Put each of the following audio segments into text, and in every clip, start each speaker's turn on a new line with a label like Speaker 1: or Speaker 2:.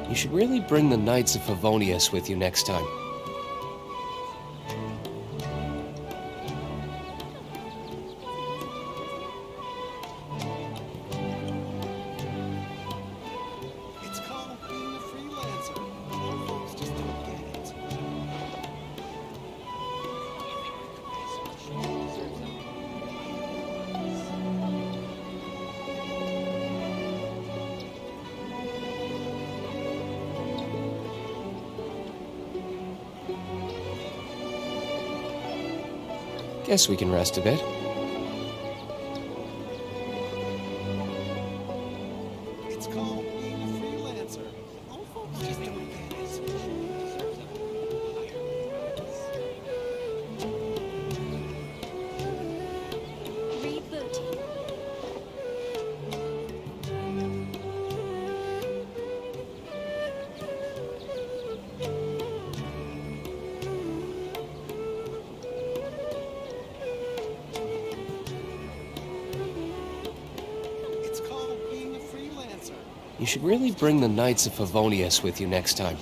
Speaker 1: You should really bring the Knights of Favonius with you next time.
Speaker 2: It's called being a freelancer. Most folks just don't get it.
Speaker 1: Guess we can rest a bit.
Speaker 2: It's called being a freelancer. Most folks just don't get it.
Speaker 3: Rebooting.
Speaker 2: It's called being a freelancer.
Speaker 1: You should really bring the Knights of Favonius with you next time.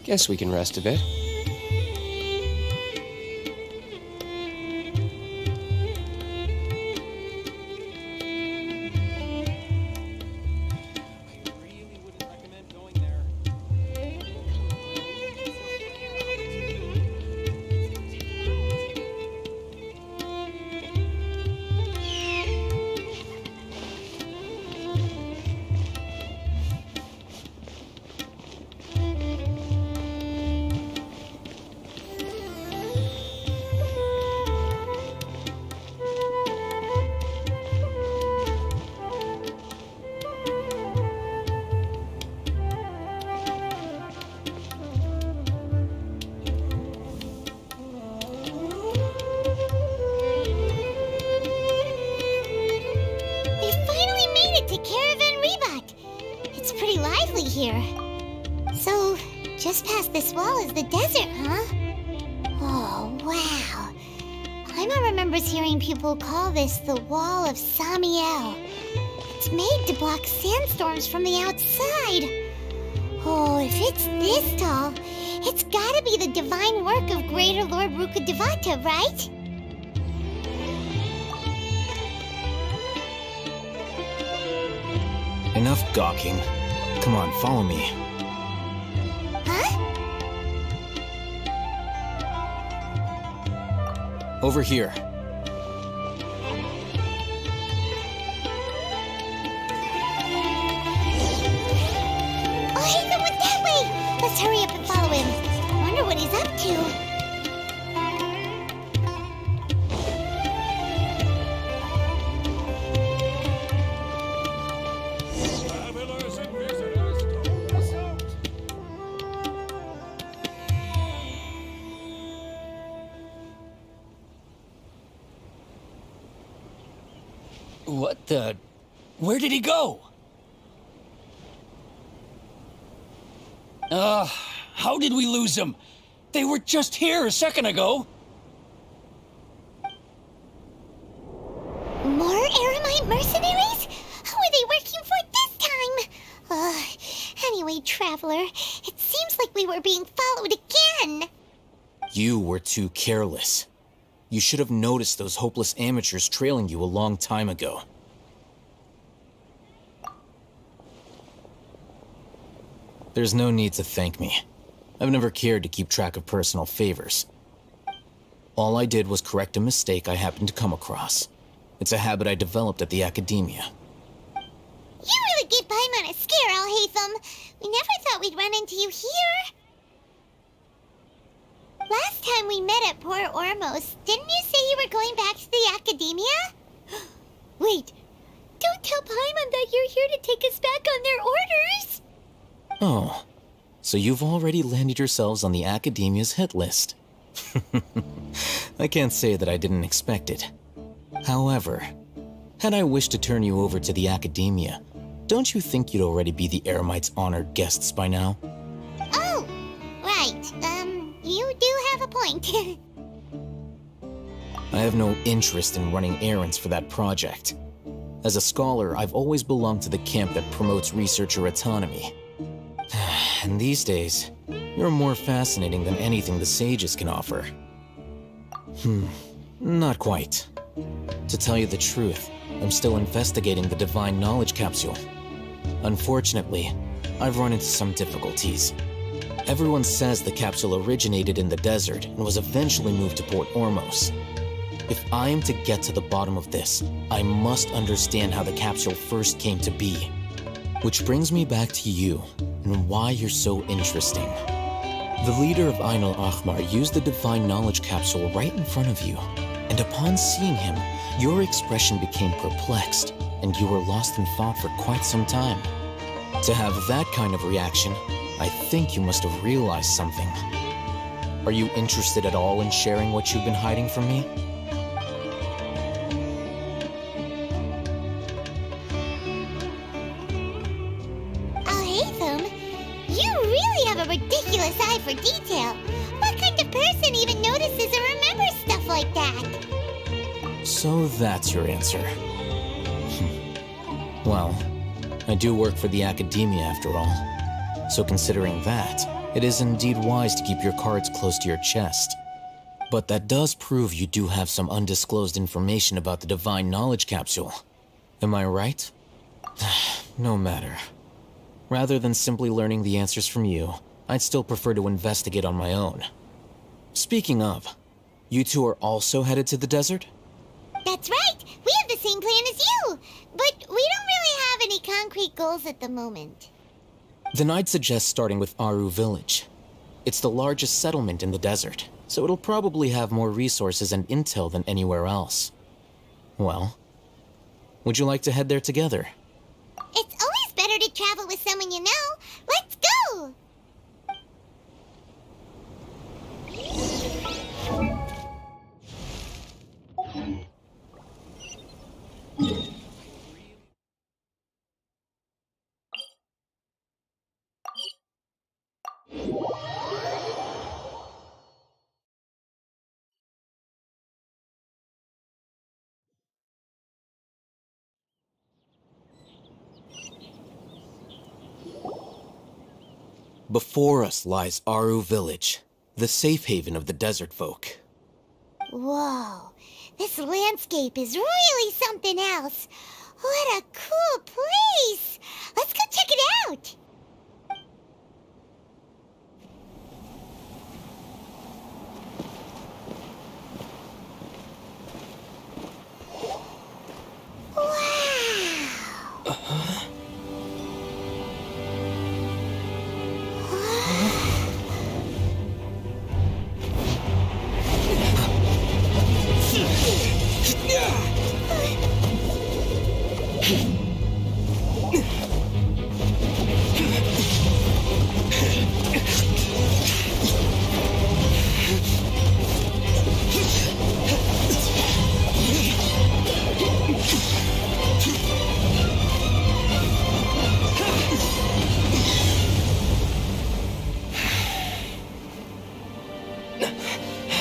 Speaker 1: Guess we can rest a bit.
Speaker 3: lovely here. So, just past this wall is the desert, huh? Oh, wow. Paimon remembers hearing people call this the Wall of Samiel. It's made to block sandstorms from the outside. Oh, if it's this tall, it's gotta be the divine work of Greater Lord Rukkhadevata, right?
Speaker 4: Enough gawking. Come on, follow me.
Speaker 3: Huh?
Speaker 4: Over here.
Speaker 3: Oh, hey, there went that way! Let's hurry up and follow him. Wonder what he's up to.
Speaker 2: Travelers and visitors, don't miss out.
Speaker 1: What the... Where did he go? How did we lose him? They were just here a second ago.
Speaker 3: More Eremite mercenaries? Who are they working for this time? Anyway, Traveler, it seems like we were being followed again.
Speaker 4: You were too careless. You should have noticed those hopeless amateurs trailing you a long time ago. There's no need to thank me. I've never cared to keep track of personal favors. All I did was correct a mistake I happened to come across. It's a habit I developed at the academia.
Speaker 3: You really gave Paimon a scare, Alhaitham. We never thought we'd run into you here. Last time we met at Port Ormos, didn't you say you were going back to the academia? Wait, don't tell Paimon that you're here to take us back on their orders.
Speaker 4: Oh, so you've already landed yourselves on the academia's hit list. I can't say that I didn't expect it. However, had I wished to turn you over to the academia, don't you think you'd already be the Eremite's honored guests by now?
Speaker 3: Oh, right. You do have a point.
Speaker 4: I have no interest in running errands for that project. As a scholar, I've always belonged to the camp that promotes researcher autonomy. And these days, you're more fascinating than anything the sages can offer. Not quite. To tell you the truth, I'm still investigating the Divine Knowledge Capsule. Unfortunately, I've run into some difficulties. Everyone says the capsule originated in the desert and was eventually moved to Port Ormos. If I am to get to the bottom of this, I must understand how the capsule first came to be. Which brings me back to you and why you're so interesting. The leader of Ain al-Ahmar used the Divine Knowledge Capsule right in front of you, and upon seeing him, your expression became perplexed, and you were lost in thought for quite some time. To have that kind of reaction, I think you must have realized something. Are you interested at all in sharing what you've been hiding from me?
Speaker 3: Alhaitham, you really have a ridiculous eye for detail. What kind of person even notices or remembers stuff like that?
Speaker 4: So that's your answer. Well, I do work for the academia after all. So considering that, it is indeed wise to keep your cards close to your chest. But that does prove you do have some undisclosed information about the Divine Knowledge Capsule. Am I right? No matter. Rather than simply learning the answers from you, I'd still prefer to investigate on my own. Speaking of, you two are also headed to the desert?
Speaker 3: That's right. We have the same plan as you. But we don't really have any concrete goals at the moment.
Speaker 4: Then I'd suggest starting with Aru Village. It's the largest settlement in the desert, so it'll probably have more resources and intel than anywhere else. Well, would you like to head there together?
Speaker 3: It's always better to travel with someone you know. Let's go!
Speaker 4: Before us lies Aru Village, the safe haven of the desert folk.
Speaker 3: Whoa, this landscape is really something else. What a cool place! Let's go check it out!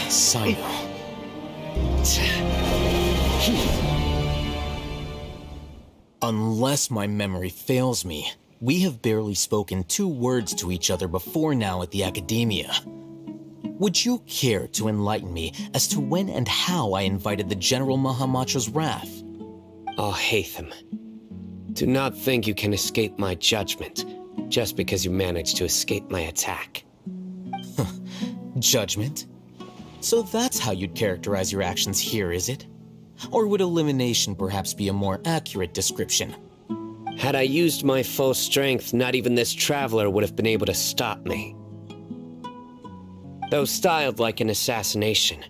Speaker 4: Sino. Unless my memory fails me, we have barely spoken 2 words to each other before now at the Academia. Would you care to enlighten me as to when and how I invited the General Mahamatra's wrath?
Speaker 5: Oh, Hatham. Do not think you can escape my judgment just because you managed to escape my attack.
Speaker 4: Judgment? So that's how you'd characterize your actions here, is it? Or would elimination perhaps be a more accurate description?
Speaker 5: Had I used my full strength, not even this traveler would have been able to stop me. Though styled like an assassination,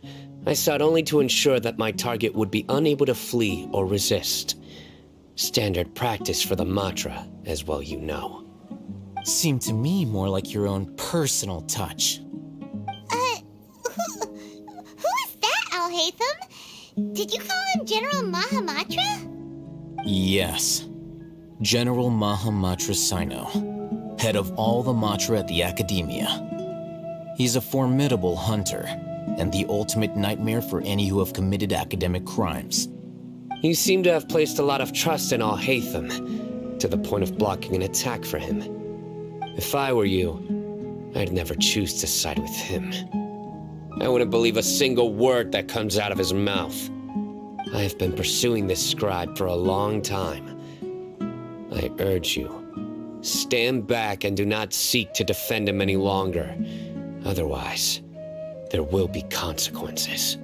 Speaker 5: I sought only to ensure that my target would be unable to flee or resist. Standard practice for the Matra, as well you know.
Speaker 4: Seemed to me more like your own personal touch.
Speaker 3: Who is that, Alhaitham? Did you call him General Mahamatra?
Speaker 4: Yes. General Mahamatra Sino, head of all the Matra at the Academia. He's a formidable hunter, and the ultimate nightmare for any who have committed academic crimes.
Speaker 5: You seem to have placed a lot of trust in Alhaitham, to the point of blocking an attack for him. If I were you, I'd never choose to side with him. I wouldn't believe a single word that comes out of his mouth. I have been pursuing this scribe for a long time. I urge you, stand back and do not seek to defend him any longer. Otherwise, there will be consequences.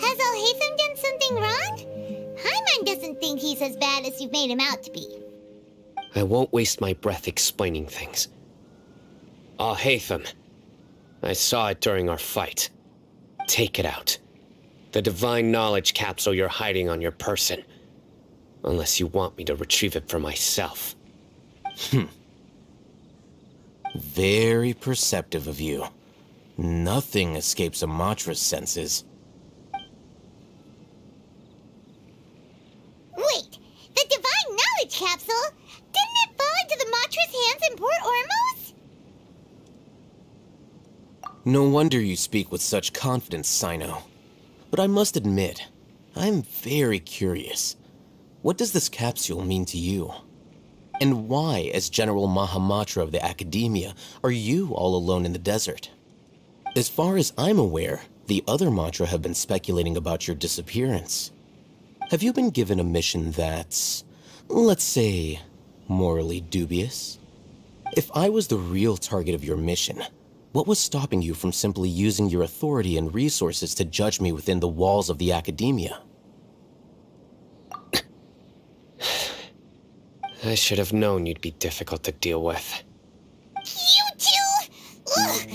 Speaker 3: Has Alhaitham done something wrong? Hyman doesn't think he's as bad as you've made him out to be.
Speaker 5: I won't waste my breath explaining things. Alhaitham, I saw it during our fight. Take it out. The divine knowledge capsule you're hiding on your person. Unless you want me to retrieve it for myself.
Speaker 4: Very perceptive of you. Nothing escapes a Matra's senses.
Speaker 3: Wait, the divine knowledge capsule? Didn't it fall into the Matra's hands in Port Ormos?
Speaker 4: No wonder you speak with such confidence, Sino. But I must admit, I'm very curious. What does this capsule mean to you? And why, as General Mahamatra of the Academia, are you all alone in the desert? As far as I'm aware, the other Matra have been speculating about your disappearance. Have you been given a mission that's, let's say, morally dubious? If I was the real target of your mission, what was stopping you from simply using your authority and resources to judge me within the walls of the Academia?
Speaker 5: I should have known you'd be difficult to deal with.
Speaker 3: You two? Ugh.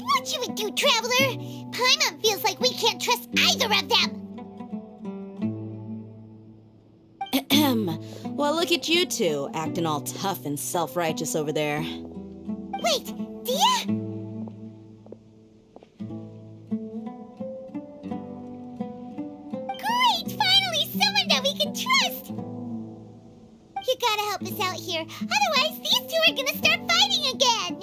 Speaker 3: What you would do, Traveler? Paimon feels like we can't trust either of them.
Speaker 6: Well, look at you two, acting all tough and self-righteous over there.
Speaker 3: Wait, Dia? Great! Finally, someone that we can trust! You gotta help us out here. Otherwise, these two are gonna start fighting again!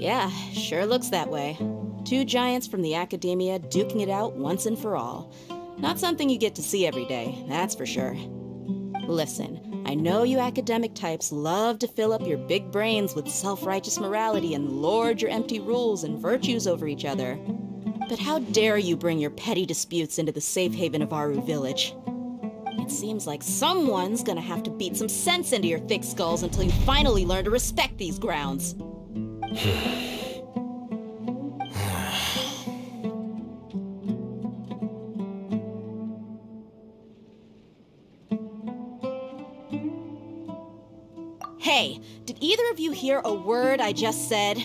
Speaker 6: Yeah, sure looks that way. 2 giants from the Academia duking it out once and for all. Not something you get to see every day, that's for sure. Listen, I know you academic types love to fill up your big brains with self-righteous morality and lord your empty rules and virtues over each other. But how dare you bring your petty disputes into the safe haven of Aru Village? It seems like someone's gonna have to beat some sense into your thick skulls until you finally learn to respect these grounds. Hey, did either of you hear a word I just said?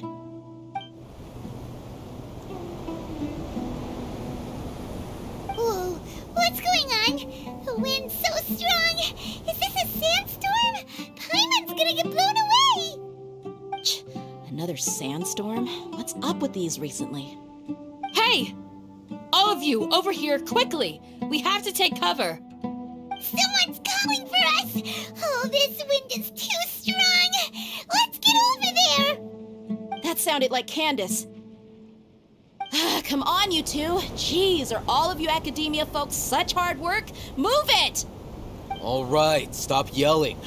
Speaker 3: Whoa, what's going on? The wind's so strong. Is this a sandstorm? Paimon's gonna get blown away.
Speaker 6: Another sandstorm? What's up with these recently?
Speaker 7: Hey! All of you, over here, quickly! We have to take cover!
Speaker 3: Someone's calling for us! Oh, this wind is too strong! Let's get over there!
Speaker 6: That sounded like Candace. Come on, you two. Jeez, are all of you academia folks such hard work? Move it!
Speaker 4: All right, stop yelling.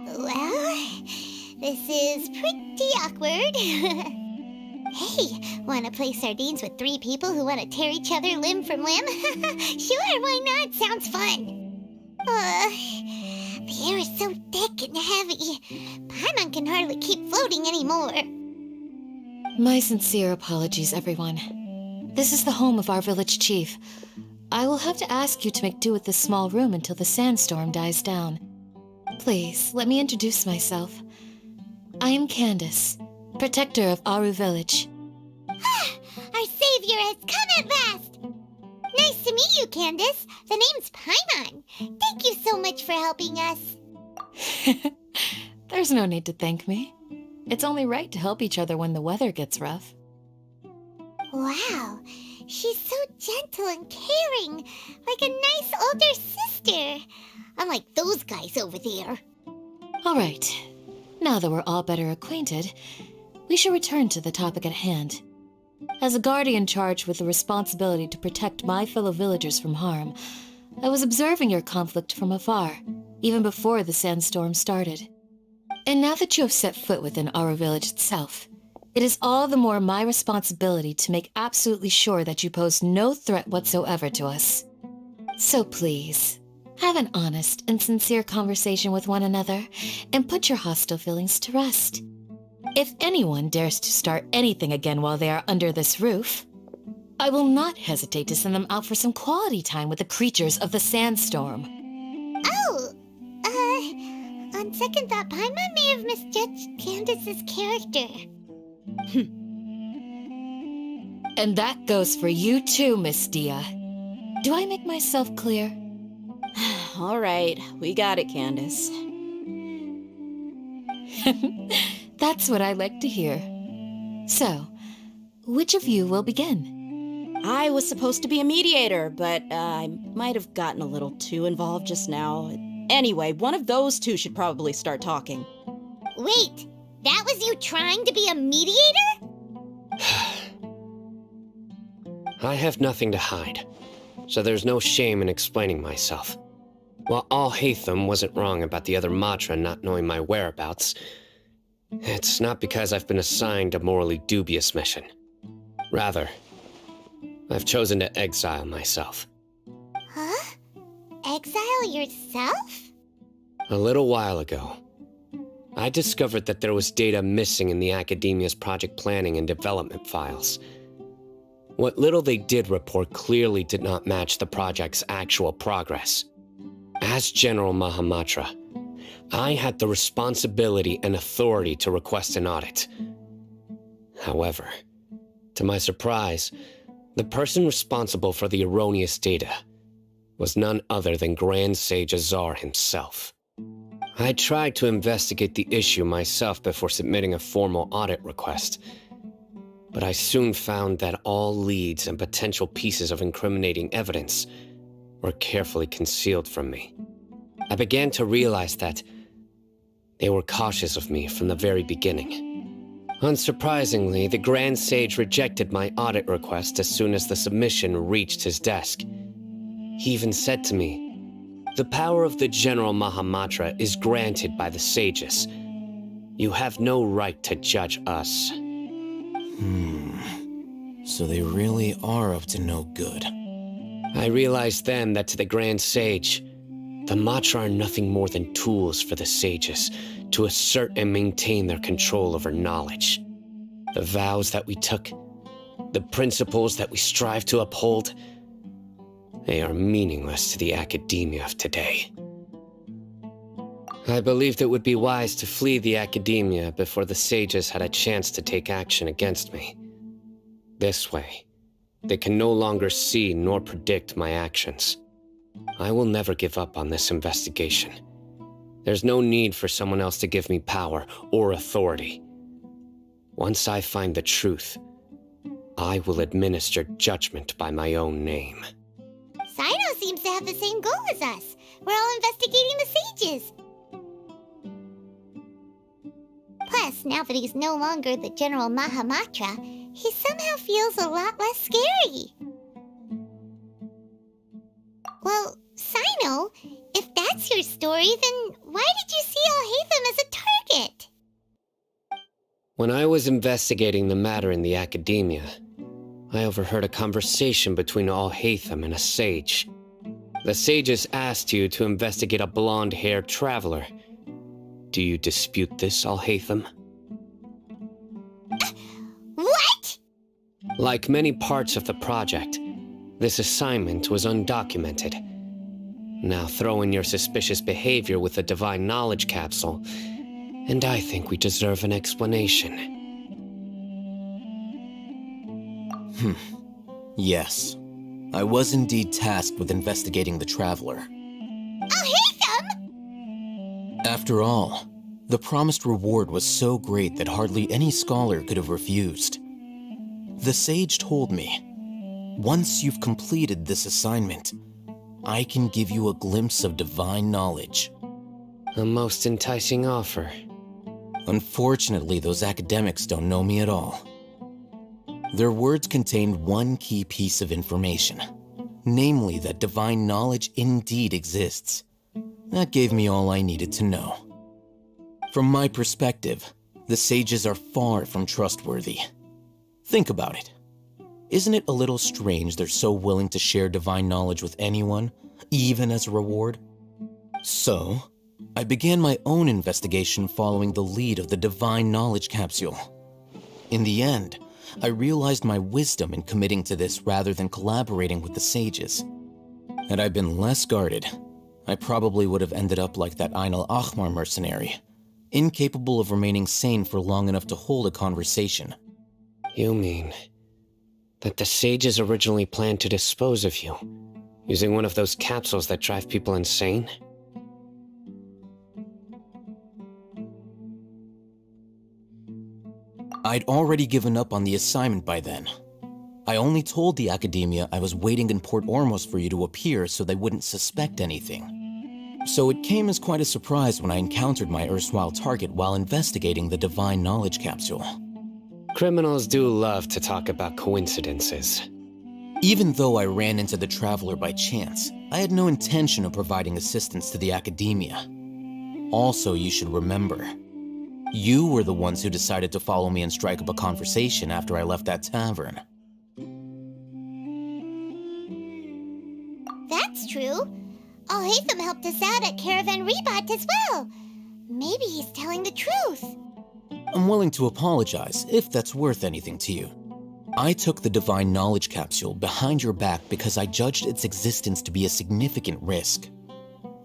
Speaker 3: Well, this is pretty awkward. Hey, wanna play sardines with 3 people who wanna tear each other limb from limb? Sure, why not? Sounds fun. The air is so thick and heavy. Paimon can hardly keep floating anymore.
Speaker 8: My sincere apologies, everyone. This is the home of our village chief. I will have to ask you to make do with this small room until the sandstorm dies down. Please, let me introduce myself. I am Candace, protector of Aru Village.
Speaker 3: Our savior has come at last! Nice to meet you, Candace. The name's Paimon. Thank you so much for helping us.
Speaker 8: There's no need to thank me. It's only right to help each other when the weather gets rough.
Speaker 3: Wow, she's so gentle and caring, like a nice older sister. Unlike those guys over there.
Speaker 8: All right, now that we're all better acquainted, we shall return to the topic at hand. As a guardian charged with the responsibility to protect my fellow villagers from harm, I was observing your conflict from afar, even before the sandstorm started. And now that you have set foot within Aru Village itself, it is all the more my responsibility to make absolutely sure that you pose no threat whatsoever to us. So please, have an honest and sincere conversation with one another, and put your hostile feelings to rest. If anyone dares to start anything again while they are under this roof, I will not hesitate to send them out for some quality time with the creatures of the sandstorm.
Speaker 3: Oh, on second thought, Paimon may have misjudged Candace's character.
Speaker 8: And that goes for you too, Miss Dia. Do I make myself clear?
Speaker 6: All right, we got it, Candace.
Speaker 8: That's what I like to hear. So, which of you will begin?
Speaker 6: I was supposed to be a mediator, but I might have gotten a little too involved just now. Anyway, one of those two should probably start talking.
Speaker 3: Wait, that was you trying to be a mediator?
Speaker 5: I have nothing to hide, so there's no shame in explaining myself. While Alhaitham wasn't wrong about the other Matra not knowing my whereabouts, it's not because I've been assigned a morally dubious mission. Rather, I've chosen to exile myself.
Speaker 3: Huh? Exile yourself?
Speaker 5: A little while ago, I discovered that there was data missing in the Academia's project planning and development files. What little they did report clearly did not match the project's actual progress. As General Mahamatra, I had the responsibility and authority to request an audit. However, to my surprise, the person responsible for the erroneous data was none other than Grand Sage Azar himself. I tried to investigate the issue myself before submitting a formal audit request, but I soon found that all leads and potential pieces of incriminating evidence were carefully concealed from me. I began to realize that they were cautious of me from the very beginning. Unsurprisingly, the Grand Sage rejected my audit request as soon as the submission reached his desk. He even said to me, "The power of the General Mahamatra is granted by the sages. You have no right to judge us."
Speaker 4: So they really are up to no good.
Speaker 5: I realized then that to the Grand Sage, the Matra are nothing more than tools for the sages to assert and maintain their control over knowledge. The vows that we took, the principles that we strive to uphold, they are meaningless to the academia of today. I believed it would be wise to flee the academia before the sages had a chance to take action against me. This way, they can no longer see nor predict my actions. I will never give up on this investigation. There's no need for someone else to give me power or authority. Once I find the truth, I will administer judgment by my own name.
Speaker 3: Sino seems to have the same goal as us. We're all investigating the sages. Plus, now that he's no longer the General Mahamatra, he somehow feels a lot less scary. Well, Sino, if that's your story, then why did you see Alhaitham as a target?
Speaker 5: When I was investigating the matter in the academia, I overheard a conversation between Alhaitham and a sage. The sages asked you to investigate a blonde-haired traveler. Do you dispute this, Alhaitham?
Speaker 3: What?
Speaker 5: Like many parts of the project, this assignment was undocumented. Now throw in your suspicious behavior with the Divine Knowledge Capsule, and I think we deserve an explanation.
Speaker 4: Yes. I was indeed tasked with investigating the Traveler.
Speaker 3: Alhaitham!
Speaker 4: After all, the promised reward was so great that hardly any scholar could have refused. The sage told me, "Once you've completed this assignment, I can give you a glimpse of divine knowledge."
Speaker 5: A most enticing offer.
Speaker 4: Unfortunately, those academics don't know me at all. Their words contained one key piece of information, namely that divine knowledge indeed exists. That gave me all I needed to know. From my perspective, the sages are far from trustworthy. Think about it. Isn't it a little strange they're so willing to share divine knowledge with anyone, even as a reward? So, I began my own investigation following the lead of the Divine Knowledge Capsule. In the end, I realized my wisdom in committing to this rather than collaborating with the sages. Had I been less guarded, I probably would have ended up like that Ain al-Ahmar mercenary, incapable of remaining sane for long enough to hold a conversation.
Speaker 5: You mean that the sages originally planned to dispose of you, using one of those capsules that drive people insane?
Speaker 4: I'd already given up on the assignment by then. I only told the academia I was waiting in Port Ormos for you to appear so they wouldn't suspect anything. So it came as quite a surprise when I encountered my erstwhile target while investigating the Divine Knowledge Capsule.
Speaker 5: Criminals do love to talk about coincidences.
Speaker 4: Even though I ran into the Traveler by chance, I had no intention of providing assistance to the academia. Also, you should remember, you were the ones who decided to follow me and strike up a conversation after I left that tavern.
Speaker 3: That's true. Alhaitham helped us out at Caravan Rebat as well. Maybe he's telling the truth.
Speaker 4: I'm willing to apologize if that's worth anything to you. I took the Divine Knowledge Capsule behind your back because I judged its existence to be a significant risk.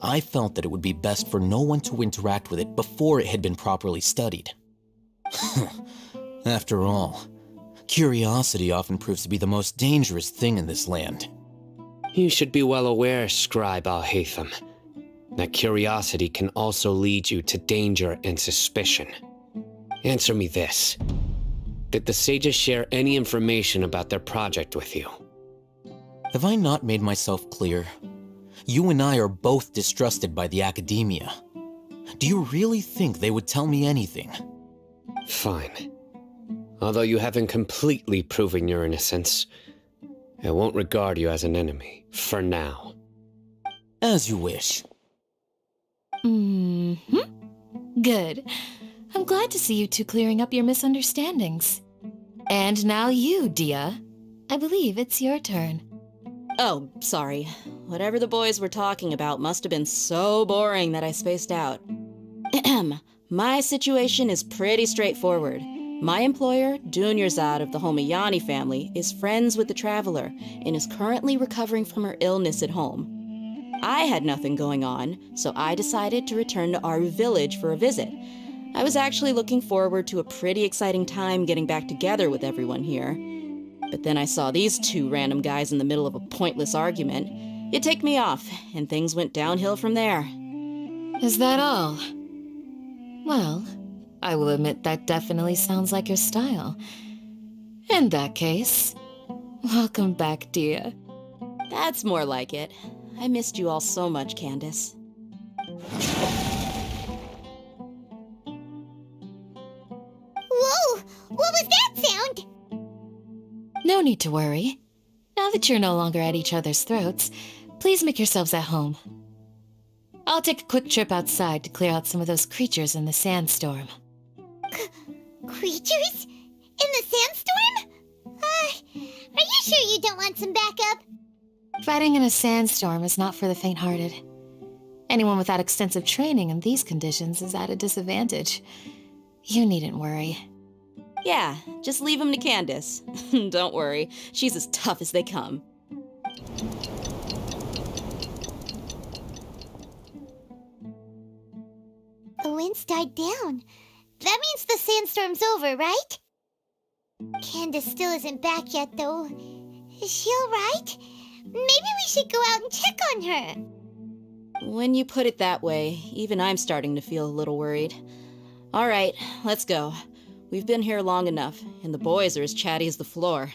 Speaker 4: I felt that it would be best for no one to interact with it before it had been properly studied. After all, curiosity often proves to be the most dangerous thing in this land.
Speaker 5: You should be well aware, Scribe Al-Haytham, that curiosity can also lead you to danger and suspicion. Answer me this. Did the sages share any information about their project with you?
Speaker 4: Have I not made myself clear? You and I are both distrusted by the academia. Do you really think they would tell me anything?
Speaker 5: Fine. Although you haven't completely proven your innocence, I won't regard you as an enemy, for now.
Speaker 4: As you wish.
Speaker 8: Good. I'm glad to see you two clearing up your misunderstandings. And now you, Dia. I believe it's your turn.
Speaker 6: Oh, sorry. Whatever the boys were talking about must have been so boring that I spaced out. My situation is pretty straightforward. My employer, Dunyarzad of the Homayani family, is friends with the Traveler and is currently recovering from her illness at home. I had nothing going on, so I decided to return to Aru Village for a visit. I was actually looking forward to a pretty exciting time getting back together with everyone here. But then I saw these two random guys in the middle of a pointless argument. It ticked me off, and things went downhill from there.
Speaker 8: Is that all? Well, I will admit that definitely sounds like your style. In that case, welcome back, Dia.
Speaker 6: That's more like it. I missed you all so much, Candace.
Speaker 3: Whoa! What was that sound?
Speaker 8: No need to worry. Now that you're no longer at each other's throats, please make yourselves at home. I'll take a quick trip outside to clear out some of those creatures in the sandstorm.
Speaker 3: Creatures? In the sandstorm? Are you sure you don't want some backup?
Speaker 8: Fighting in a sandstorm is not for the faint-hearted. Anyone without extensive training in these conditions is at a disadvantage. You needn't worry.
Speaker 6: Yeah, just leave him to Candace. Don't worry, she's as tough as they come.
Speaker 3: The wind's died down. That means the sandstorm's over, right? Candace still isn't back yet, though. Is she alright? Maybe we should go out and check on her.
Speaker 6: When you put it that way, even I'm starting to feel a little worried. All right, let's go. We've been here long enough, and the boys are as chatty as the floor.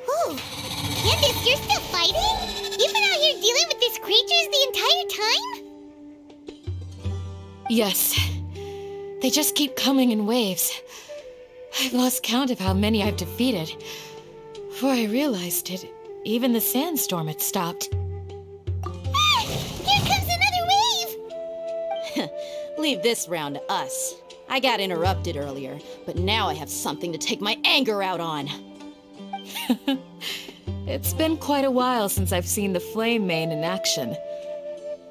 Speaker 3: Whoa! Candace, you're still fighting? You've been out here dealing with these creatures the entire time?
Speaker 8: Yes. They just keep coming in waves. I've lost count of how many I've defeated. Before I realized it, even the sandstorm had stopped.
Speaker 3: Ah! Here comes another wave!
Speaker 6: Leave this round to us. I got interrupted earlier, but now I have something to take my anger out on.
Speaker 8: It's been quite a while since I've seen the Flame Mane in action.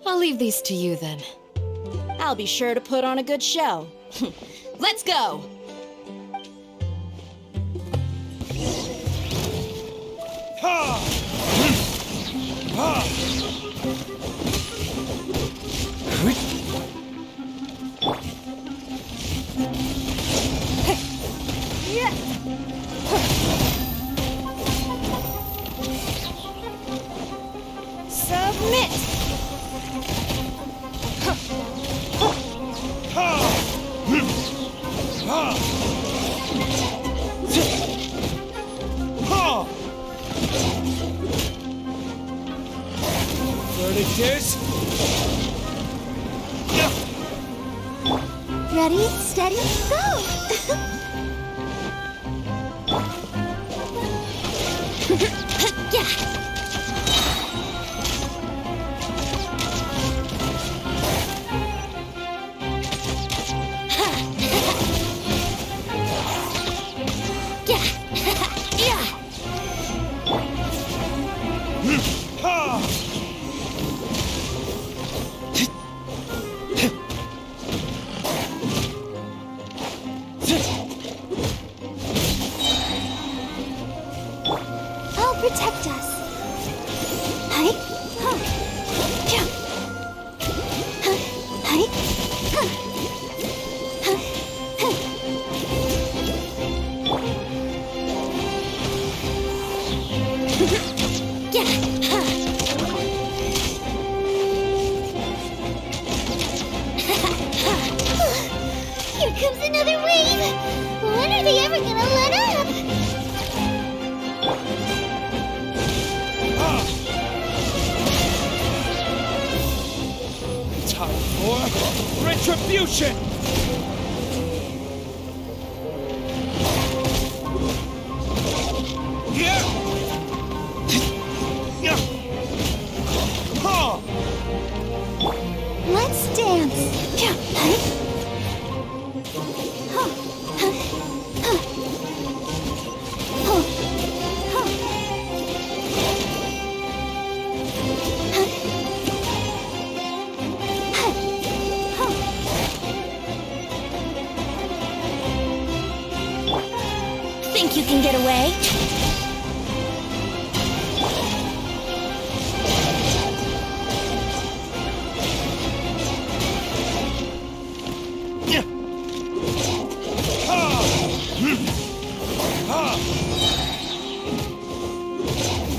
Speaker 8: I'll leave these to you then.
Speaker 6: I'll be sure to put on a good show. Let's go!
Speaker 2: Ha!
Speaker 3: Submit!
Speaker 1: Verdict is...
Speaker 3: Ready, steady, go! Yeah! Protect us. Hi. Huh. Yeah. Huh. Hi. Huh. Huh. Huh. Yeah. Huh. Here comes another wave. When are they ever gonna let up?
Speaker 1: Time for retribution! Yeah!
Speaker 3: Let's dance. Yeah. Huh? Huh. Huh. Huh. Huh. Huh. Think you can get away?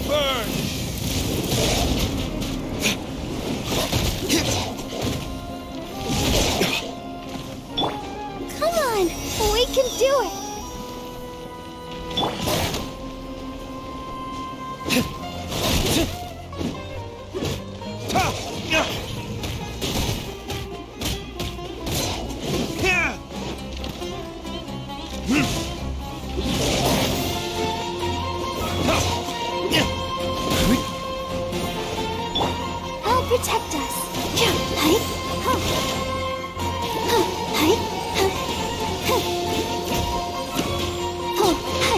Speaker 1: Burn!
Speaker 3: Come on, we can do it. I'll protect us. Yeah. Hi. Huh. Huh. Hi. Huh. Huh. Oh. Hi.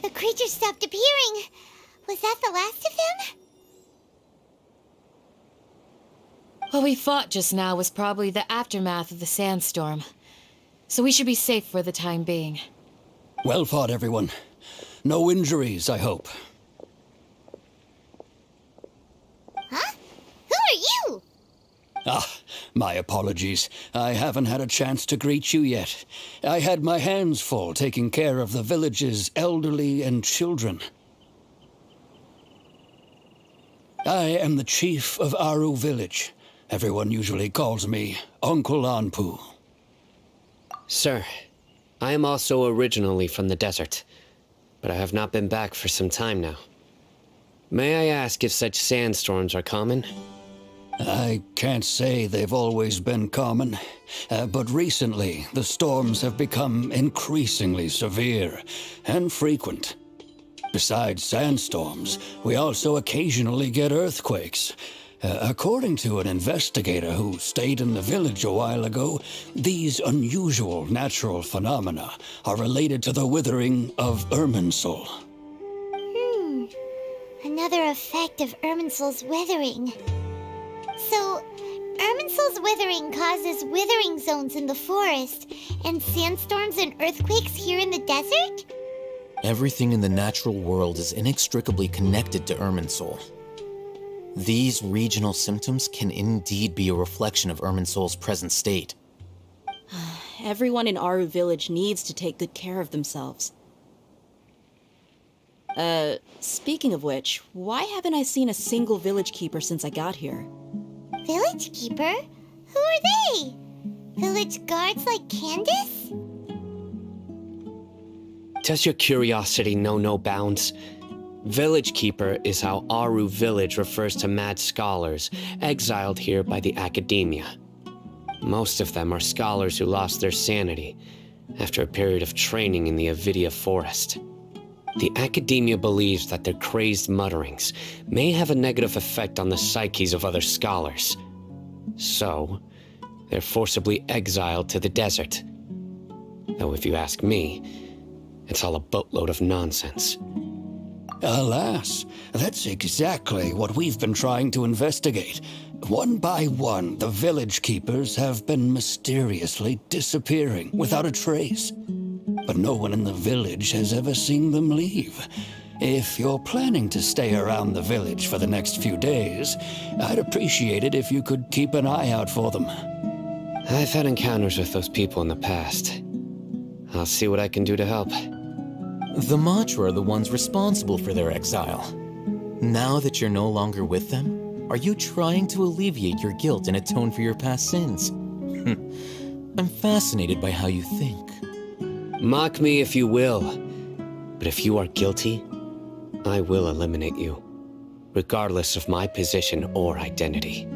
Speaker 3: The creature stopped appearing. Was that the last of them?
Speaker 8: What we fought just now was probably the aftermath of the sandstorm. So we should be safe for the time being.
Speaker 1: Well fought, everyone. No injuries, I hope.
Speaker 3: Huh? Who are you?
Speaker 1: Ah, my apologies. I haven't had a chance to greet you yet. I had my hands full taking care of the village's elderly and children. I am the chief of Aru village. Everyone usually calls me Uncle Anpu.
Speaker 5: Sir, I am also originally from the desert, but I have not been back for some time now. May I ask if such sandstorms are common?
Speaker 1: I can't say they've always been common, but recently the storms have become increasingly severe and frequent. Besides sandstorms, we also occasionally get earthquakes. According to an investigator who stayed in the village a while ago, these unusual natural phenomena are related to the withering of Irminsul.
Speaker 3: Another effect of Irminsul's weathering. So, Irminsul's withering causes withering zones in the forest, and sandstorms and earthquakes here in the desert?
Speaker 4: Everything in the natural world is inextricably connected to Irminsul. These regional symptoms can indeed be a reflection of Irminsul's present state.
Speaker 6: Everyone in Aru Village needs to take good care of themselves. Speaking of which, why haven't I seen a single village keeper since I got here?
Speaker 3: Village keeper? Who are they? Village guards like Candace?
Speaker 5: Does your curiosity know no bounds? Village Keeper is how Aru Village refers to mad scholars exiled here by the Academia. Most of them are scholars who lost their sanity after a period of training in the Avidia Forest. The Academia believes that their crazed mutterings may have a negative effect on the psyches of other scholars. So, they're forcibly exiled to the desert. Though if you ask me, it's all a boatload of nonsense.
Speaker 1: Alas, that's exactly what we've been trying to investigate. One by one, the village keepers have been mysteriously disappearing without a trace. But no one in the village has ever seen them leave. If you're planning to stay around the village for the next few days, I'd appreciate it if you could keep an eye out for them.
Speaker 5: I've had encounters with those people in the past. I'll see what I can do to help.
Speaker 4: The Matra are the ones responsible for their exile. Now that you're no longer with them, are you trying to alleviate your guilt and atone for your past sins? I'm fascinated by how you think.
Speaker 5: Mock me if you will, but if you are guilty, I will eliminate you, regardless of my position or identity.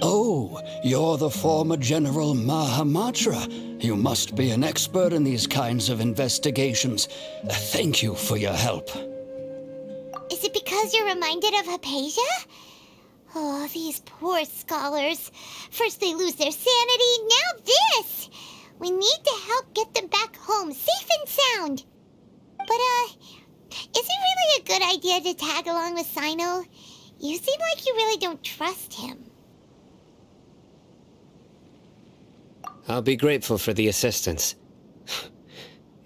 Speaker 1: Oh, you're the former General Mahamatra. You must be an expert in these kinds of investigations. Thank you for your help.
Speaker 3: Is it because you're reminded of Hypatia? Oh, these poor scholars. First they lose their sanity, now this! We need to help get them back home, safe and sound. But, is it really a good idea to tag along with Sino? You seem like you really don't trust him.
Speaker 5: I'll be grateful for the assistance.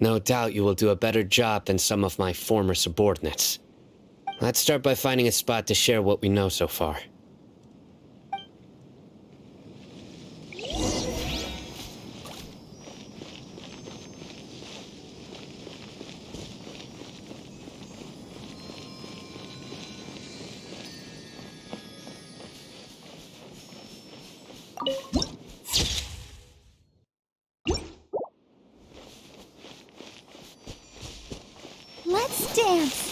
Speaker 5: No doubt you will do a better job than some of my former subordinates. Let's start by finding a spot to share what we know so far.
Speaker 3: Let's dance.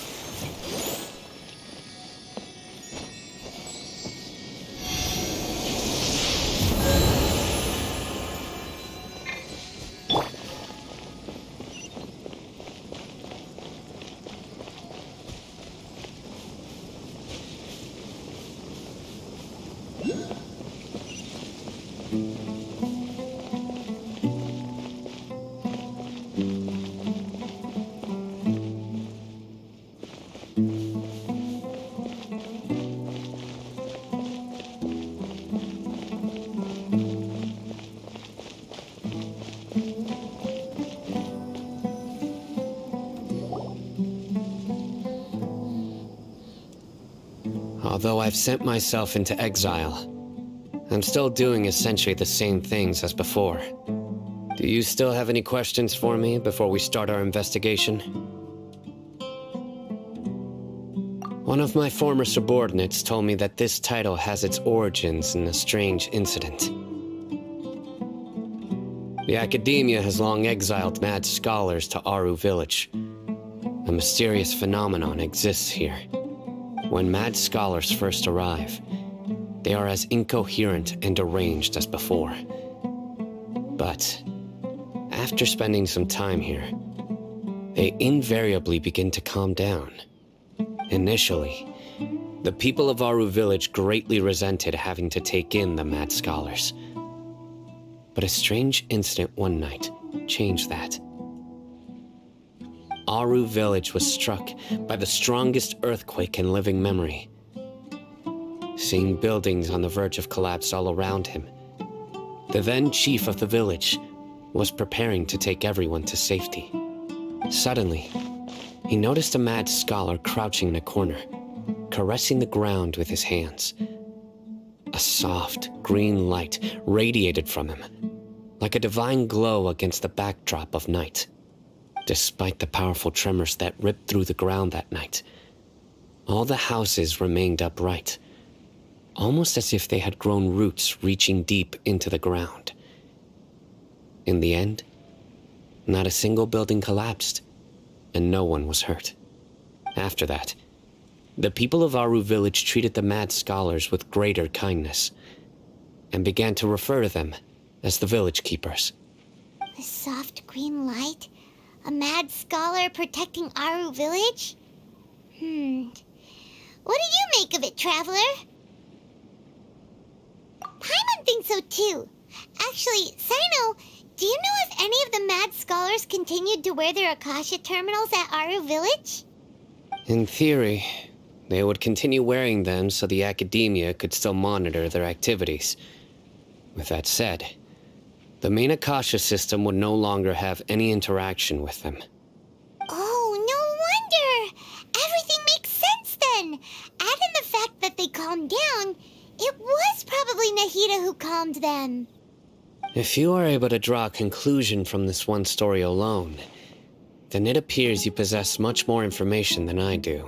Speaker 5: Although I've sent myself into exile, I'm still doing essentially the same things as before. Do you still have any questions for me before we start our investigation? One of my former subordinates told me that this title has its origins in a strange incident. The Academia has long exiled mad scholars to Aru Village. A mysterious phenomenon exists here. When mad scholars first arrive, they are as incoherent and deranged as before. But after spending some time here, they invariably begin to calm down. Initially, the people of Aru Village greatly resented having to take in the mad scholars. But a strange incident one night changed that. Aru Village was struck by the strongest earthquake in living memory. seeing buildings on the verge of collapse all around him. The then chief of the village was preparing to take everyone to safety. Suddenly, he noticed a mad scholar crouching in a corner, caressing the ground with his hands. A soft, green light radiated from him, like a divine glow against the backdrop of night. Despite the powerful tremors that ripped through the ground that night, all the houses remained upright, almost as if they had grown roots reaching deep into the ground. In the end, not a single building collapsed, and no one was hurt. After that, the people of Aru village treated the mad scholars with greater kindness, and began to refer to them as the village keepers.
Speaker 3: The soft green light? A mad scholar protecting Aru village? What do you make of it, traveler? Paimon thinks so too. Actually, Sino, do you know if any of the mad scholars continued to wear their Akasha terminals at Aru village?
Speaker 5: In theory, they would continue wearing them so the academia could still monitor their activities. With that said, the main Akasha system would no longer have any interaction with them.
Speaker 3: Oh, no wonder! Everything makes sense then! Add in the fact that they calmed down, it was probably Nahida who calmed them.
Speaker 5: If you are able to draw a conclusion from this one story alone, then it appears you possess much more information than I do.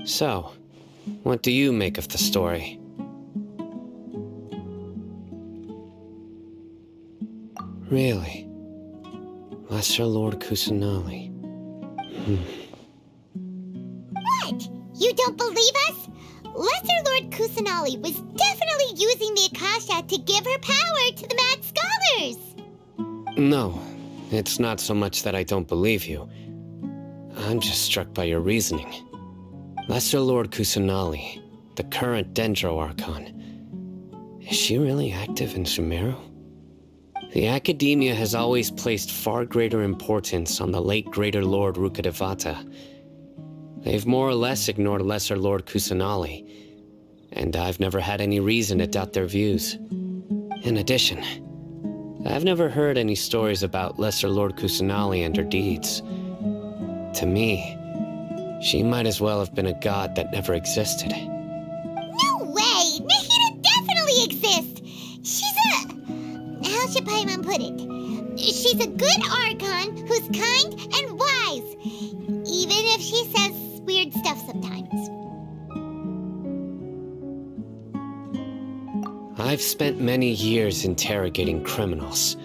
Speaker 5: So, what do you make of the story? Really? Lesser Lord Kusanali.
Speaker 3: What? You don't believe us? Lesser Lord Kusanali was definitely using the Akasha to give her power to the mad scholars!
Speaker 5: No, it's not so much that I don't believe you. I'm just struck by your reasoning. Lesser Lord Kusanali, the current Dendro Archon, is she really active in Sumeru? The Academia has always placed far greater importance on the late Greater Lord Rukkhadevata. They've more or less ignored Lesser Lord Kusanali, and I've never had any reason to doubt their views. In addition, I've never heard any stories about Lesser Lord Kusanali and her deeds. To me, she might as well have been a god that never existed.
Speaker 3: No way! Nahida definitely exists! She's a... How should Paimon put it? She's a good Archon who's kind and wise, even if she says weird stuff sometimes.
Speaker 5: I've spent many years interrogating criminals,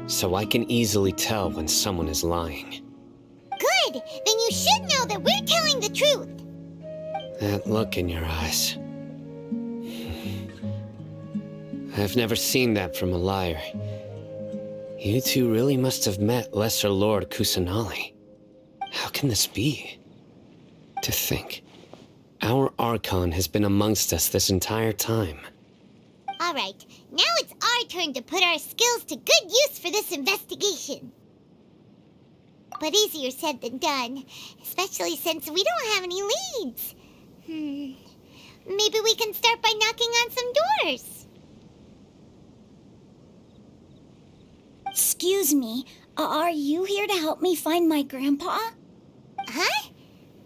Speaker 5: so I can easily tell when someone is lying.
Speaker 3: Good! Then you should know that we're telling the truth!
Speaker 5: That look in your eyes. I've never seen that from a liar. You two really must have met Lesser Lord Kusanali. How can this be? To think, our Archon has been amongst us this entire time.
Speaker 3: Alright, now it's our turn to put our skills to good use for this investigation. But easier said than done, especially since we don't have any leads. Maybe we can start by knocking on some doors.
Speaker 9: Excuse me, are you here to help me find my grandpa?
Speaker 3: Huh?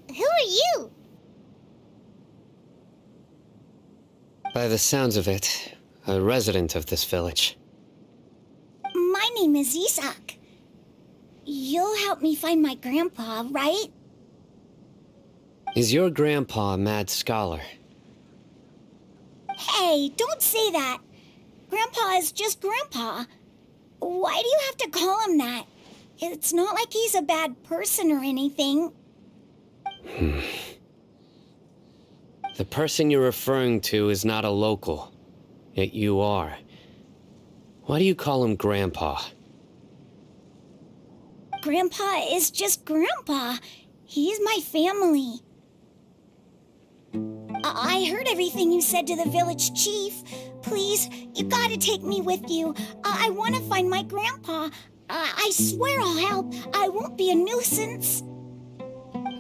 Speaker 3: Who are you?
Speaker 5: By the sounds of it, a resident of this village.
Speaker 9: My name is Isak. You'll help me find my grandpa, right?
Speaker 5: Is your grandpa a mad scholar?
Speaker 9: Hey, don't say that. Grandpa is just Grandpa. Why do you have to call him that? It's not like he's a bad person or anything.
Speaker 5: The person you're referring to is not a local, yet you are. Why do you call him Grandpa?
Speaker 9: Grandpa is just Grandpa. He's my family. I heard everything you said to the village chief. Please, you gotta take me with you. I want to find my grandpa. I swear I'll help. I won't be a nuisance.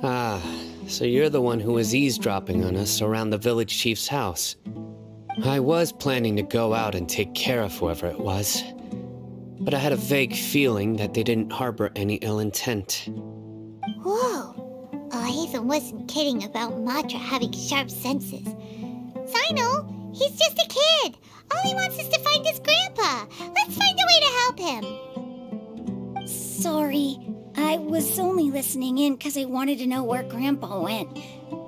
Speaker 5: Ah, So you're the one who was eavesdropping on us around the village chief's house. I was planning to go out and take care of whoever it was, but I had a vague feeling that they didn't harbor any ill intent.
Speaker 3: Whoa. Hatham wasn't kidding about Matra having sharp senses. Sino, he's just a kid. All he wants is to find his grandpa. Let's find a way to help him.
Speaker 9: Sorry, I was only listening in because I wanted to know where Grandpa went.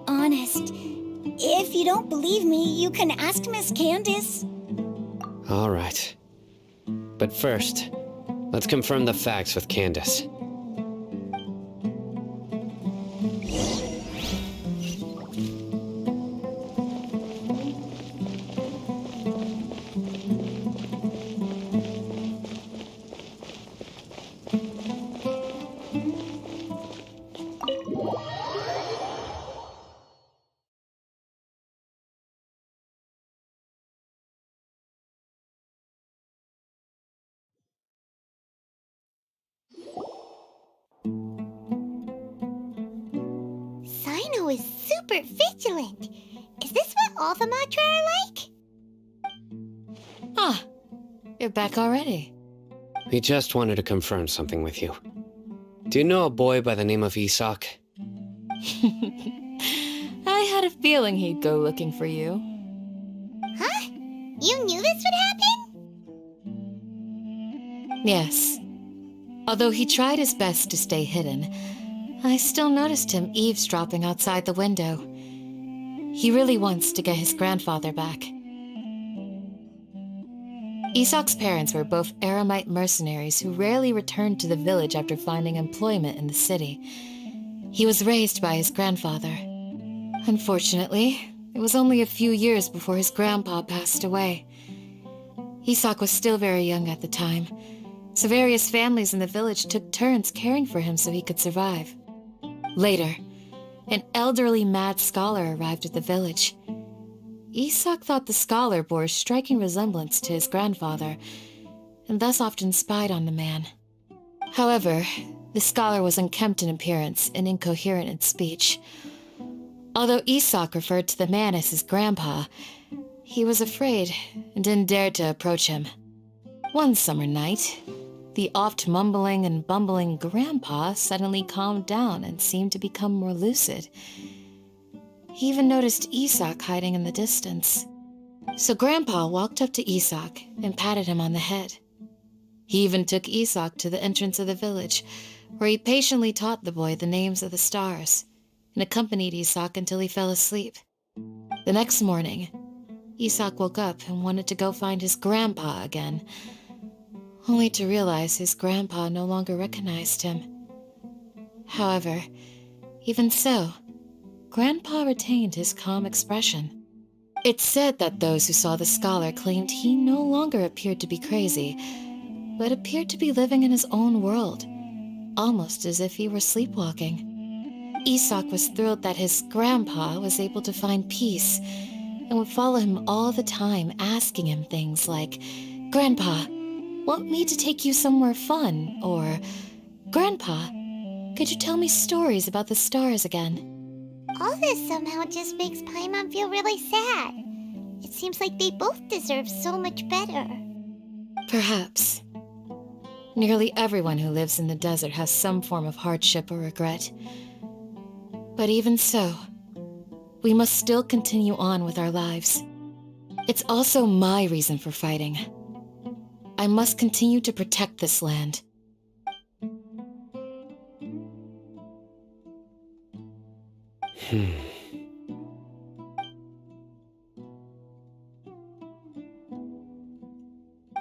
Speaker 9: Honest. If you don't believe me, you can ask Miss Candace.
Speaker 5: All right. But first, let's confirm the facts with Candace.
Speaker 3: Sino is super vigilant. Is this what all the Matra are like?
Speaker 8: Ah, you're back already.
Speaker 5: We just wanted to confirm something with you. Do you know a boy by the name of Isak?
Speaker 8: I had a feeling he'd go looking for you.
Speaker 3: Huh? You knew this would happen?
Speaker 8: Yes. Although he tried his best to stay hidden, I still noticed him eavesdropping outside the window. He really wants to get his grandfather back. Isak's parents were both Aramite mercenaries who rarely returned to the village after finding employment in the city. He was raised by his grandfather. Unfortunately, it was only a few years before his grandpa passed away. Isak was still very young at the time, so various families in the village took turns caring for him so he could survive. Later, an elderly mad scholar arrived at the village. Isak thought the scholar bore a striking resemblance to his grandfather, and thus often spied on the man. However, the scholar was unkempt in appearance and incoherent in speech. Although Isak referred to the man as his grandpa, he was afraid and didn't dare to approach him. One summer night, the oft mumbling and bumbling grandpa suddenly calmed down and seemed to become more lucid. He even noticed Isak hiding in the distance. So Grandpa walked up to Isak and patted him on the head. He even took Isak to the entrance of the village, where he patiently taught the boy the names of the stars and accompanied Isak until he fell asleep. The next morning, Isak woke up and wanted to go find his grandpa again, only to realize his grandpa no longer recognized him. However, even so, Grandpa retained his calm expression. It's said that those who saw the scholar claimed he no longer appeared to be crazy, but appeared to be living in his own world, almost as if he were sleepwalking. Isak was thrilled that his grandpa was able to find peace and would follow him all the time, asking him things like, "Grandpa, want me to take you somewhere fun?" Or, "Grandpa, could you tell me stories about the stars again?"
Speaker 3: All this somehow just makes Paimon feel really sad. It seems like they both deserve so much better.
Speaker 8: Perhaps. Nearly everyone who lives in the desert has some form of hardship or regret. But even so, we must still continue on with our lives. It's also my reason for fighting. I must continue to protect this land.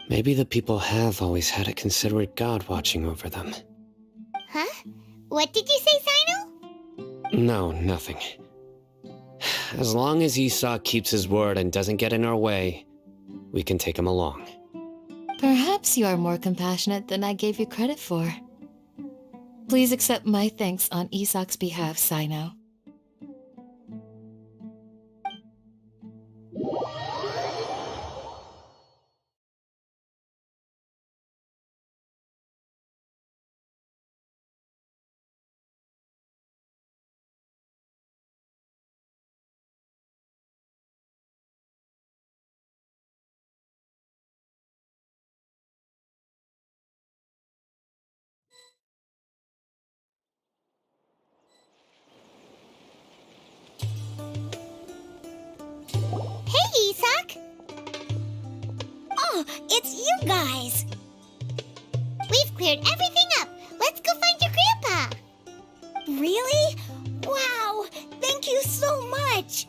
Speaker 5: Maybe the people have always had a considerate god watching over them.
Speaker 3: Huh? What did you say, Sino?
Speaker 5: No, nothing. As long as Isak keeps his word and doesn't get in our way, we can take him along.
Speaker 8: Perhaps you are more compassionate than I gave you credit for. Please accept my thanks on Isak's behalf, Sino.
Speaker 9: it's you guys.
Speaker 3: We've cleared everything up. Let's go find your grandpa.
Speaker 9: Really? Wow, thank you so much.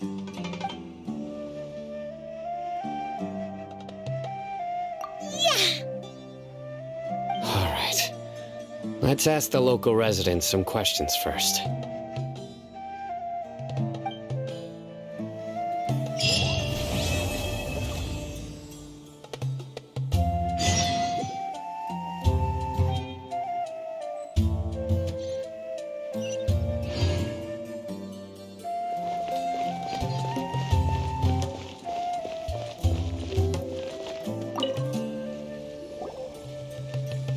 Speaker 9: Yeah.
Speaker 5: All right. Let's ask the local residents some questions first.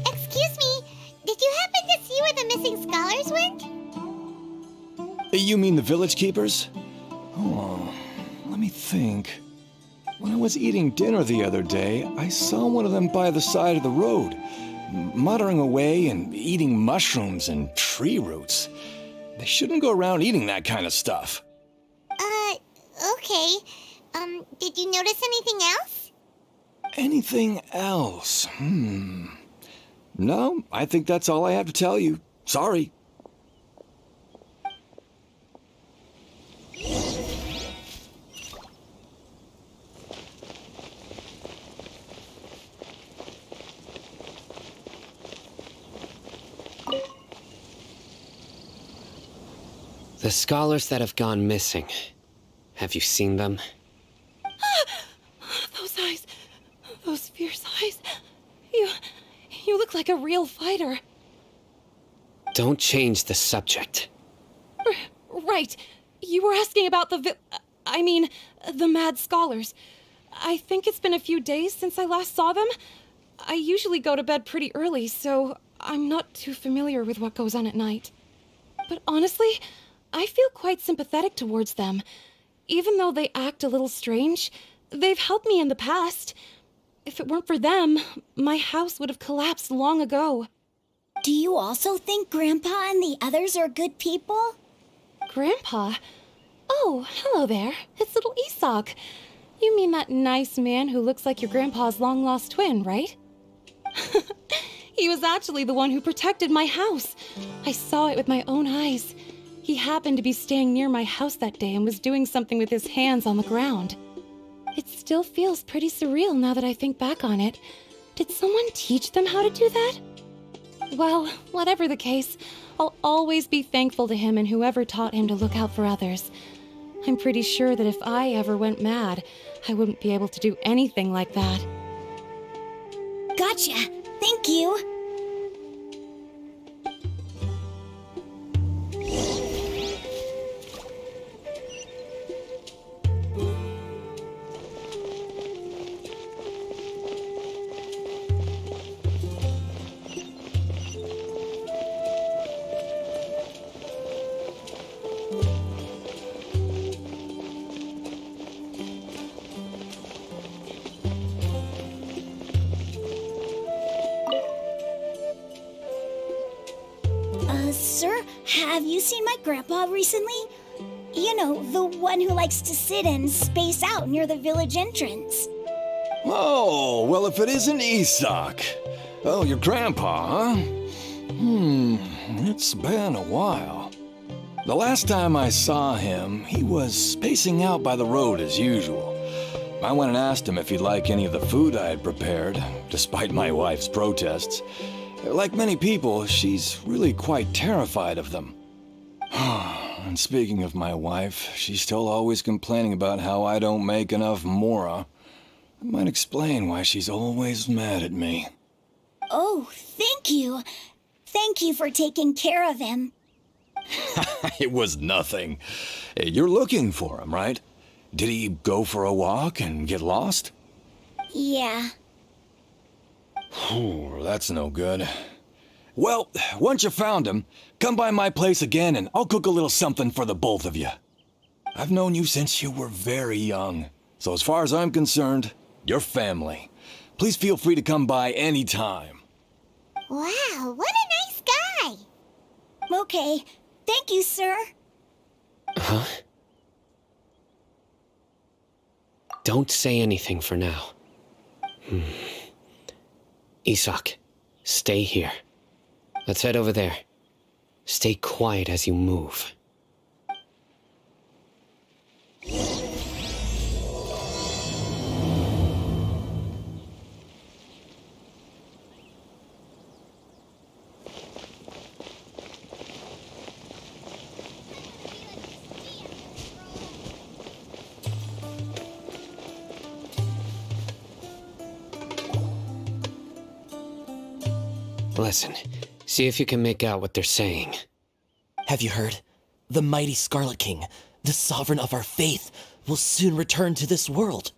Speaker 3: Excuse me, did you happen to see where the missing scholars went?
Speaker 10: You mean the village keepers? Oh, let me think. When I was eating dinner the other day, I saw one of them by the side of the road, muttering away and eating mushrooms and tree roots. They shouldn't go around eating that kind of stuff.
Speaker 3: Okay. Did you notice anything else?
Speaker 10: Anything else? No, I think that's all I have to tell you. Sorry.
Speaker 5: The scholars that have gone missing. Have you seen them?
Speaker 7: Those eyes. Those fierce eyes. You look like a real fighter.
Speaker 5: Don't change the subject.
Speaker 7: Right. You were asking about the mad scholars. I think it's been a few days since I last saw them. I usually go to bed pretty early, so I'm not too familiar with what goes on at night. But honestly, I feel quite sympathetic towards them. Even though they act a little strange, they've helped me in the past. If it weren't for them, my house would have collapsed long ago.
Speaker 9: Do you also think Grandpa and the others are good people?
Speaker 7: Grandpa? Oh, hello there. It's little Isak. You mean that nice man who looks like your grandpa's long-lost twin, right? He was actually the one who protected my house. I saw it with my own eyes. He happened to be staying near my house that day and was doing something with his hands on the ground. It still feels pretty surreal now that I think back on it. Did someone teach them how to do that? Well, whatever the case, I'll always be thankful to him and whoever taught him to look out for others. I'm pretty sure that if I ever went mad, I wouldn't be able to do anything like that.
Speaker 9: Gotcha. Thank you. Sir, have you seen my grandpa recently? You know, the one who likes to sit and space out near the village entrance.
Speaker 10: Oh, well, if it isn't Isak. Oh, your grandpa, huh? It's been a while. The last time I saw him, he was spacing out by the road as usual. I went and asked him if he'd like any of the food I had prepared, despite my wife's protests. Like many people, she's really quite terrified of them. And speaking of my wife, she's still always complaining about how I don't make enough mora. That might explain why she's always mad at me.
Speaker 9: Oh, thank you. Thank you for taking care of him.
Speaker 10: It was nothing. You're looking for him, right? Did he go for a walk and get lost?
Speaker 9: Yeah.
Speaker 10: That's no good. Well, once you found him, come by my place again and I'll cook a little something for the both of you. I've known you since you were very young, so as far as I'm concerned, you're family. Please feel free to come by anytime.
Speaker 3: Wow, what a nice guy!
Speaker 9: Okay. Thank you, sir.
Speaker 5: Huh? Don't say anything for now. Isak, stay here. Let's head over there. Stay quiet as you move. Listen, see if you can make out what they're saying.
Speaker 11: Have you heard? The mighty Scarlet King, the sovereign of our faith, will soon return to this world.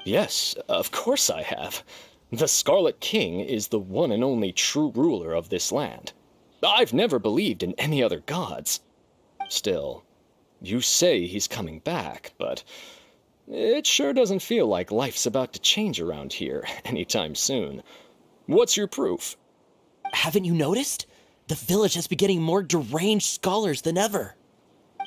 Speaker 12: Yes, of course I have. The Scarlet King is the one and only true ruler of this land. I've never believed in any other gods. Still, you say he's coming back, but it sure doesn't feel like life's about to change around here anytime soon. What's your proof?
Speaker 11: Haven't you noticed? The village has been getting more deranged scholars than ever.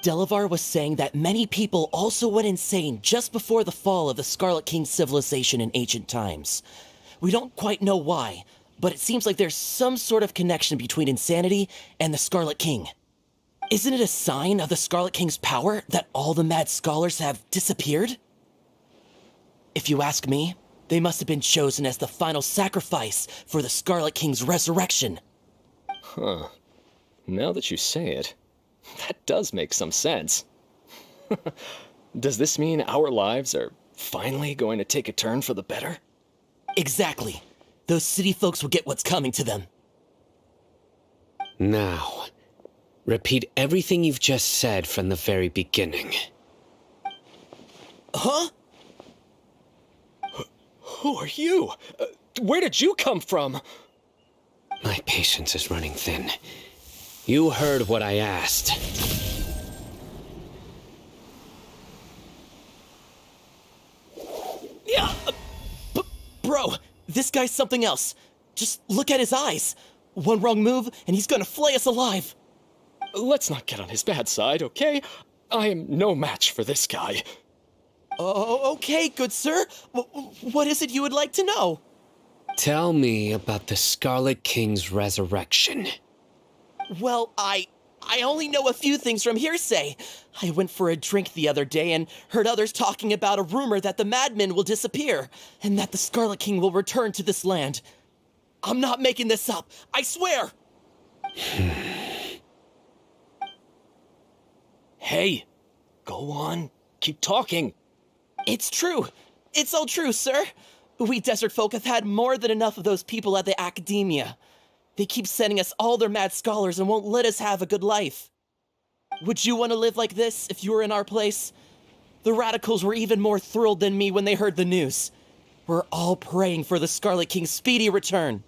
Speaker 11: Delavar was saying that many people also went insane just before the fall of the Scarlet King's civilization in ancient times. We don't quite know why, but it seems like there's some sort of connection between insanity and the Scarlet King. Isn't it a sign of the Scarlet King's power that all the mad scholars have disappeared? If you ask me, they must have been chosen as the final sacrifice for the Scarlet King's resurrection.
Speaker 12: Huh. Now that you say it, that does make some sense. Does this mean our lives are finally going to take a turn for the better?
Speaker 11: Exactly. Those city folks will get what's coming to them.
Speaker 5: Now, repeat everything you've just said from the very beginning.
Speaker 11: Huh?
Speaker 12: Who are you? Where did you come from?
Speaker 5: My patience is running thin. You heard what I asked.
Speaker 11: Yeah, bro, this guy's something else. Just look at his eyes. One wrong move, and he's gonna flay us alive.
Speaker 12: Let's not get on his bad side, okay? I am no match for this guy.
Speaker 11: Oh, okay, good sir. What is it you would like to know?
Speaker 5: Tell me about the Scarlet King's resurrection.
Speaker 11: Well, I only know a few things from hearsay. I went for a drink the other day and heard others talking about a rumor that the madmen will disappear, and that the Scarlet King will return to this land. I'm not making this up, I swear!
Speaker 12: Hey, go on, keep talking.
Speaker 11: It's true. It's all true, sir. We desert folk have had more than enough of those people at the academia. They keep sending us all their mad scholars and won't let us have a good life. Would you want to live like this if you were in our place? The radicals were even more thrilled than me when they heard the news. We're all praying for the Scarlet King's speedy return.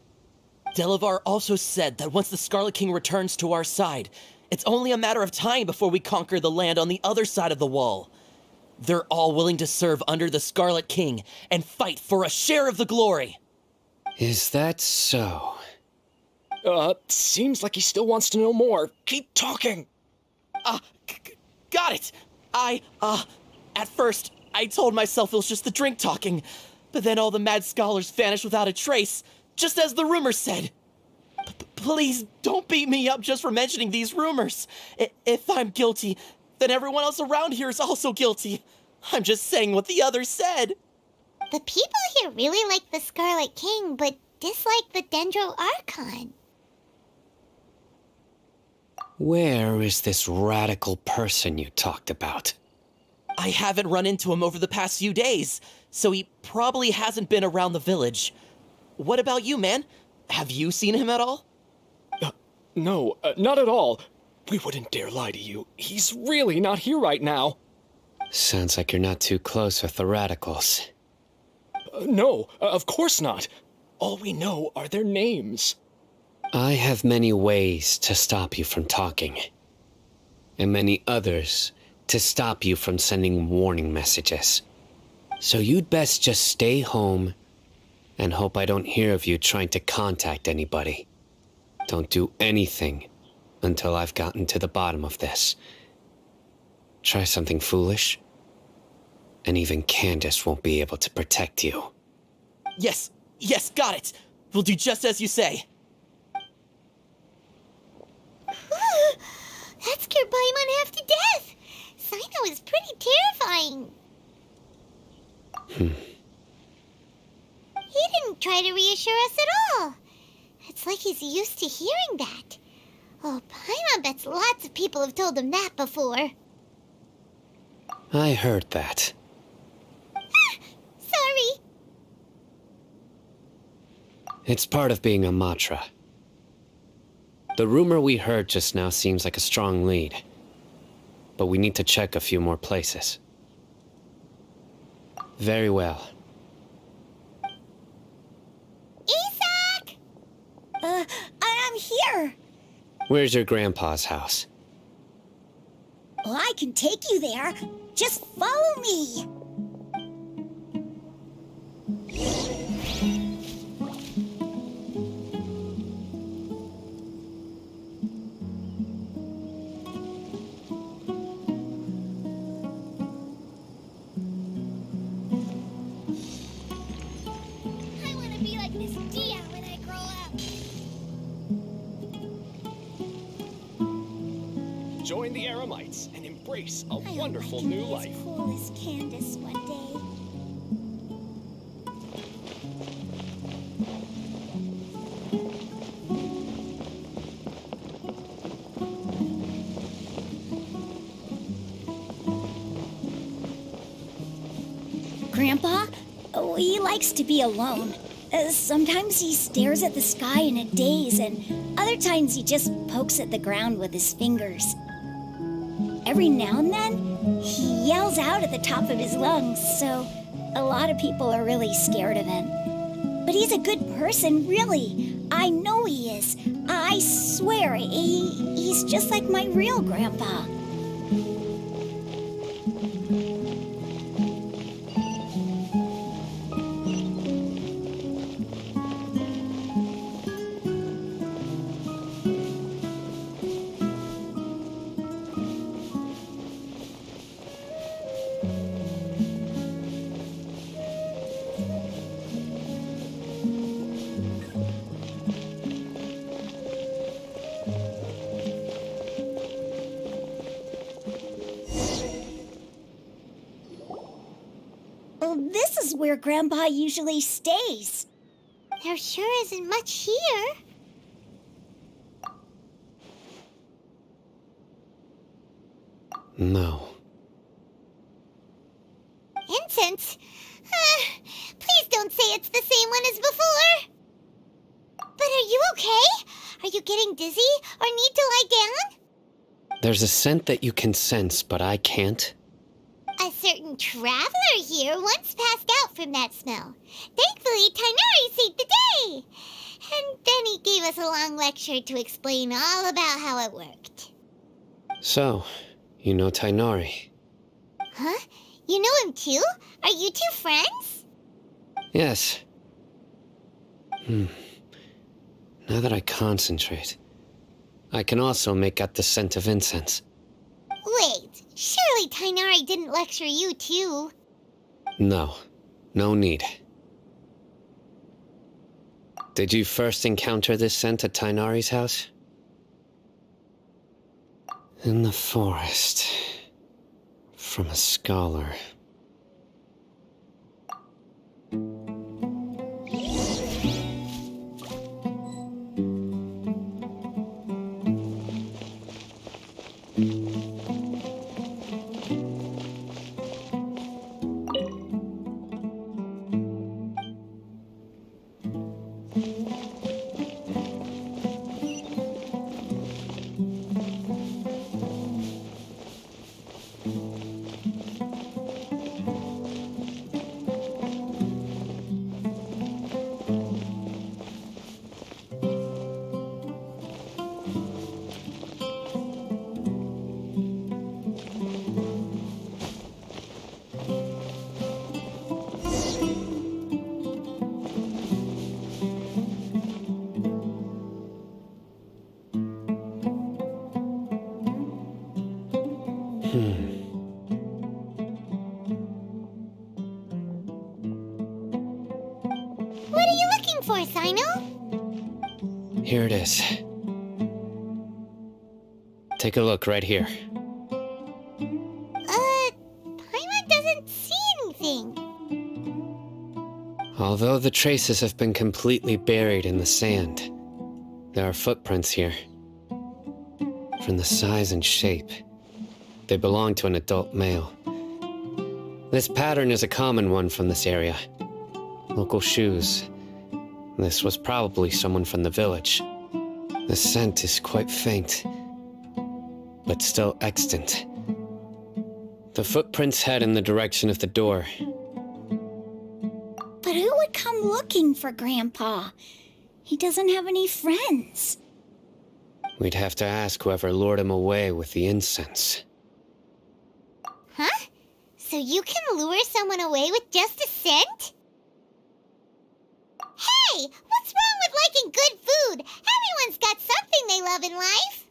Speaker 11: Delavar also said that once the Scarlet King returns to our side, it's only a matter of time before we conquer the land on the other side of the wall. They're all willing to serve under the Scarlet King and fight for a share of the glory.
Speaker 5: Is that so?
Speaker 12: Seems like he still wants to know more. Keep talking.
Speaker 11: Got it. At first, I told myself it was just the drink talking, but then all the mad scholars vanished without a trace, just as the rumors said. Please don't beat me up just for mentioning these rumors. If I'm guilty, then everyone else around here is also guilty. I'm just saying what the others said.
Speaker 3: The people here really like the Scarlet King, but dislike the Dendro Archon.
Speaker 5: Where is this radical person you talked about?
Speaker 11: I haven't run into him over the past few days, so he probably hasn't been around the village. What about you, man? Have you seen him at all?
Speaker 12: No, not at all. We wouldn't dare lie to you. He's really not here right now.
Speaker 5: Sounds like you're not too close with the radicals.
Speaker 12: No, of course not. All we know are their names.
Speaker 5: I have many ways to stop you from talking, and many others to stop you from sending warning messages. So you'd best just stay home and hope I don't hear of you trying to contact anybody. Don't do anything until I've gotten to the bottom of this. Try something foolish, and even Candace won't be able to protect you.
Speaker 11: Yes, got it. We'll do just as you say.
Speaker 3: That scared Paimon half to death. Sino is pretty terrifying. He didn't try to reassure us at all. It's like he's used to hearing that. Oh, Paimon bets lots of people have told him that before.
Speaker 5: I heard that.
Speaker 3: Sorry.
Speaker 5: It's part of being a Matra. The rumor we heard just now seems like a strong lead. But we need to check a few more places. Very well.
Speaker 3: Isak!
Speaker 9: I'm here.
Speaker 5: Where's your grandpa's house?
Speaker 9: Well, I can take you there. Just follow me.
Speaker 3: I want to be like this Dia when I grow up.
Speaker 12: Join the Eremites and embrace a
Speaker 9: I hope
Speaker 12: wonderful
Speaker 9: I can
Speaker 12: new
Speaker 9: be
Speaker 12: life.
Speaker 9: as cool as Candace one day. Grandpa, he likes to be alone. Sometimes he stares at the sky in a daze, and other times he just pokes at the ground with his fingers. Every now and then, he yells out at the top of his lungs, so a lot of people are really scared of him. But he's a good person, really. I know he is. I swear, he's just like my real grandpa. This is where Grandpa usually stays.
Speaker 3: There sure isn't much here.
Speaker 5: No.
Speaker 3: Incense? Please don't say it's the same one as before. But are you okay? Are you getting dizzy or need to lie down?
Speaker 5: There's a scent that you can sense, but I can't.
Speaker 3: A certain traveler here once passed out from that smell. Thankfully, Tainari saved the day. And then he gave us a long lecture to explain all about how it worked.
Speaker 5: So, you know Tainari?
Speaker 3: Huh? You know him too? Are you two friends?
Speaker 5: Yes. Now that I concentrate, I can also make out the scent of incense.
Speaker 3: Wait, surely Tainari didn't lecture you too.
Speaker 5: No, no need. Did you first encounter this scent at Tainari's house? In the forest. From a scholar.
Speaker 3: for, Sino?
Speaker 5: Here it is. Take a look right here.
Speaker 3: Paimon doesn't see anything.
Speaker 5: Although the traces have been completely buried in the sand, there are footprints here. From the size and shape, they belong to an adult male. This pattern is a common one from this area. Local shoes. This was probably someone from the village. The scent is quite faint, but still extant. The footprints head in the direction of the door.
Speaker 9: But who would come looking for Grandpa? He doesn't have any friends.
Speaker 5: We'd have to ask whoever lured him away with the incense.
Speaker 3: Huh? So you can lure someone away with just a scent? Hey! What's wrong with liking good food? Everyone's got something they love in life.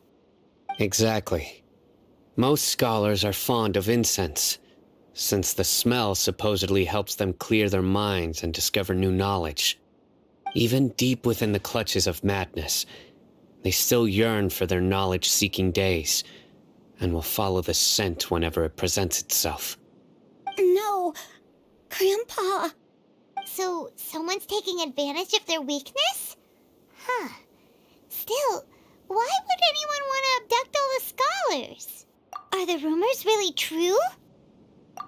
Speaker 5: Exactly. Most scholars are fond of incense, since the smell supposedly helps them clear their minds and discover new knowledge. Even deep within the clutches of madness, they still yearn for their knowledge-seeking days, and will follow the scent whenever it presents itself.
Speaker 9: No, Grandpa.
Speaker 3: So someone's taking advantage of their weakness? Huh. Still, why would anyone want to abduct all the scholars? Are the rumors really true?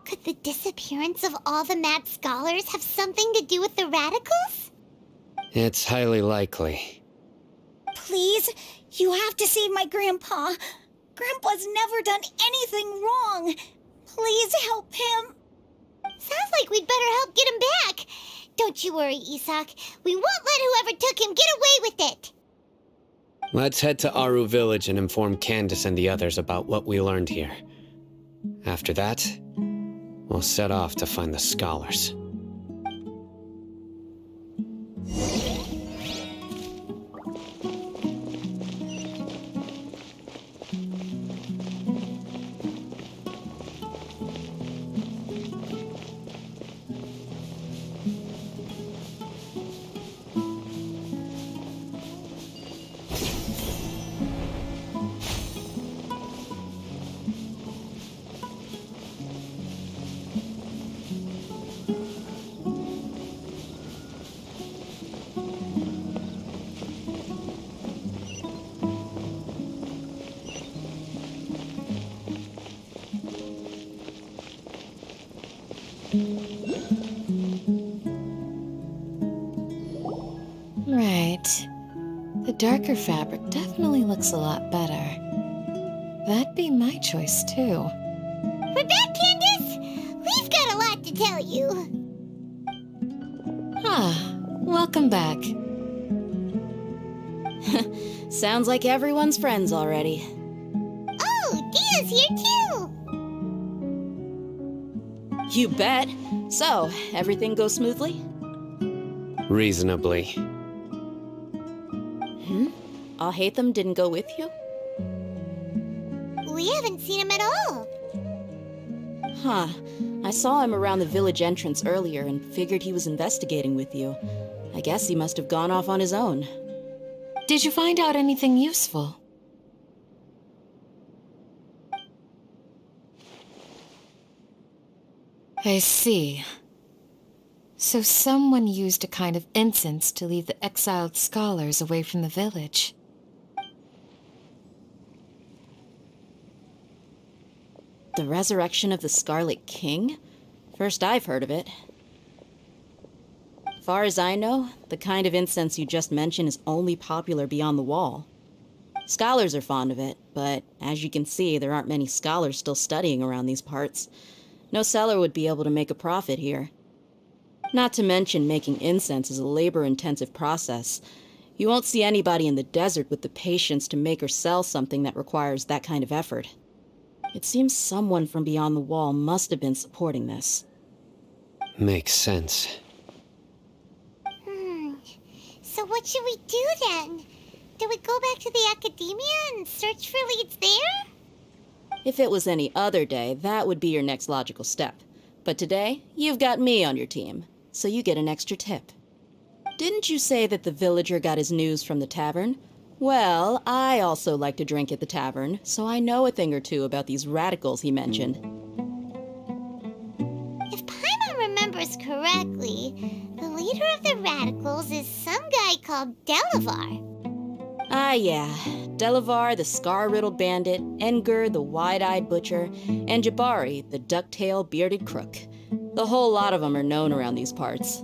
Speaker 3: Could the disappearance of all the mad scholars have something to do with the radicals?
Speaker 5: It's highly likely.
Speaker 9: Please, you have to save my Grandpa. Grandpa's never done anything wrong. Please help him.
Speaker 3: Sounds like we'd better help get him back. Don't you worry, Isak. We won't let whoever took him get away with it.
Speaker 5: Let's head to Aru Village and inform Candace and the others about what we learned here. After that, we'll set off to find the scholars.
Speaker 8: Right. The darker fabric definitely looks a lot better. That'd be my choice, too.
Speaker 3: We're back, Candace! We've got a lot to tell you.
Speaker 8: Ah, welcome back.
Speaker 6: Sounds like everyone's friends already.
Speaker 3: Oh, Dia's here too!
Speaker 6: You bet. So, everything goes smoothly?
Speaker 5: Reasonably.
Speaker 6: Alhaitham didn't go with you?
Speaker 3: We haven't seen him at all.
Speaker 6: Huh. I saw him around the village entrance earlier and figured he was investigating with you. I guess he must have gone off on his own.
Speaker 8: Did you find out anything useful? I see. So someone used a kind of incense to lead the exiled scholars away from the village.
Speaker 6: The resurrection of the Scarlet King? First I've heard of it. Far as I know, the kind of incense you just mentioned is only popular beyond the wall. Scholars are fond of it, but as you can see, there aren't many scholars still studying around these parts. No seller would be able to make a profit here. Not to mention making incense is a labor-intensive process. You won't see anybody in the desert with the patience to make or sell something that requires that kind of effort. It seems someone from beyond the wall must have been supporting this.
Speaker 5: Makes sense.
Speaker 3: So what should we do then? Do we go back to the academia and search for leads there?
Speaker 6: If it was any other day, that would be your next logical step. But today, you've got me on your team, so you get an extra tip. Didn't you say that the villager got his news from the tavern? Well, I also like to drink at the tavern, so I know a thing or two about these radicals he mentioned.
Speaker 3: If Paimon remembers correctly, the leader of the radicals is some guy called Delavar.
Speaker 6: Ah, yeah. Delavar, the scar-riddled bandit, Engur, the wide-eyed butcher, and Jabari, the duck-tailed bearded crook. The whole lot of them are known around these parts.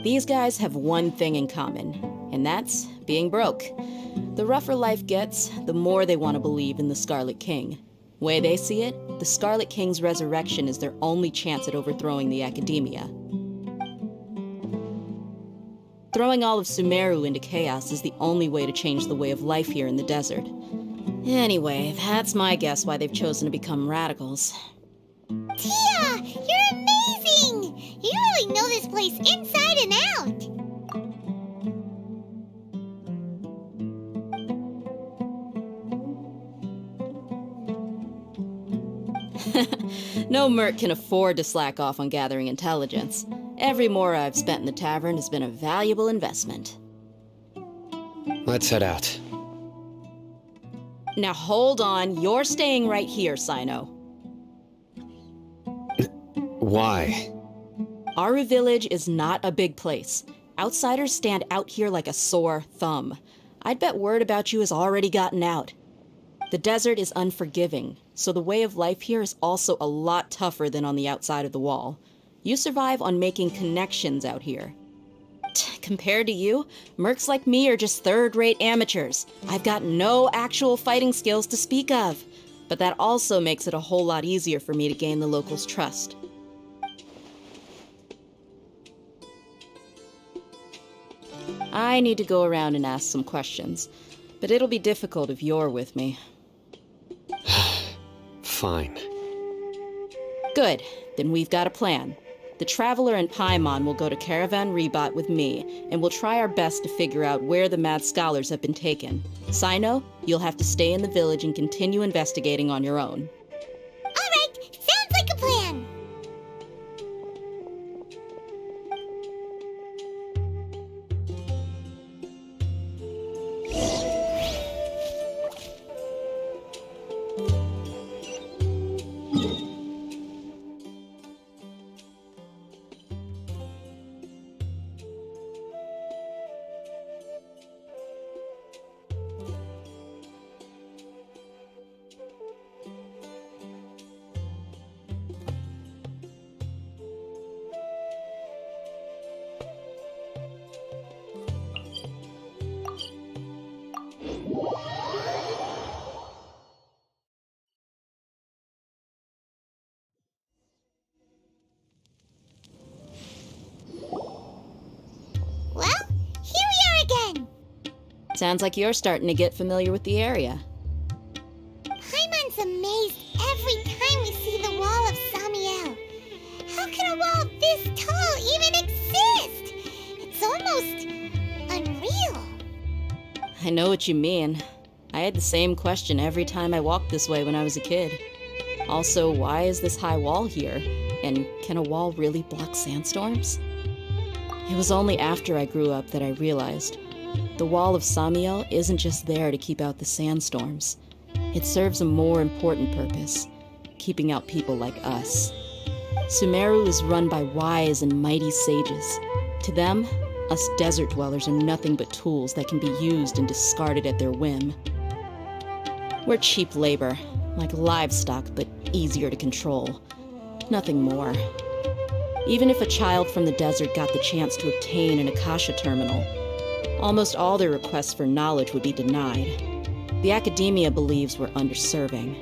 Speaker 6: These guys have one thing in common, and that's being broke. The rougher life gets, the more they want to believe in the Scarlet King. Way they see it, the Scarlet King's resurrection is their only chance at overthrowing the Academia. Throwing all of Sumeru into chaos is the only way to change the way of life here in the desert. Anyway, that's my guess why they've chosen to become radicals.
Speaker 3: Tia, you're amazing! You really know this place inside and out!
Speaker 6: No merc can afford to slack off on gathering intelligence. Every mora I've spent in the tavern has been a valuable investment.
Speaker 5: Let's head out.
Speaker 6: Now hold on, you're staying right here, Sino.
Speaker 5: Why?
Speaker 6: Aru Village is not a big place. Outsiders stand out here like a sore thumb. I'd bet word about you has already gotten out. The desert is unforgiving, so the way of life here is also a lot tougher than on the outside of the wall. You survive on making connections out here. Compared to you, mercs like me are just third-rate amateurs. I've got no actual fighting skills to speak of, but that also makes it a whole lot easier for me to gain the locals' trust. I need to go around and ask some questions, but it'll be difficult if you're with me.
Speaker 5: Fine.
Speaker 6: Good, then we've got a plan. The Traveler and Paimon will go to Caravan Rebot with me, and we'll try our best to figure out where the mad scholars have been taken. Sino, you'll have to stay in the village and continue investigating on your own.
Speaker 3: Alright, sounds like a plan! Well, here we are again!
Speaker 6: Sounds like you're starting to get familiar with the area.
Speaker 3: Paimon's amazed every time we see the wall of Samiel. How can a wall this tall even exist? It's almost unreal.
Speaker 6: I know what you mean. I had the same question every time I walked this way when I was a kid. Also, why is this high wall here? And can a wall really block sandstorms? It was only after I grew up that I realized the wall of Samiel isn't just there to keep out the sandstorms. It serves a more important purpose, keeping out people like us. Sumeru is run by wise and mighty sages. To them, us desert dwellers are nothing but tools that can be used and discarded at their whim. We're cheap labor, like livestock, but easier to control. Nothing more. Even if a child from the desert got the chance to obtain an Akasha terminal, almost all their requests for knowledge would be denied. The Academia believes we're underserving.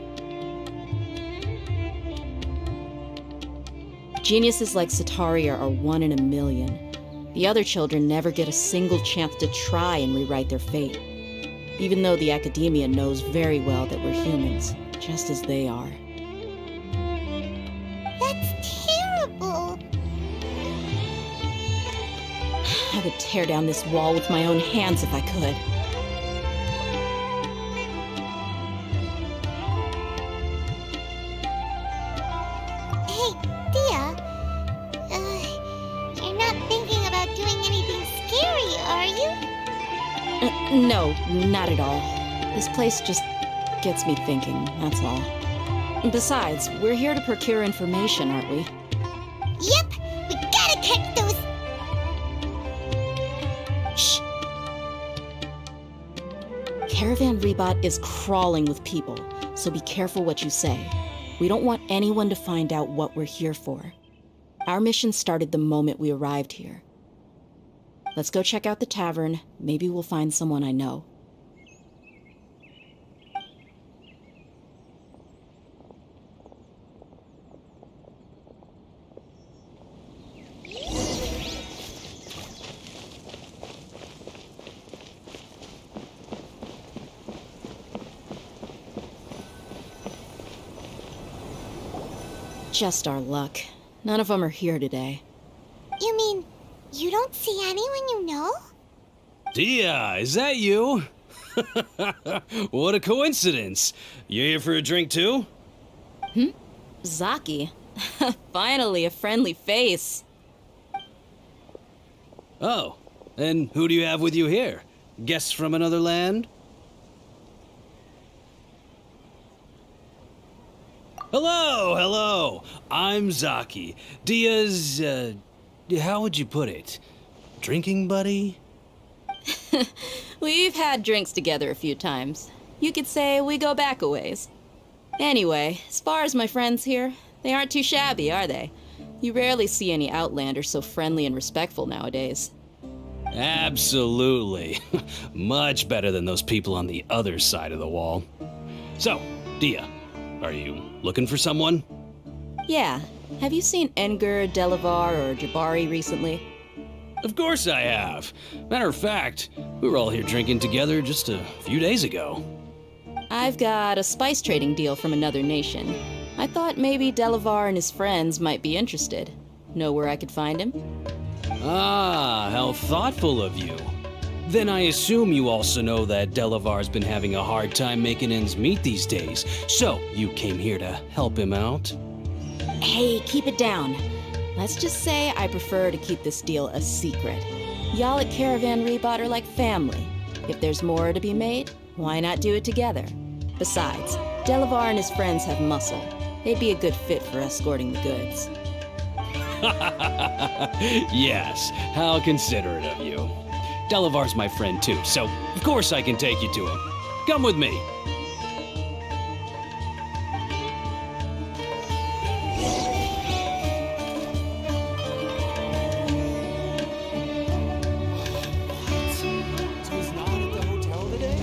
Speaker 6: Geniuses like Sataria are 1 in a million. The other children never get a single chance to try and rewrite their fate, even though the Academia knows very well that we're humans, just as they are.
Speaker 3: That's terrible.
Speaker 6: I would tear down this wall with my own hands if I could.
Speaker 3: Hey,
Speaker 6: No, not at all. This place just gets me thinking, that's all. Besides, we're here to procure information, aren't we?
Speaker 3: Yep, we gotta catch those.
Speaker 6: Shh. Caravan Rebot is crawling with people, so be careful what you say. We don't want anyone to find out what we're here for. Our mission started the moment we arrived here. Let's go check out the tavern. Maybe we'll find someone I know. Just our luck. None of them are here today.
Speaker 3: You mean, you don't see anyone you know?
Speaker 13: Dia, is that you? What a coincidence. You here for a drink too?
Speaker 6: Zaki. Finally, a friendly face.
Speaker 13: Oh, and who do you have with you here? Guests from another land? Hello, hello. I'm Zaki. Dia's, how would you put it? Drinking buddy?
Speaker 6: We've had drinks together a few times. You could say we go back a ways. Anyway, as far as my friends here, they aren't too shabby, are they? You rarely see any Outlanders so friendly and respectful nowadays.
Speaker 13: Absolutely. Much better than those people on the other side of the wall. So, Dia, are you looking for someone?
Speaker 6: Yeah. Have you seen Enger, Delavar, or Jabari recently?
Speaker 13: Of course I have. Matter of fact, we were all here drinking together just a few days ago.
Speaker 6: I've got a spice trading deal from another nation. I thought maybe Delavar and his friends might be interested. Know where I could find him?
Speaker 13: Ah, how thoughtful of you. Then I assume you also know that Delavar's been having a hard time making ends meet these days, so you came here to help him out?
Speaker 6: Hey, keep it down. Let's just say I prefer to keep this deal a secret. Y'all at Caravan Rebot are like family. If there's more to be made, why not do it together? Besides, Delavar and his friends have muscle. They'd be a good fit for escorting the goods.
Speaker 13: Yes, how considerate of you. Delavar's my friend too, so of course I can take you to him. Come with me.
Speaker 2: So he's not at the hotel today?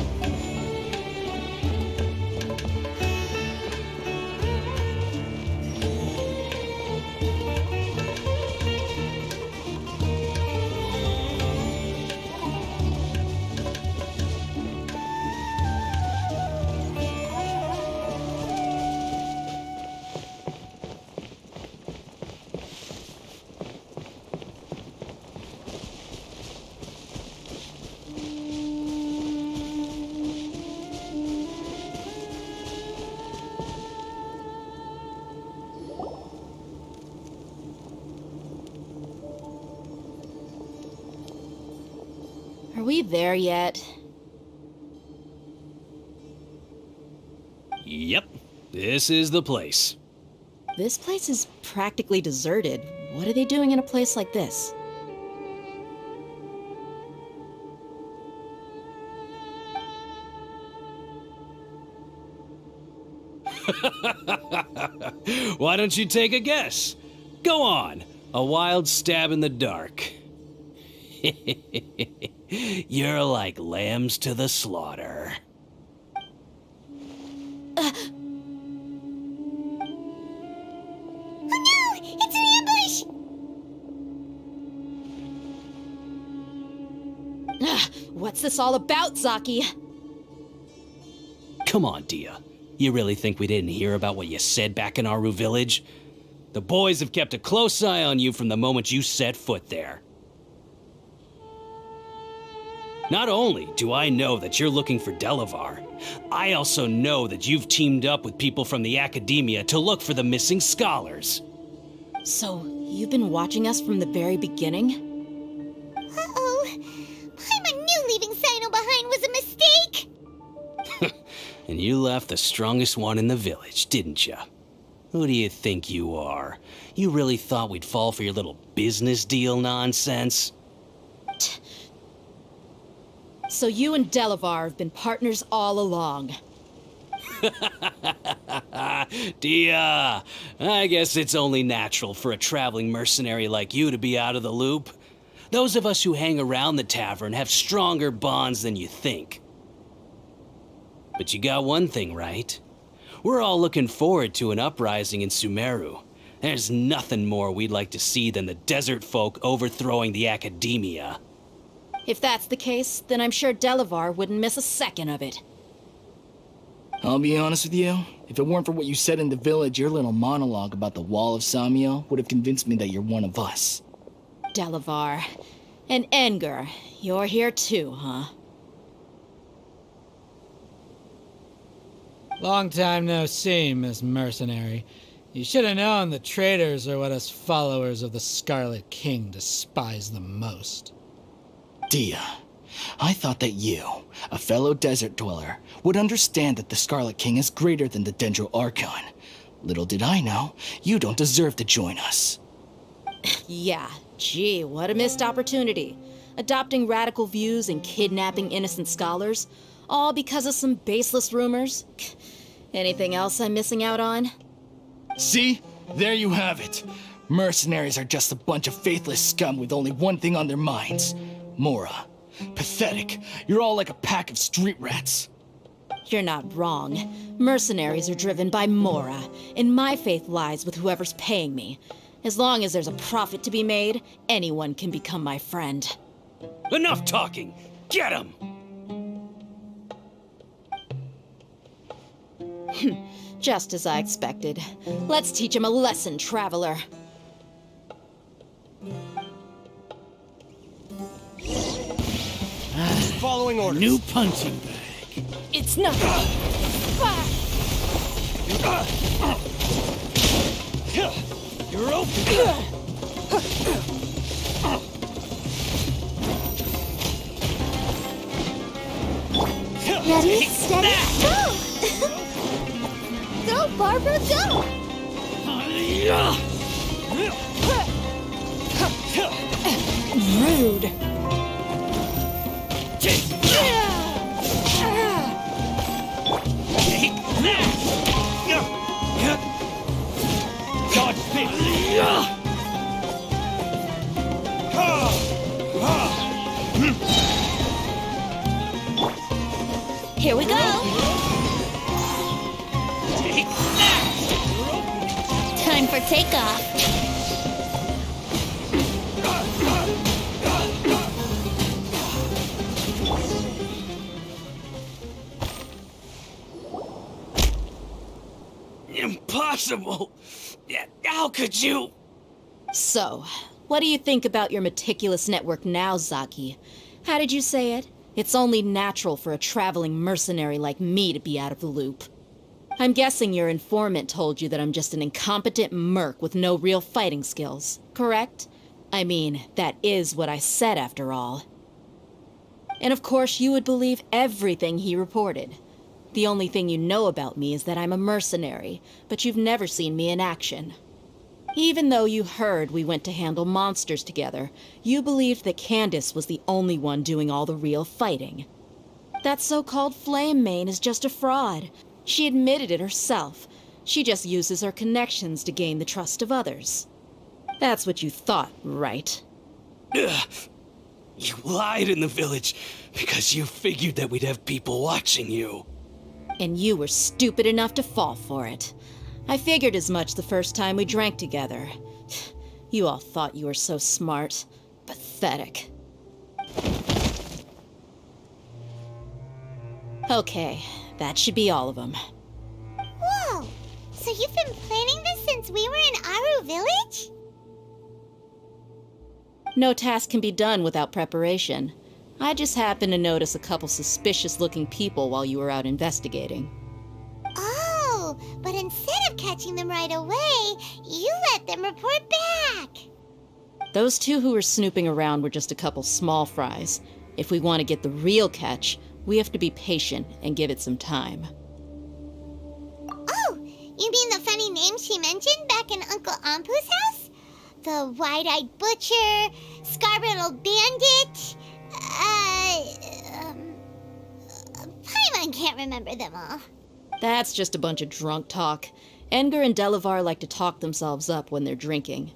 Speaker 6: Are we there yet?
Speaker 13: Yep, this is the place.
Speaker 6: This place is practically deserted. What are they doing in a place like this?
Speaker 13: Why don't you take a guess? Go on, a wild stab in the dark. You're like lambs to the slaughter.
Speaker 3: Oh no! It's an ambush!
Speaker 6: What's this all about, Zaki?
Speaker 13: Come on, Dia. You really think we didn't hear about what you said back in Aru village? The boys have kept a close eye on you from the moment you set foot there. Not only do I know that you're looking for Delavar, I also know that you've teamed up with people from the Academia to look for the missing scholars.
Speaker 6: So, you've been watching us from the very beginning?
Speaker 3: Uh-oh. I knew leaving Sino behind was a
Speaker 13: And you left the strongest one in the village, didn't you? Who do you think you are? You really thought we'd fall for your little business deal nonsense?
Speaker 6: So you and Delavar have been partners all along.
Speaker 13: Dia, I guess it's only natural for a traveling mercenary like you to be out of the loop. Those of us who hang around the tavern have stronger bonds than you think. But you got one thing right. We're all looking forward to an uprising in Sumeru. There's nothing more we'd like to see than the desert folk overthrowing the academia.
Speaker 6: If that's the case, then I'm sure Delavar wouldn't miss a second of it.
Speaker 14: I'll be honest with you, if it weren't for what you said in the village, your little monologue about the Wall of Samiel would have convinced me that you're one of us.
Speaker 6: Delavar. And Enger, you're here too, huh?
Speaker 15: Long time no see, Miss Mercenary. You should have known the traitors are what us followers of the Scarlet King despise the most.
Speaker 14: Dia, I thought that you, a fellow desert dweller, would understand that the Scarlet King is greater than the Dendro Archon. Little did I know, you don't deserve to join us.
Speaker 6: Yeah, gee, what a missed opportunity. Adopting radical views and kidnapping innocent scholars, all because of some baseless rumors. Anything else I'm missing out on?
Speaker 14: See? There you have it. Mercenaries are just a bunch of faithless scum with only one thing on their minds. Mora. Pathetic. You're all like a pack of street rats.
Speaker 6: You're not wrong. Mercenaries are driven by Mora, and my faith lies with whoever's paying me. As long as there's a profit to be made, anyone can become my friend.
Speaker 13: Enough talking! Get him!
Speaker 6: Just as I expected. Let's teach him a lesson, traveler.
Speaker 2: Following orders.
Speaker 15: New punching bag.
Speaker 6: It's nothing.
Speaker 15: You're open.
Speaker 3: Ready, steady, go! Go, Barbara, go!
Speaker 6: Rude.
Speaker 3: Here we go! Time for takeoff.
Speaker 13: Impossible! How could you?
Speaker 6: So, what do you think about your meticulous network now, Zaki? How did you say it? It's only natural for a traveling mercenary like me to be out of the loop. I'm guessing your informant told you that I'm just an incompetent merc with no real fighting skills, correct? I mean, that is what I said after all. And of course you would believe everything he reported. The only thing you know about me is that I'm a mercenary, but you've never seen me in action. Even though you heard we went to handle monsters together, you believed that Candace was the only one doing all the real fighting. That so-called Flame Mane is just a fraud. She admitted it herself. She just uses her connections to gain the trust of others. That's what you thought, right?
Speaker 13: Ugh. You lied in the village because you figured that we'd have people watching you.
Speaker 6: And you were stupid enough to fall for it. I figured as much the first time we drank together. You all thought you were so smart. Pathetic. Okay, that should be all of them.
Speaker 3: Whoa! So you've been planning this since we were in Aru Village?
Speaker 6: No task can be done without preparation. I just happened to notice a couple suspicious-looking people while you were out investigating.
Speaker 3: Oh, but instead of catching them right away, you let them report back.
Speaker 6: Those two who were snooping around were just a couple small fries. If we want to get the real catch, we have to be patient and give it some time.
Speaker 3: You mean the funny name she mentioned back in Uncle Ampu's house? The wide-eyed butcher, scar-riddled bandit, Paimon can't remember them all.
Speaker 6: That's just a bunch of drunk talk. Edgar and Delavar like to talk themselves up when they're drinking.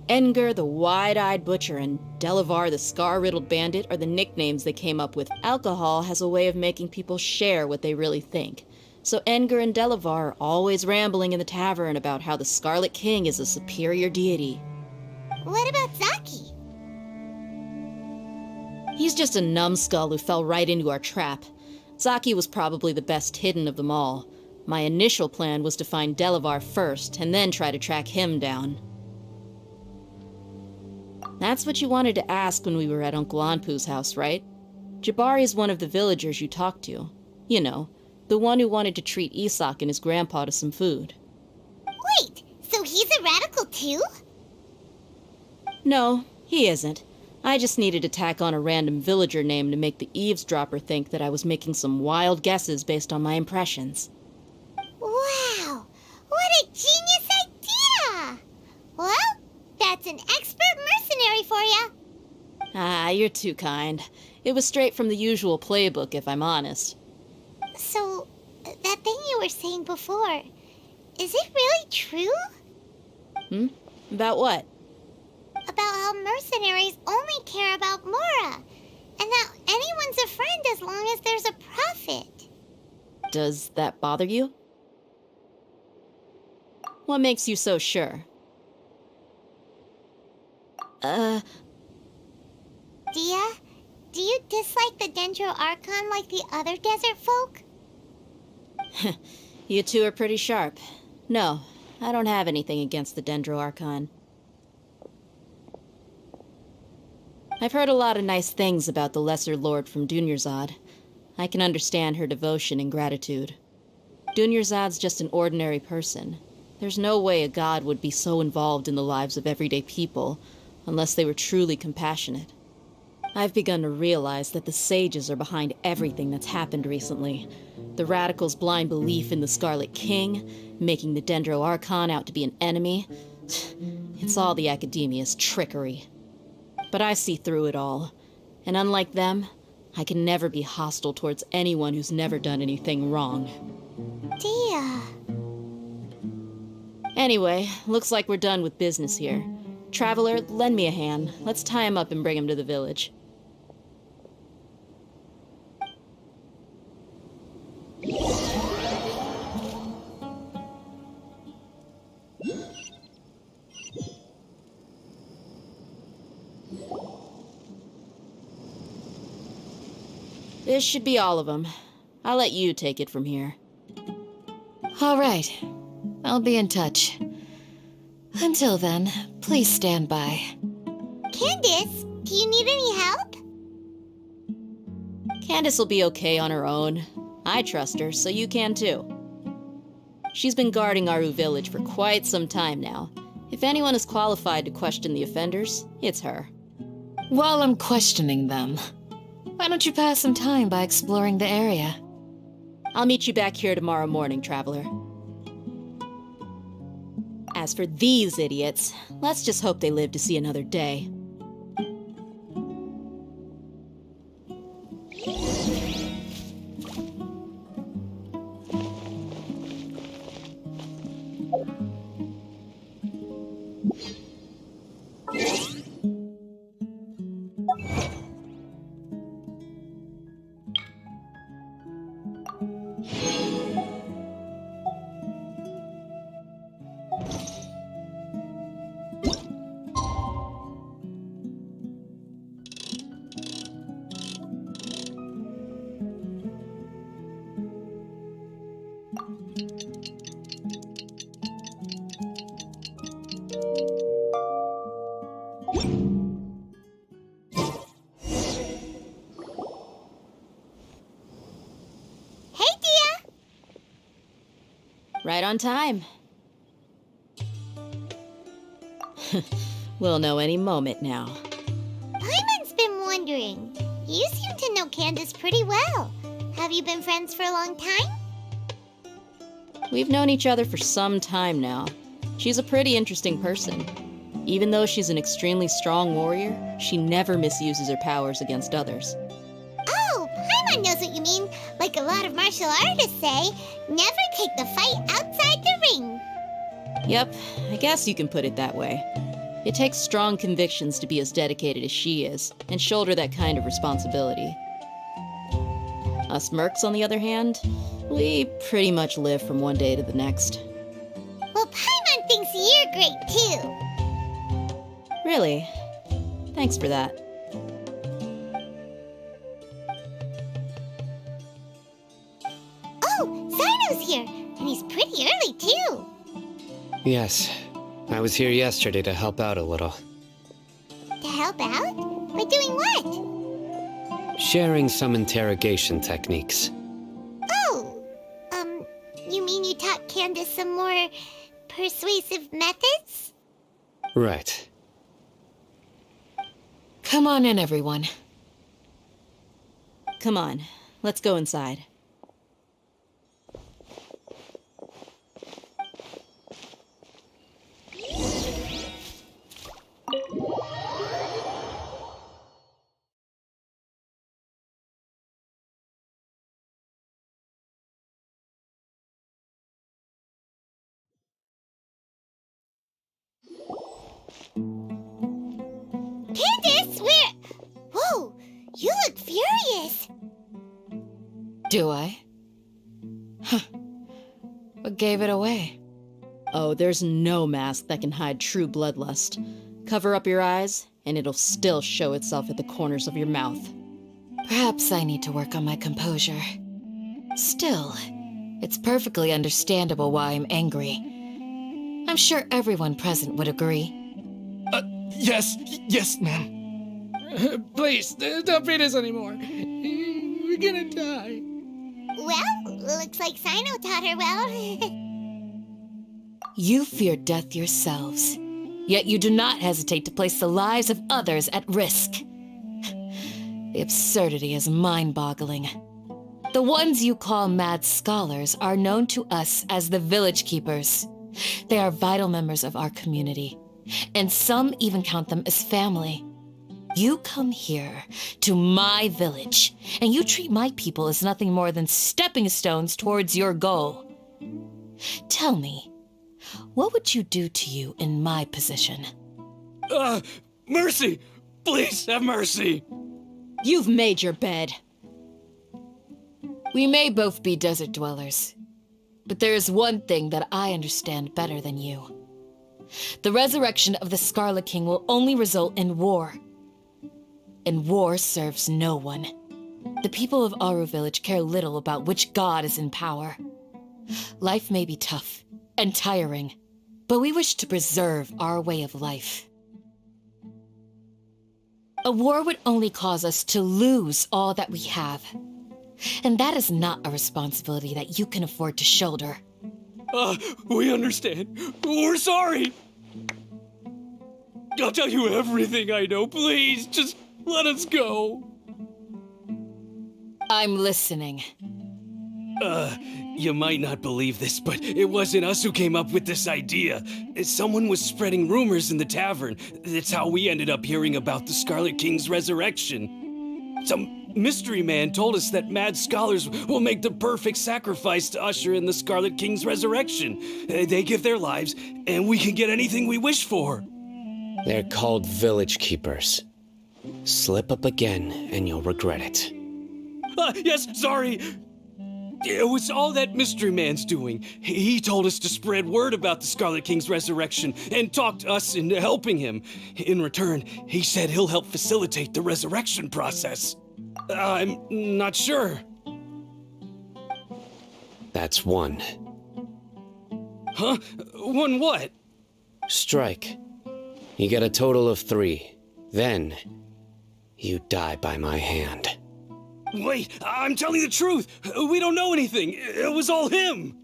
Speaker 6: Edgar, the wide-eyed butcher, and Delavar, the scar-riddled bandit, are the nicknames they came up with. Alcohol has a way of making people share what they really think. So Edgar and Delavar are always rambling in the tavern about how the Scarlet King is a superior deity.
Speaker 3: What about Zaki?
Speaker 6: He's just a numbskull who fell right into our trap. Zaki was probably the best hidden of them all. My initial plan was to find Delavar first, and then try to track him down. That's what you wanted to ask when we were at Uncle Anpu's house, right? Jabari is one of the villagers you talked to. You know, the one who wanted to treat Isak and his grandpa to some food.
Speaker 3: Wait, so he's a radical too?
Speaker 6: No, he isn't. I just needed to tack on a random villager name to make the eavesdropper think that I was making some wild guesses based on my impressions.
Speaker 3: Wow, what a genius idea! Well, that's an expert mercenary for you.
Speaker 6: Ah, you're too kind. It was straight from the usual playbook, if I'm honest.
Speaker 3: So, that thing you were saying before, is it really true?
Speaker 6: About what?
Speaker 3: About how mercenaries only care about Mora, and that anyone's a friend as long as there's a profit.
Speaker 6: Does that bother you? What makes you so sure?
Speaker 3: Dia, do you dislike the Dendro Archon like the other desert folk?
Speaker 6: You two are pretty sharp. No, I don't have anything against the Dendro Archon. I've heard a lot of nice things about the Lesser Lord from Dunyarzad. I can understand her devotion and gratitude. Dunyarzad's just an ordinary person. There's no way a god would be so involved in the lives of everyday people, unless they were truly compassionate. I've begun to realize that the sages are behind everything that's happened recently. The radicals' blind belief in the Scarlet King, making the Dendro Archon out to be an enemy. It's all the Academia's trickery. But I see through it all. And unlike them, I can never be hostile towards anyone who's never done anything wrong.
Speaker 3: Dia.
Speaker 6: Anyway, looks like we're done with business here. Traveler, lend me a hand. Let's tie him up and bring him to the village. This should be all of them. I'll let you take it from here.
Speaker 8: All right. I'll be in touch. Until then, please stand by.
Speaker 3: Candace, do you need any help?
Speaker 6: Candace will be okay on her own. I trust her, so you can too. She's been guarding Aru village for quite some time now. If anyone is qualified to question the offenders, it's her.
Speaker 8: While I'm questioning them, why don't you pass some time by exploring the area?
Speaker 6: I'll meet you back here tomorrow morning, Traveler. As for these idiots, let's just hope they live to see another day. Right on time. We'll know any moment now.
Speaker 3: Paimon's been wondering. You seem to know Candace pretty well. Have you been friends for a long time?
Speaker 6: We've known each other for some time now. She's a pretty interesting person. Even though she's an extremely strong warrior, she never misuses her powers against others.
Speaker 3: Oh, Paimon knows what you mean. Like a lot of martial artists say, never take the fight outside the ring.
Speaker 6: Yep, I guess you can put it that way. It takes strong convictions to be as dedicated as she is, and shoulder that kind of responsibility. Us mercs, on the other hand, we pretty much live from one day to the next.
Speaker 3: Well, Paimon thinks you're great too.
Speaker 6: Really? Thanks for that.
Speaker 3: Oh, Zino's here, and he's pretty early too.
Speaker 5: Yes, I was here yesterday to help out a little.
Speaker 3: To help out? By doing what?
Speaker 5: Sharing some interrogation techniques.
Speaker 3: Oh, you mean you taught Candace some more persuasive methods?
Speaker 5: Right.
Speaker 8: Come on in, everyone.
Speaker 6: Come on, let's go inside.
Speaker 3: Candace, where? Whoa, you look furious.
Speaker 8: Do I? Huh. What gave it away?
Speaker 6: Oh, there's no mask that can hide true bloodlust. Cover up your eyes, and it'll still show itself at the corners of your mouth.
Speaker 8: Perhaps I need to work on my composure. Still, it's perfectly understandable why I'm angry. I'm sure everyone present would agree.
Speaker 14: Yes, ma'am.
Speaker 15: Please, don't beat us anymore. We're gonna die.
Speaker 3: Well, looks like Sino taught her well.
Speaker 8: You fear death yourselves, yet you do not hesitate to place the lives of others at risk. The absurdity is mind-boggling. The ones you call mad scholars are known to us as the Village Keepers. They are vital members of our community, and some even count them as family. You come here to my village, and you treat my people as nothing more than stepping stones towards your goal. Tell me, what would you do to you in my position?
Speaker 13: Mercy! Please have mercy!
Speaker 6: You've made your bed.
Speaker 8: We may both be desert dwellers, but there is one thing that I understand better than you. The resurrection of the Scarlet King will only result in war. And war serves no one. The people of Aru Village care little about which god is in power. Life may be tough and tiring, but we wish to preserve our way of life. A war would only cause us to lose all that we have. And that is not a responsibility that you can afford to shoulder.
Speaker 13: We understand. We're sorry. I'll tell you everything I know. Please, just let us go.
Speaker 8: I'm listening.
Speaker 13: You might not believe this, but it wasn't us who came up with this idea. Someone was spreading rumors in the tavern. That's how we ended up hearing about the Scarlet King's resurrection. Some mystery man told us that mad scholars will make the perfect sacrifice to usher in the Scarlet King's resurrection. They give their lives, and we can get anything we wish for.
Speaker 5: They're called Village Keepers. Slip up again, and you'll regret it.
Speaker 13: Yes, sorry. It was all that mystery man's doing. He told us to spread word about the Scarlet King's resurrection and talked us into helping him. In return, he said he'll help facilitate the resurrection process. I'm not sure.
Speaker 5: That's one.
Speaker 13: Huh? One what?
Speaker 5: Strike. You get a total of 3. Then, you die by my hand.
Speaker 13: Wait, I'm telling the truth. We don't know anything. It was all him.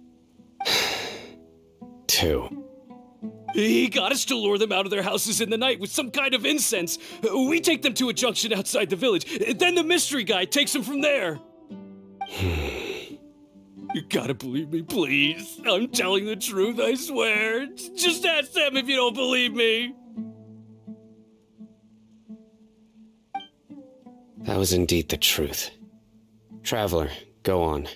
Speaker 5: 2.
Speaker 13: He got us to lure them out of their houses in the night with some kind of incense. We take them to a junction outside the village. Then the mystery guy takes them from there. You gotta believe me, please. I'm telling the truth, I swear. Just ask them if you don't believe me.
Speaker 5: That was indeed the truth. Traveler, go on.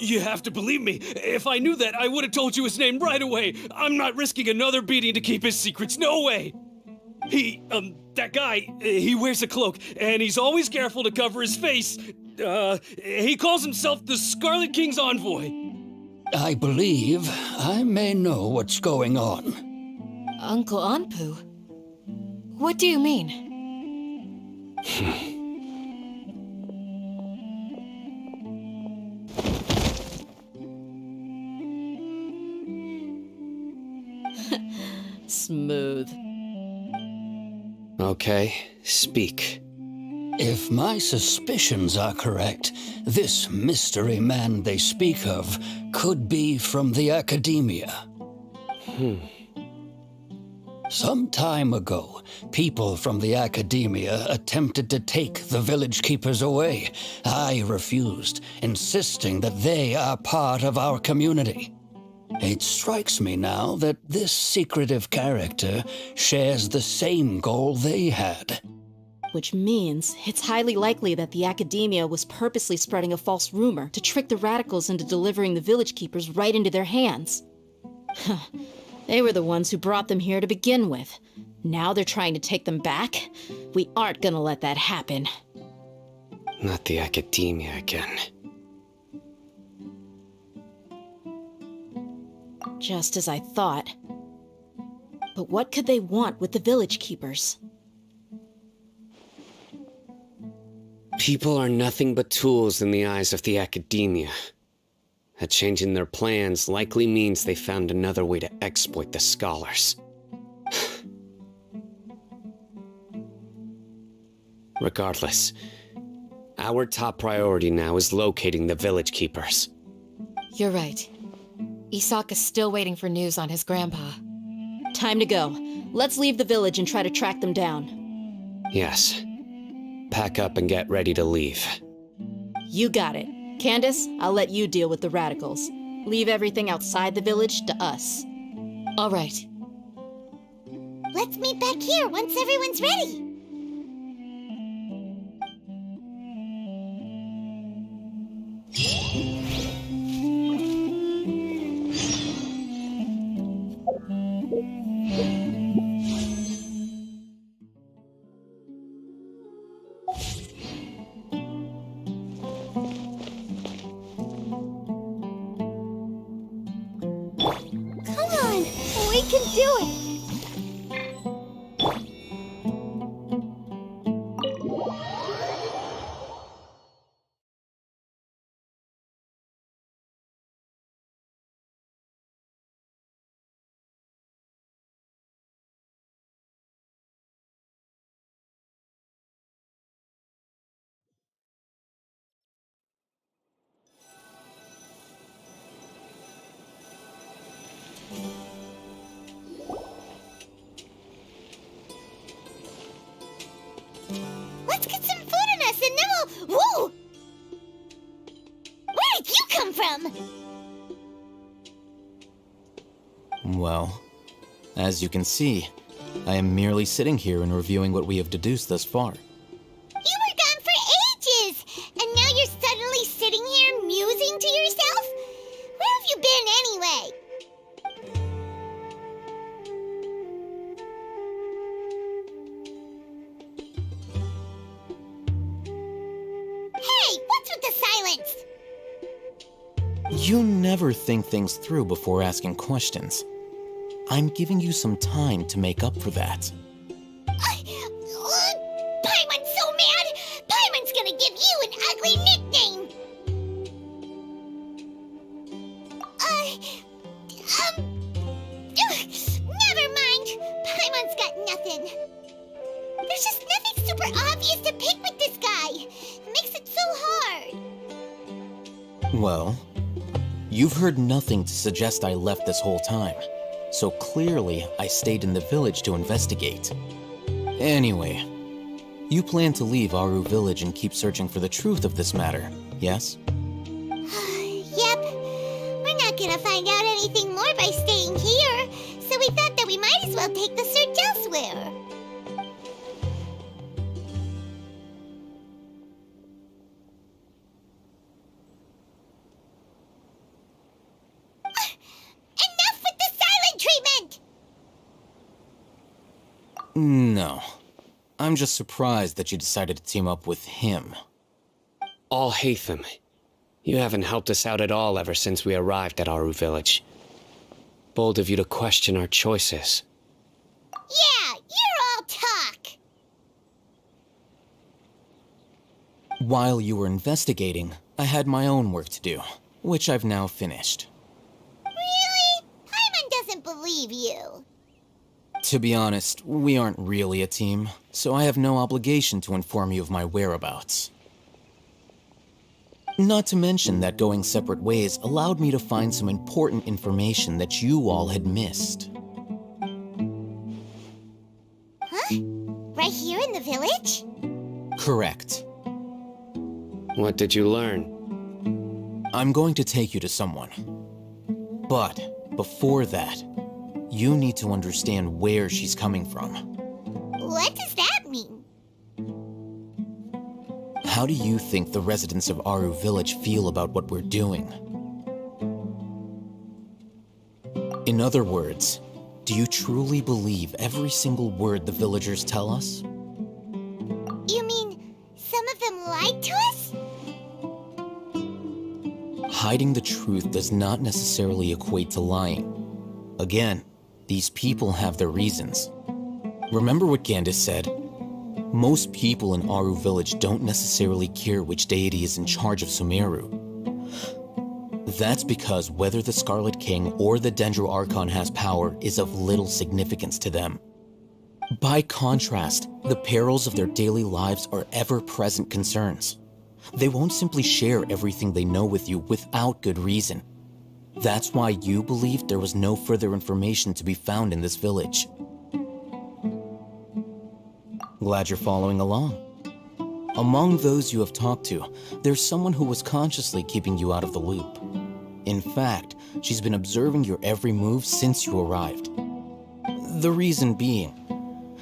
Speaker 13: You have to believe me. If I knew that, I would have told you his name right away. I'm not risking another beating to keep his secrets. No way. That guy, he wears a cloak, and he's always careful to cover his face. He calls himself the Scarlet King's envoy.
Speaker 1: I believe I may know what's going on.
Speaker 8: Uncle Anpu? What do you mean?
Speaker 6: Smooth.
Speaker 5: Okay, speak.
Speaker 1: If my suspicions are correct, this mystery man they speak of could be from the Academia. Some time ago, people from the Academia attempted to take the village keepers away. I refused, insisting that they are part of our community. It strikes me now that this secretive character shares the same goal they had.
Speaker 6: Which means it's highly likely that the Academia was purposely spreading a false rumor to trick the radicals into delivering the village keepers right into their hands. They were the ones who brought them here to begin with. Now they're trying to take them back? We aren't gonna let that happen.
Speaker 5: Not the Academia again.
Speaker 6: Just as I thought. But what could they want with the village keepers?
Speaker 5: People are nothing but tools in the eyes of the Academia. A change in their plans likely means they found another way to exploit the scholars. Regardless, our top priority now is locating the village keepers.
Speaker 8: You're right. Isak is still waiting for news on his grandpa.
Speaker 6: Time to go. Let's leave the village and try to track them down.
Speaker 5: Yes. Pack up and get ready to leave.
Speaker 6: You got it. Candace, I'll let you deal with the radicals. Leave everything outside the village to us.
Speaker 8: All right.
Speaker 3: Let's meet back here once everyone's ready. Come on, we can do it. Let's get some food in us and then we'll... Whoa! Where did you come from?
Speaker 4: Well, as you can see, I am merely sitting here and reviewing what we have deduced thus far.
Speaker 3: You were gone for ages! And now you're suddenly sitting here musing to yourself? Where have you been anyway? Hey, what's with the silence?
Speaker 4: You never think things through before asking questions. I'm giving you some time to make up for that.
Speaker 3: Paimon's so mad! Paimon's gonna give you an ugly nickname! Never mind. Paimon's got nothing. There's just nothing super obvious to pick with this guy. It makes it so hard.
Speaker 4: Well, you've heard nothing to suggest I left this whole time, so clearly I stayed in the village to investigate. Anyway, You plan to leave Aru Village and keep searching for the truth of this matter, yes?
Speaker 3: Yep. We're not gonna find out anything more by staying here, so we thought that we might as well take the search elsewhere. Enough with the silent treatment!
Speaker 4: No. I'm just surprised that you decided to team up with him.
Speaker 5: All Hatham. You haven't helped us out at all ever since we arrived at Aru Village. Bold of you to question our choices.
Speaker 3: Yeah, you're all talk!
Speaker 4: While you were investigating, I had my own work to do, which I've now finished.
Speaker 3: Really? Paimon doesn't believe you.
Speaker 4: To be honest, we aren't really a team, so I have no obligation to inform you of my whereabouts. Not to mention that going separate ways allowed me to find some important information that you all had missed.
Speaker 3: Huh? Right here in the village?
Speaker 4: Correct.
Speaker 5: What did you learn?
Speaker 4: I'm going to take you to someone. But before that, you need to understand where she's coming from.
Speaker 3: What does that mean?
Speaker 4: How do you think the residents of Aru Village feel about what we're doing? In other words, do you truly believe every single word the villagers tell us?
Speaker 3: You mean some of them lied to us?
Speaker 4: Hiding the truth does not necessarily equate to lying. Again, these people have their reasons. Remember what Gandis said? Most people in Aru Village don't necessarily care which deity is in charge of Sumeru. That's because whether the Scarlet King or the Dendro Archon has power is of little significance to them. By contrast, the perils of their daily lives are ever-present concerns. They won't simply share everything they know with you without good reason. That's why you believed there was no further information to be found in this village. Glad you're following along. Among those you have talked to, there's someone who was consciously keeping you out of the loop. In fact, she's been observing your every move since you arrived. The reason being,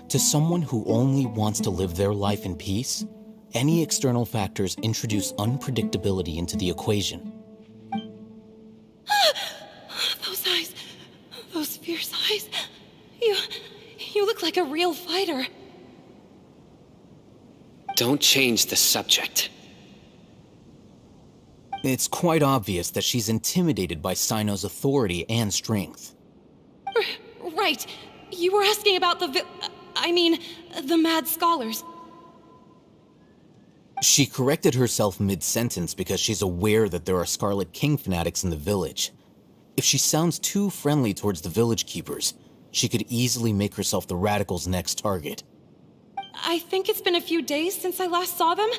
Speaker 4: to someone who only wants to live their life in peace, any external factors introduce unpredictability into the equation.
Speaker 7: Those eyes. Those fierce eyes. You look like a real fighter.
Speaker 5: Don't change the subject.
Speaker 4: It's quite obvious that she's intimidated by Sino's authority and strength.
Speaker 7: Right. You were asking about the mad scholars.
Speaker 4: She corrected herself mid-sentence because she's aware that there are Scarlet King fanatics in the village. If she sounds too friendly towards the village keepers, she could easily make herself the radicals' next target.
Speaker 7: I think it's been a few days since I last saw them.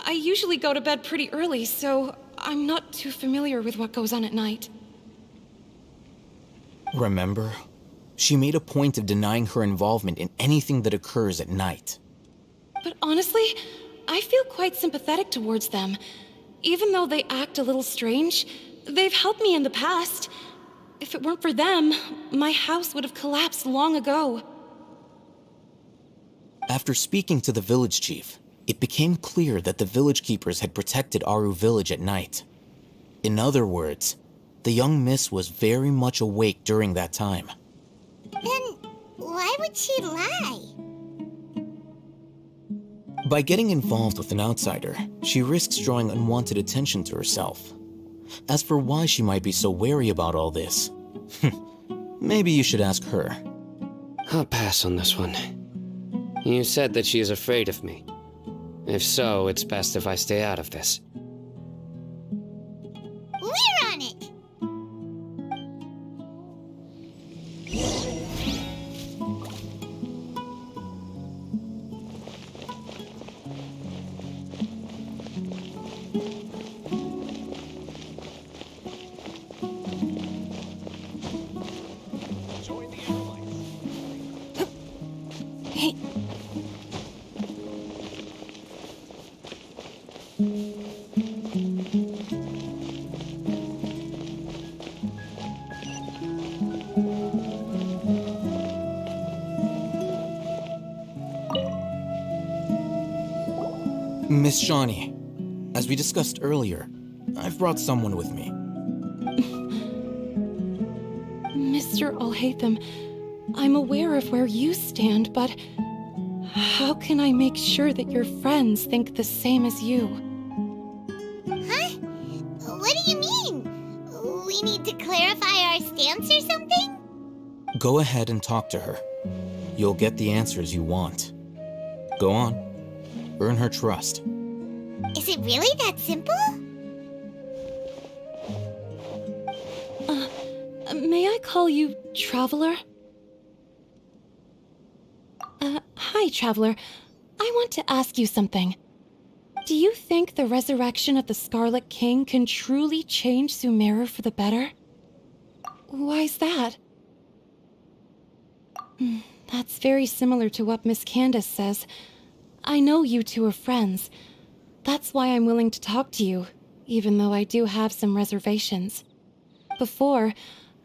Speaker 7: I usually go to bed pretty early, so I'm not too familiar with what goes on at night.
Speaker 4: Remember? She made a point of denying her involvement in anything that occurs at night.
Speaker 7: But honestly, I feel quite sympathetic towards them. Even though they act a little strange, they've helped me in the past. If it weren't for them, my house would have collapsed long ago.
Speaker 4: After speaking to the village chief, it became clear that the village keepers had protected Aru Village at night. In other words, the young miss was very much awake during that time.
Speaker 3: Then why would she lie?
Speaker 4: By getting involved with an outsider, she risks drawing unwanted attention to herself. As for why she might be so wary about all this, maybe you should ask her.
Speaker 5: I'll pass on this one. You said that she is afraid of me. If so, it's best if I stay out of this.
Speaker 3: We're on it!
Speaker 2: Join the Allies.
Speaker 7: Hey.
Speaker 4: Miss Shawnee, as we discussed earlier, I've brought someone with me.
Speaker 7: Mr. Alhaitham, I'm aware of where you stand, but how can I make sure that your friends think the same as you?
Speaker 3: Huh? What do you mean? We need to clarify our stance or something?
Speaker 4: Go ahead and talk to her. You'll get the answers you want. Go on. Earn her trust.
Speaker 3: Is it really that simple?
Speaker 7: May I call you Traveler? Hi, Traveler. I want to ask you something. Do you think the resurrection of the Scarlet King can truly change Sumeru for the better? Why's that? That's very similar to what Miss Candace says. I know you two are friends. That's why I'm willing to talk to you, even though I do have some reservations. Before,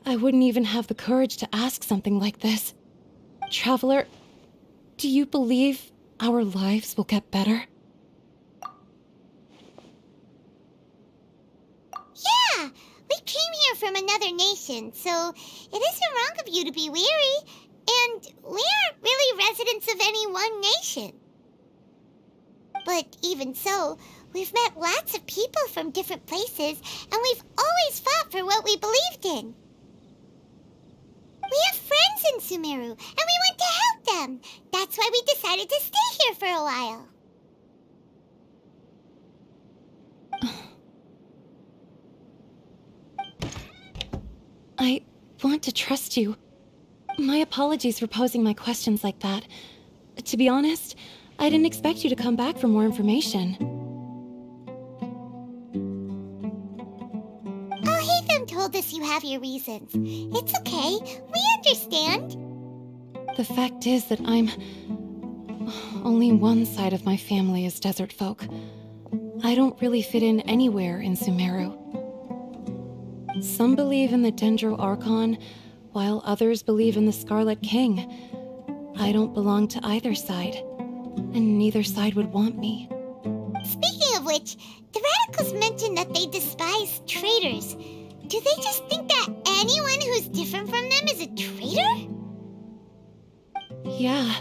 Speaker 7: I wouldn't even have the courage to ask something like this. Traveler, do you believe our lives will get better?
Speaker 3: Yeah! We came here from another nation, so it isn't wrong of you to be weary. And we aren't really residents of any one nation. But even so, we've met lots of people from different places, and we've always fought for what we believed in. We have friends in Sumeru, and we want to help them. That's why we decided to stay here for a while.
Speaker 7: I want to trust you. My apologies for posing my questions like that. To be honest, I didn't expect you to come back for more information.
Speaker 3: Alhaitham told us you have your reasons. It's okay. We understand.
Speaker 7: The fact is that only one side of my family is desert folk. I don't really fit in anywhere in Sumeru. Some believe in the Dendro Archon, while others believe in the Scarlet King. I don't belong to either side, and neither side would want me.
Speaker 3: Speaking of which, the radicals mentioned that they despise traitors. Do they just think that anyone who's different from them is a traitor?
Speaker 7: Yeah.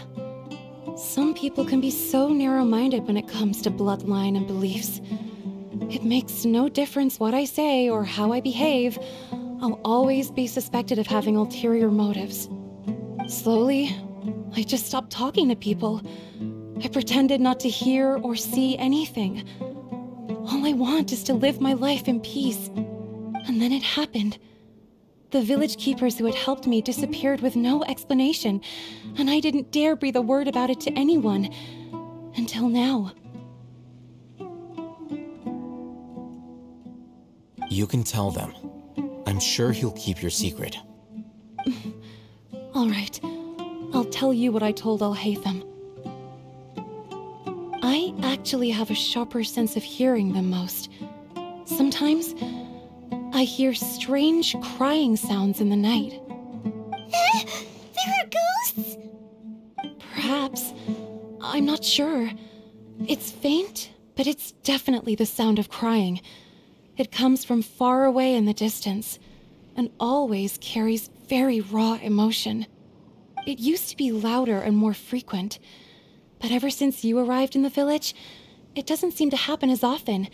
Speaker 7: Some people can be so narrow-minded when it comes to bloodline and beliefs. It makes no difference what I say or how I behave. I'll always be suspected of having ulterior motives. Slowly, I just stopped talking to people. I pretended not to hear or see anything. All I want is to live my life in peace. And then it happened. The village keepers who had helped me disappeared with no explanation, and I didn't dare breathe a word about it to anyone. Until now.
Speaker 4: You can tell them. I'm sure he'll keep your secret.
Speaker 7: All right. I'll tell you what I told Alhaitham. I actually have a sharper sense of hearing than most. Sometimes, I hear strange crying sounds in the night.
Speaker 3: There are ghosts?
Speaker 7: Perhaps. I'm not sure. It's faint, but it's definitely the sound of crying. It comes from far away in the distance, and always carries very raw emotion. It used to be louder and more frequent, but ever since you arrived in the village, it doesn't seem to happen as often,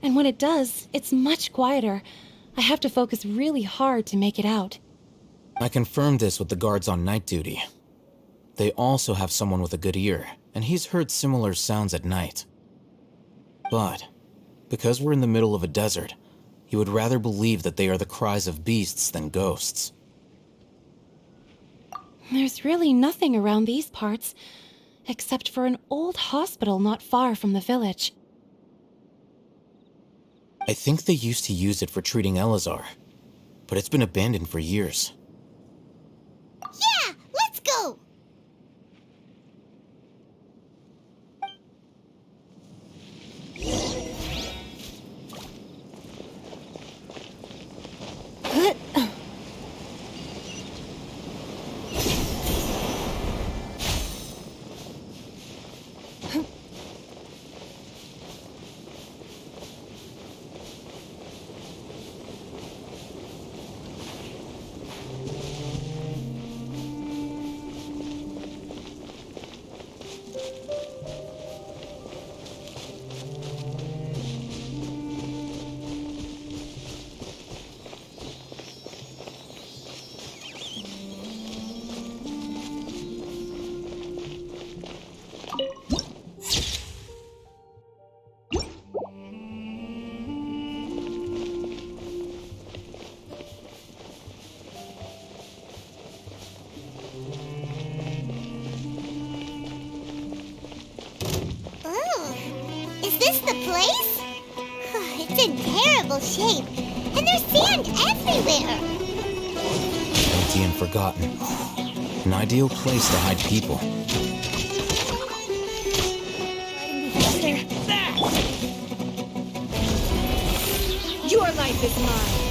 Speaker 7: and when it does, it's much quieter. I have to focus really hard to make it out.
Speaker 4: I confirmed this with the guards on night duty. They also have someone with a good ear, and he's heard similar sounds at night. But because we're in the middle of a desert, he would rather believe that they are the cries of beasts than ghosts.
Speaker 7: There's really nothing around these parts, except for an old hospital not far from the village.
Speaker 4: I think they used to use it for treating Elazar, but it's been abandoned for years.
Speaker 3: Yeah, let's go! place? It's in terrible shape, and there's sand everywhere.
Speaker 4: Empty and forgotten. An ideal place to hide people.
Speaker 7: Your life is mine.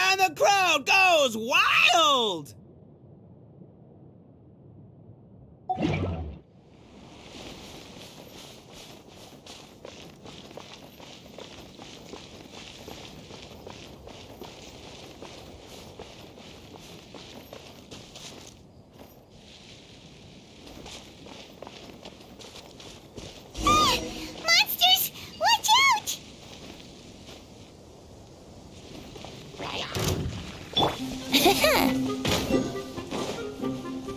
Speaker 2: And the crowd goes wild!
Speaker 3: Monsters! Watch out!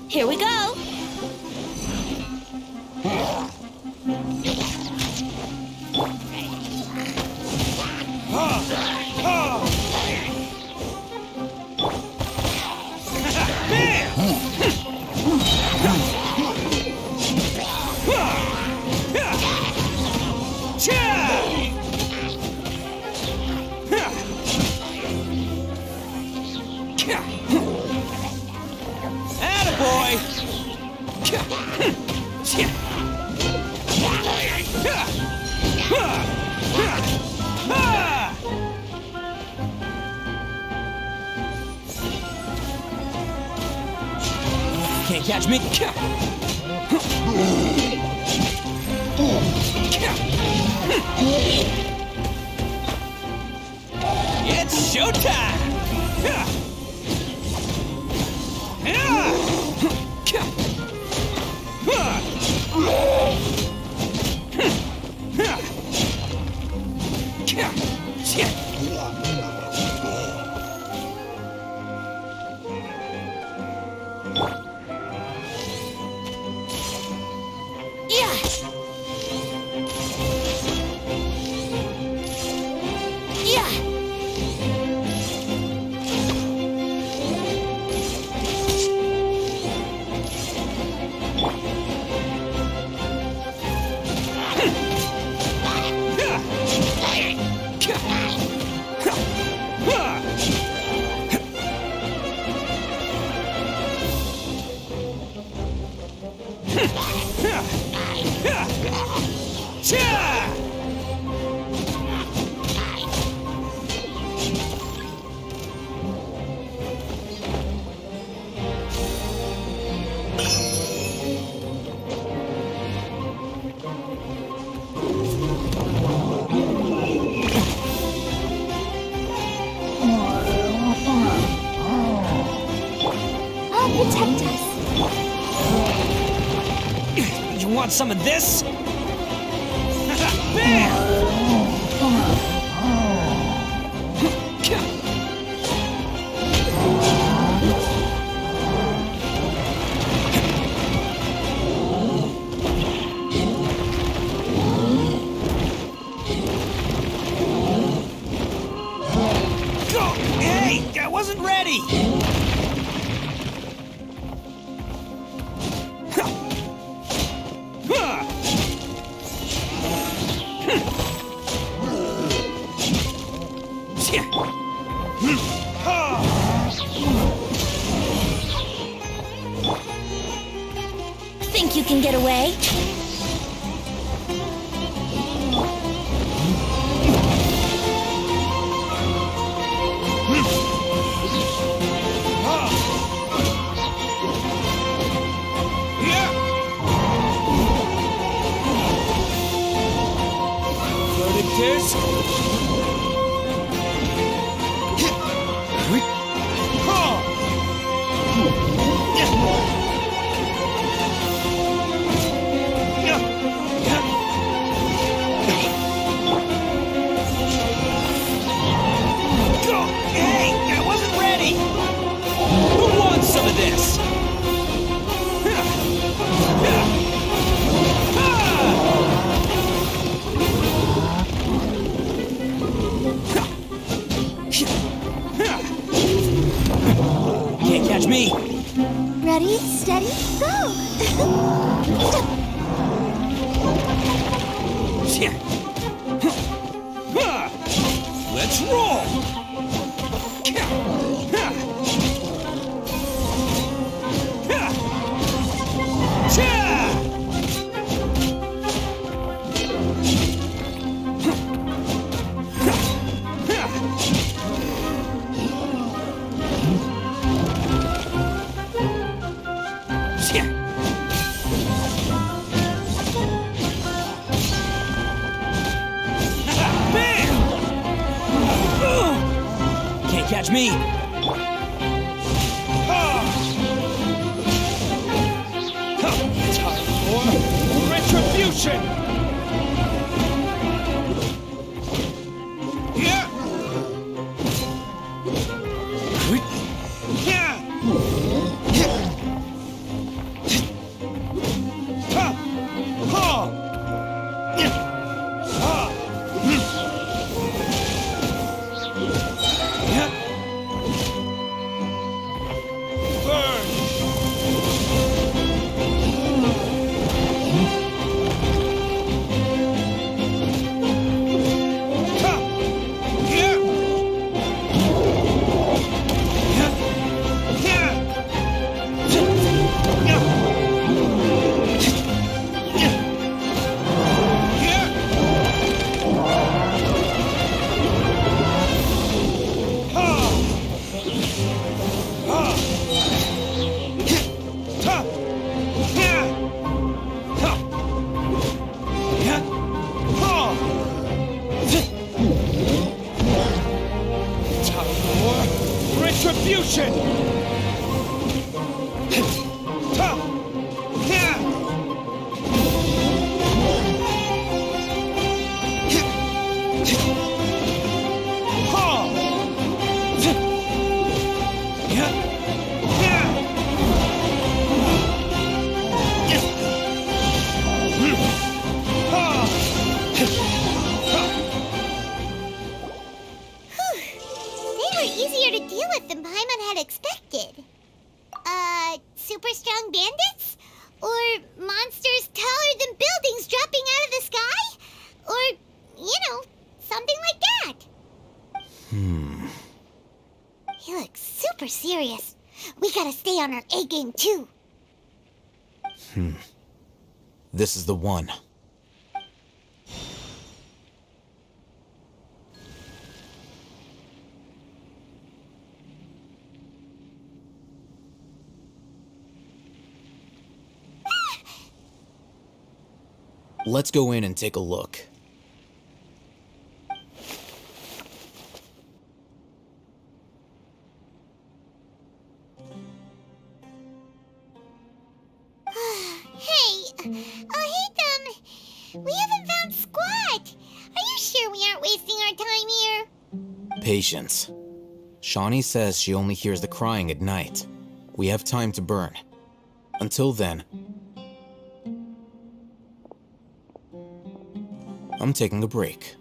Speaker 9: Here we go.
Speaker 11: Can't catch me.
Speaker 2: It's showtime!
Speaker 3: Protect us.
Speaker 2: You want some of this?
Speaker 13: wasn't ready!
Speaker 9: Think you can get away?
Speaker 13: Hey, I wasn't ready! Who wants some of this? Can't catch me!
Speaker 9: Ready, steady, go!
Speaker 13: Let's roll! Can't catch me! Time for retribution! Retribution!
Speaker 3: Easier to deal with than Paimon had expected. Super strong bandits? Or monsters taller than buildings dropping out of the sky? Or, something like that. He looks super serious. We gotta stay on our A game too.
Speaker 4: This is the one. Let's go in and take a look.
Speaker 3: Hey, we haven't found Squat. Are you sure we aren't wasting our time here?
Speaker 4: Patience. Shawnee says she only hears the crying at night. We have time to burn. Until then, I'm taking a break.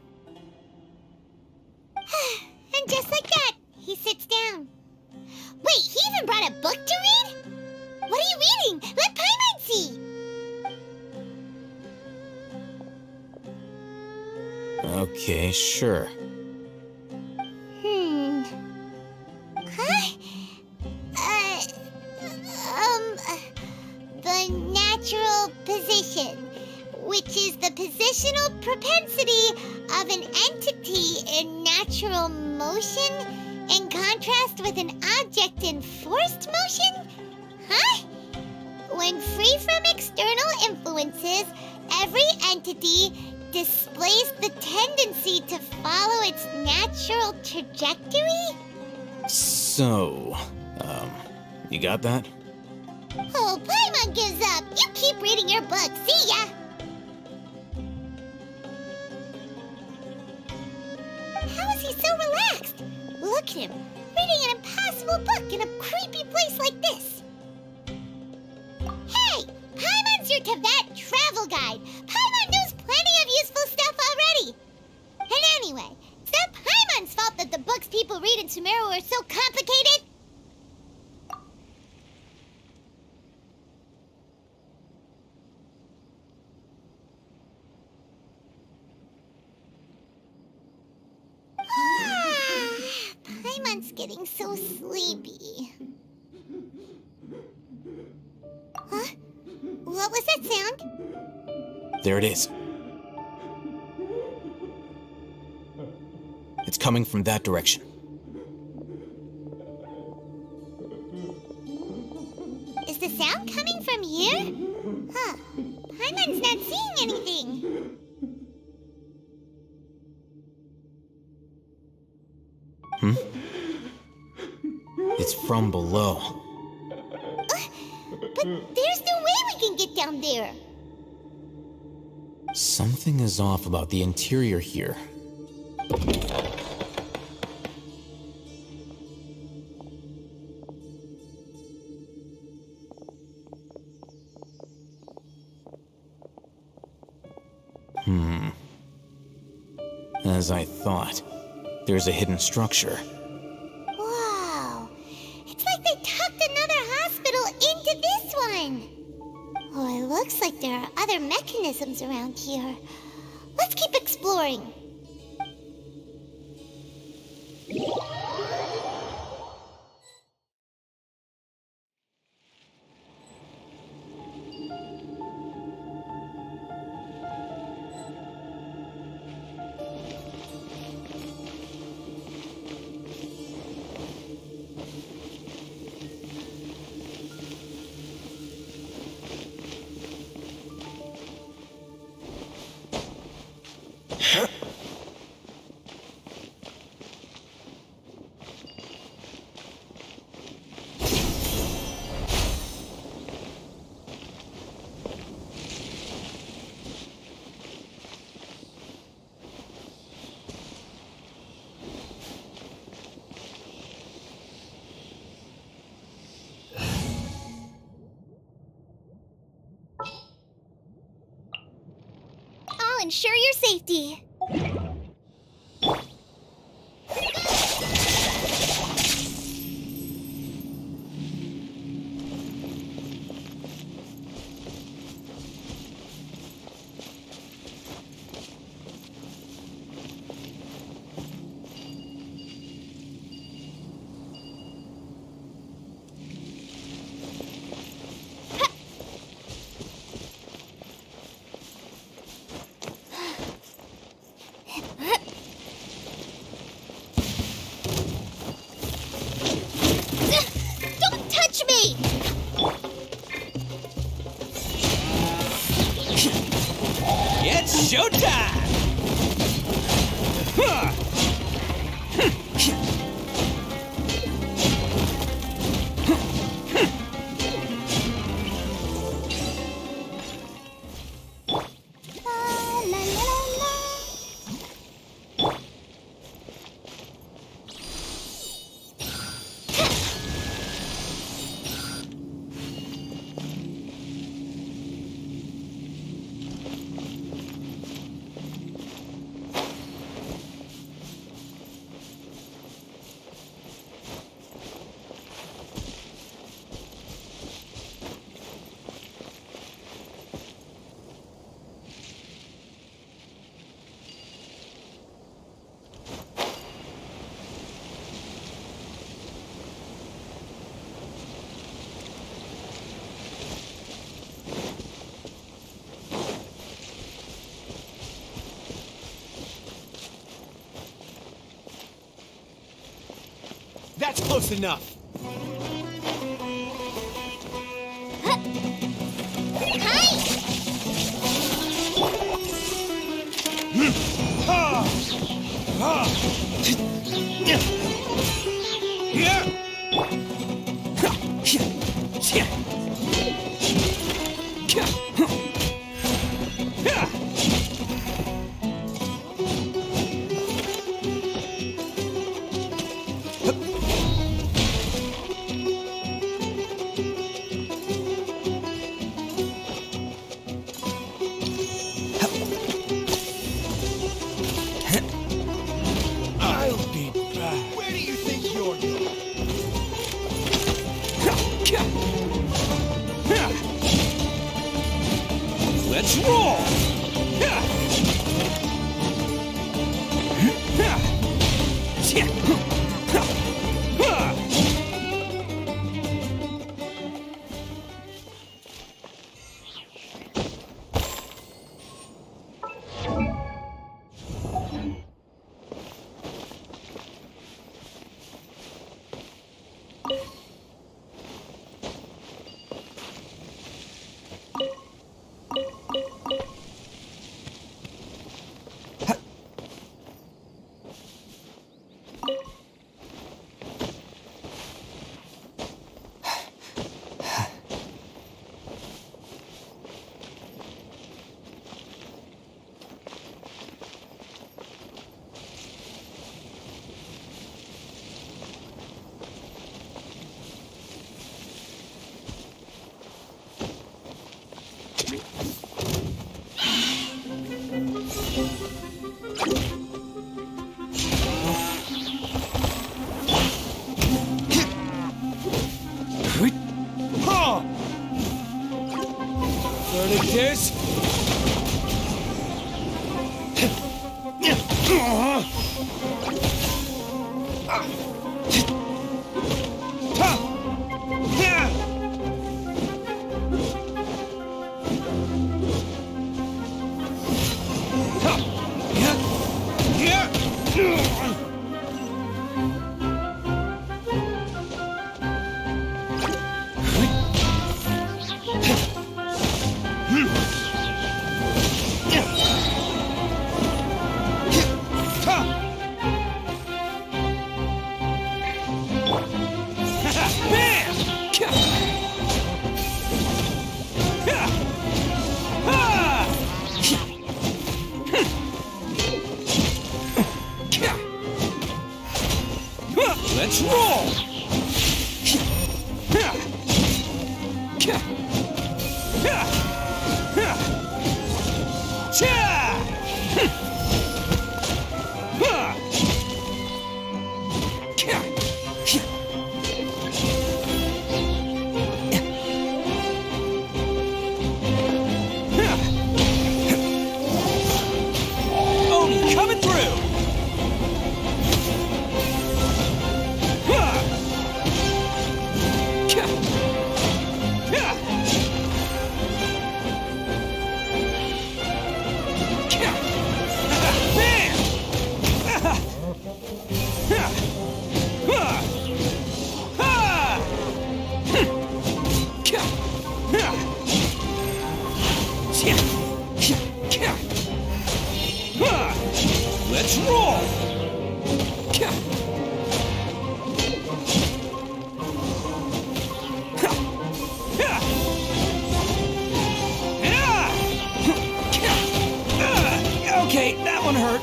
Speaker 3: And just like that, he sits down. even brought a book to read? What are you reading? Let Paimon see!
Speaker 4: Okay, sure.
Speaker 3: Huh? The natural position, which is the positional propensity of an entity in natural motion in contrast with an object in forced motion? Huh? When free from external influences, every entity displays the tendency to follow its natural trajectory?
Speaker 4: So, you got that?
Speaker 3: Oh, Paimon gives up. You keep reading your book. See ya! How is he so relaxed? Look at him, reading an impossible book in a creepy place like this. Hey! Paimon's your Tibet travel guide. Paimon knows plenty of useful stuff already. And anyway, it's not Paimon's fault that the books people read in Sumeru are so complicated. Paimon's getting so sleepy. Huh? What was that sound?
Speaker 4: There it is. It's coming from that direction.
Speaker 3: Is the sound coming from here? Huh. Paimon's not seeing anything.
Speaker 4: It's from below.
Speaker 3: But there's no way we can get down there.
Speaker 4: Something is off about the interior here. As I thought, there's a hidden structure.
Speaker 3: Wow. It's like they tucked another hospital into this one. Oh, it looks like there are other mechanisms around here. Let's keep exploring. I'll ensure your safety. Don't touch me!
Speaker 16: It's showtime! Huh. Close enough. I'll be back. Where do you think you're going? Let's roll! This? Let's roll! Oni coming through! Let's roll! Okay, that one hurt.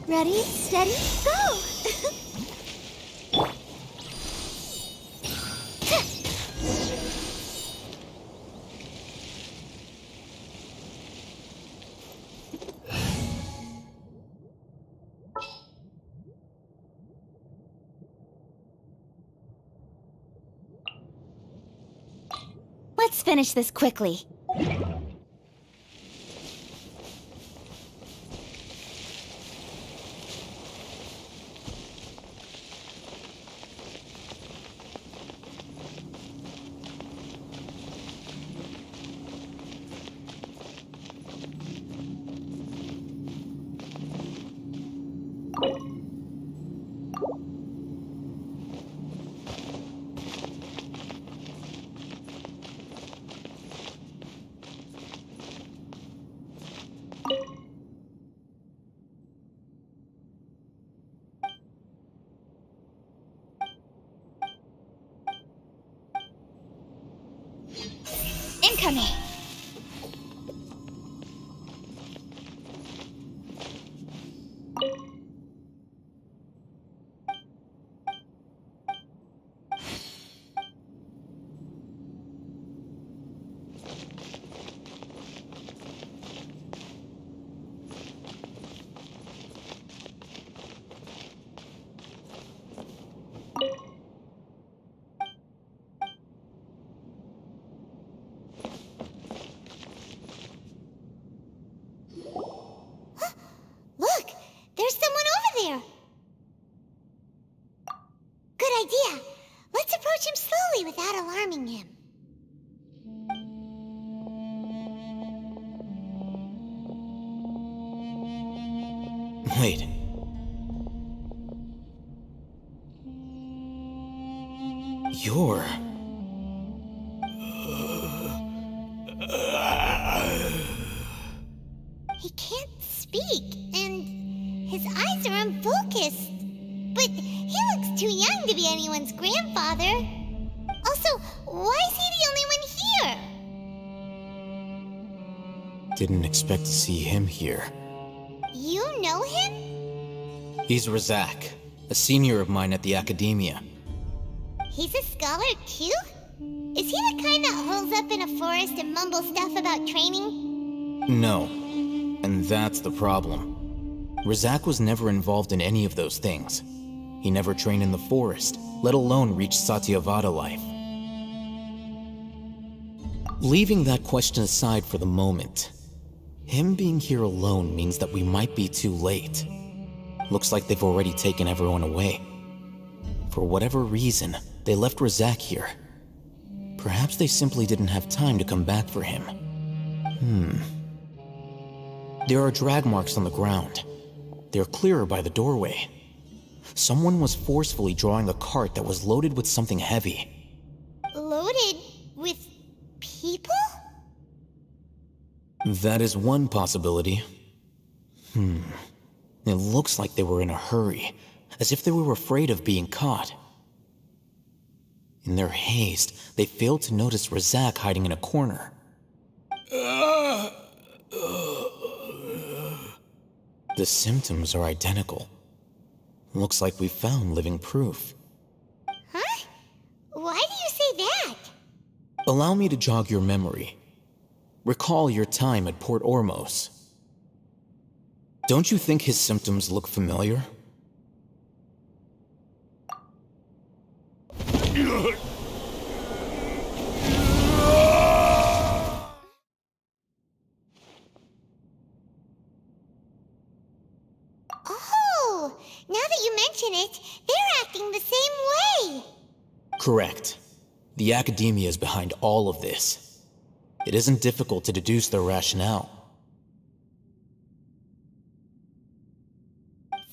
Speaker 3: Ready, steady, go!
Speaker 9: Let's finish this quickly. Incoming!
Speaker 3: Look! There's someone over there! Good idea. Let's approach him slowly without alarming him.
Speaker 4: Wait. You're...
Speaker 3: He can't speak, and his eyes are unfocused. But he looks too young to be anyone's grandfather. Also, why is he the only one here?
Speaker 4: Didn't expect to see him here.
Speaker 3: You know him?
Speaker 4: He's Razak, a senior of mine at the Academia.
Speaker 3: He's a scholar too? Is he the kind that holds up in a forest and mumbles stuff about training?
Speaker 4: No, and that's the problem. Razak was never involved in any of those things. He never trained in the forest, let alone reach Satyavada life. Leaving that question aside for the moment, him being here alone means that we might be too late. Looks like they've already taken everyone away. For whatever reason, they left Razak here. Perhaps they simply didn't have time to come back for him. There are drag marks on the ground. They're clearer by the doorway. Someone was forcefully drawing a cart that was loaded with something heavy.
Speaker 3: Loaded with people?
Speaker 4: That is one possibility. It looks like they were in a hurry, as if they were afraid of being caught. In their haste, they failed to notice Razak hiding in a corner. The symptoms are identical. Looks like we found living proof.
Speaker 3: Huh? Why do you say that?
Speaker 4: Allow me to jog your memory. Recall your time at Port Ormos. Don't you think his symptoms look familiar?
Speaker 3: Oh, now that you mention it, they're acting the same way.
Speaker 4: Correct. The Academia is behind all of this. It isn't difficult to deduce their rationale.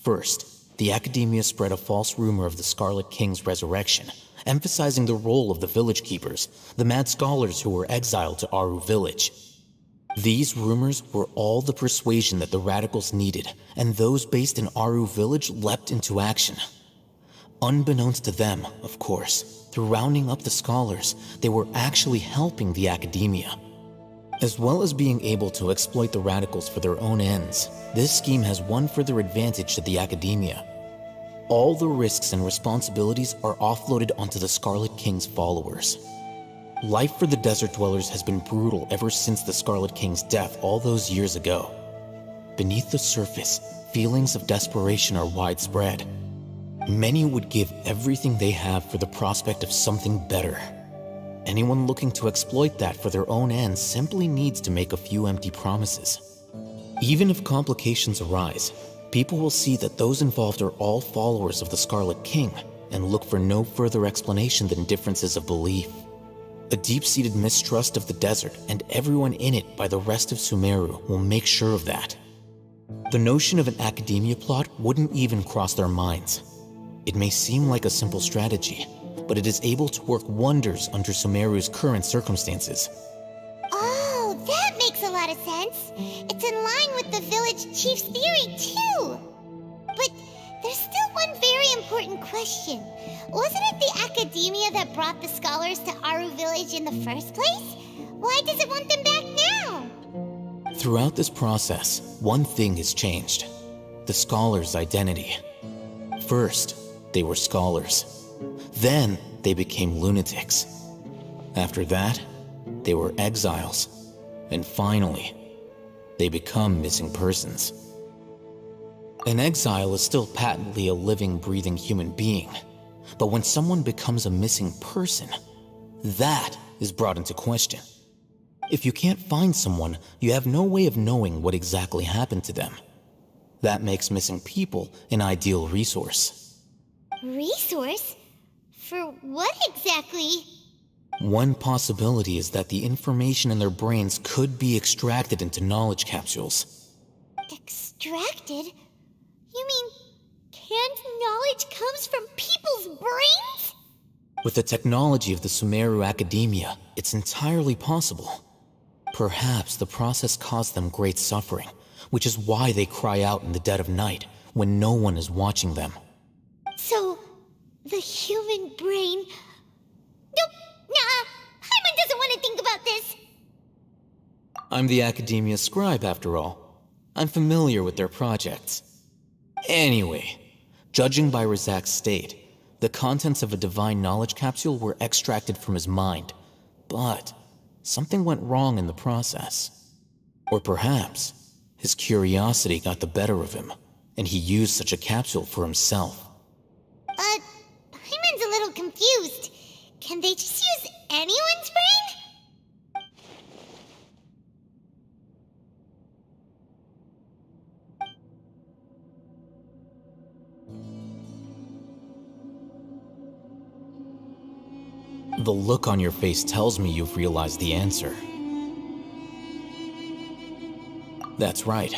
Speaker 4: First, the Academia spread a false rumor of the Scarlet King's resurrection, emphasizing the role of the village keepers, the mad scholars who were exiled to Aru village. These rumors were all the persuasion that the radicals needed, and those based in Aru village leapt into action. Unbeknownst to them, of course, through rounding up the scholars, they were actually helping the Academia. As well as being able to exploit the radicals for their own ends, this scheme has one further advantage to the Academia. All the risks and responsibilities are offloaded onto the Scarlet King's followers. Life for the desert dwellers has been brutal ever since the Scarlet King's death all those years ago. Beneath the surface, feelings of desperation are widespread. Many would give everything they have for the prospect of something better. Anyone looking to exploit that for their own ends simply needs to make a few empty promises. Even if complications arise, people will see that those involved are all followers of the Scarlet King and look for no further explanation than differences of belief. A deep-seated mistrust of the desert and everyone in it by the rest of Sumeru will make sure of that. The notion of an academia plot wouldn't even cross their minds. It may seem like a simple strategy, but it is able to work wonders under Sumeru's current circumstances.
Speaker 3: Oh, that makes a lot of sense. It's in line with the village chief's theory, too. But there's still one very important question. Wasn't it the academia that brought the scholars to Aru village in the first place? Why does it want them back now?
Speaker 4: Throughout this process, one thing has changed: the scholars' identity. First, they were scholars. Then, they became lunatics. After that, they were exiles. And finally, they become missing persons. An exile is still patently a living, breathing human being. But when someone becomes a missing person, that is brought into question. If you can't find someone, you have no way of knowing what exactly happened to them. That makes missing people an ideal resource.
Speaker 3: Resource? For what exactly?
Speaker 4: One possibility is that the information in their brains could be extracted into knowledge capsules.
Speaker 3: Extracted? You mean canned knowledge comes from people's brains?
Speaker 4: With the technology of the Sumeru Academia, it's entirely possible. Perhaps the process caused them great suffering, which is why they cry out in the dead of night when no one is watching them.
Speaker 3: So, the human brain... Nope, nah, Paimon doesn't want to think about this.
Speaker 4: I'm the Academia scribe, after all. I'm familiar with their projects. Anyway, judging by Razak's state, the contents of a divine knowledge capsule were extracted from his mind, but something went wrong in the process. Or perhaps his curiosity got the better of him, and he used such a capsule for himself.
Speaker 3: Paimon's a little confused. Can they just use anyone's brain?
Speaker 4: The look on your face tells me you've realized the answer. That's right.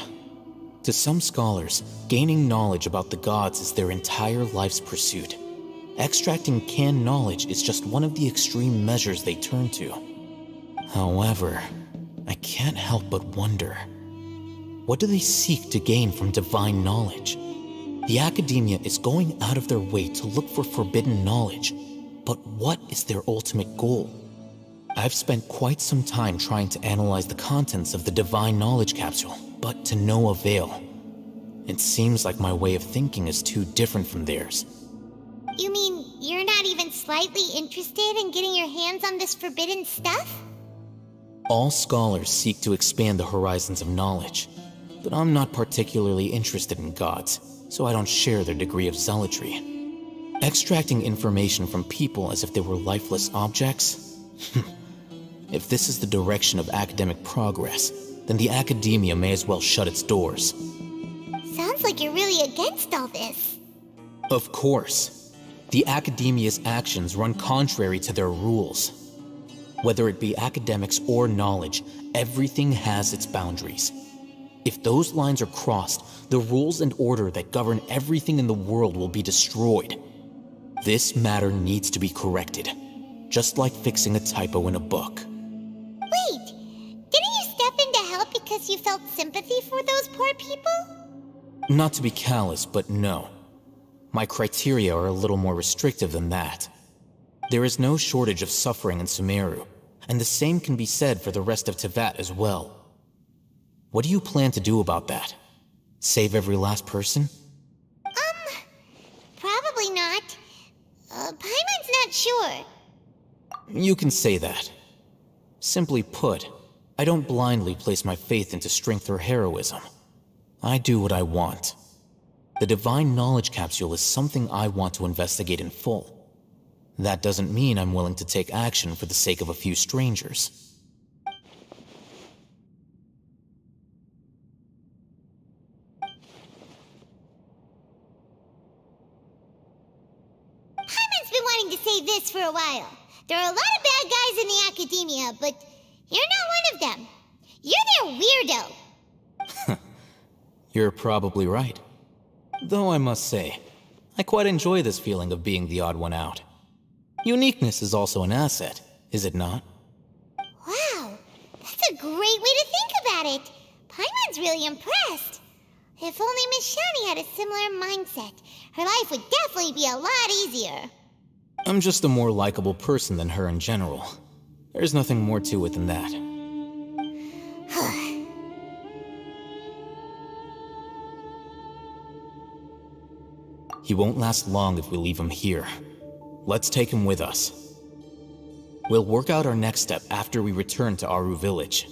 Speaker 4: To some scholars, gaining knowledge about the gods is their entire life's pursuit. Extracting canned knowledge is just one of the extreme measures they turn to. However, I can't help but wonder, what do they seek to gain from divine knowledge? The Academia is going out of their way to look for forbidden knowledge, but what is their ultimate goal? I've spent quite some time trying to analyze the contents of the divine knowledge capsule, but to no avail. It seems like my way of thinking is too different from theirs.
Speaker 3: You mean you're not even slightly interested in getting your hands on this forbidden stuff?
Speaker 4: All scholars seek to expand the horizons of knowledge, but I'm not particularly interested in gods, so I don't share their degree of zealotry. Extracting information from people as if they were lifeless objects? If this is the direction of academic progress, then the Academia may as well shut its doors.
Speaker 3: Sounds like you're really against all this.
Speaker 4: Of course. The Academia's actions run contrary to their rules. Whether it be academics or knowledge, everything has its boundaries. If those lines are crossed, the rules and order that govern everything in the world will be destroyed. This matter needs to be corrected, just like fixing a typo in a book.
Speaker 3: Wait, didn't you step in to help because you felt sympathy for those poor people?
Speaker 4: Not to be callous, but no. My criteria are a little more restrictive than that. There is no shortage of suffering in Sumeru, and the same can be said for the rest of Teyvat as well. What do you plan to do about that? Save every last person?
Speaker 3: Probably not. Paimon's not sure.
Speaker 4: You can say that. Simply put, I don't blindly place my faith into strength or heroism. I do what I want. The divine knowledge capsule is something I want to investigate in full. That doesn't mean I'm willing to take action for the sake of a few strangers.
Speaker 3: Paimon's been wanting to say this for a while. There are a lot of bad guys in the academia, but you're not one of them. You're their weirdo.
Speaker 4: You're probably right. Though I must say, I quite enjoy this feeling of being the odd one out. Uniqueness is also an asset, is it not?
Speaker 3: Wow, that's a great way to think about it. Paimon's really impressed. If only Miss Shani had a similar mindset, her life would definitely be a lot easier.
Speaker 4: I'm just a more likable person than her in general. There's nothing more to it than that. He won't last long if we leave him here. Let's take him with us. We'll work out our next step after we return to Aru Village.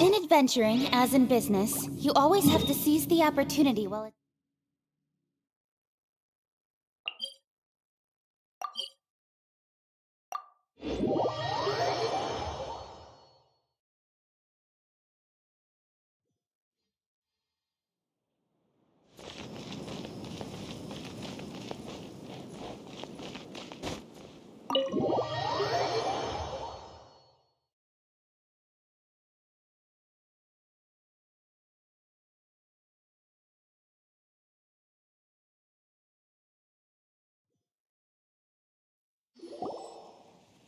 Speaker 17: In adventuring, as in business, you always have to seize the opportunity while it's...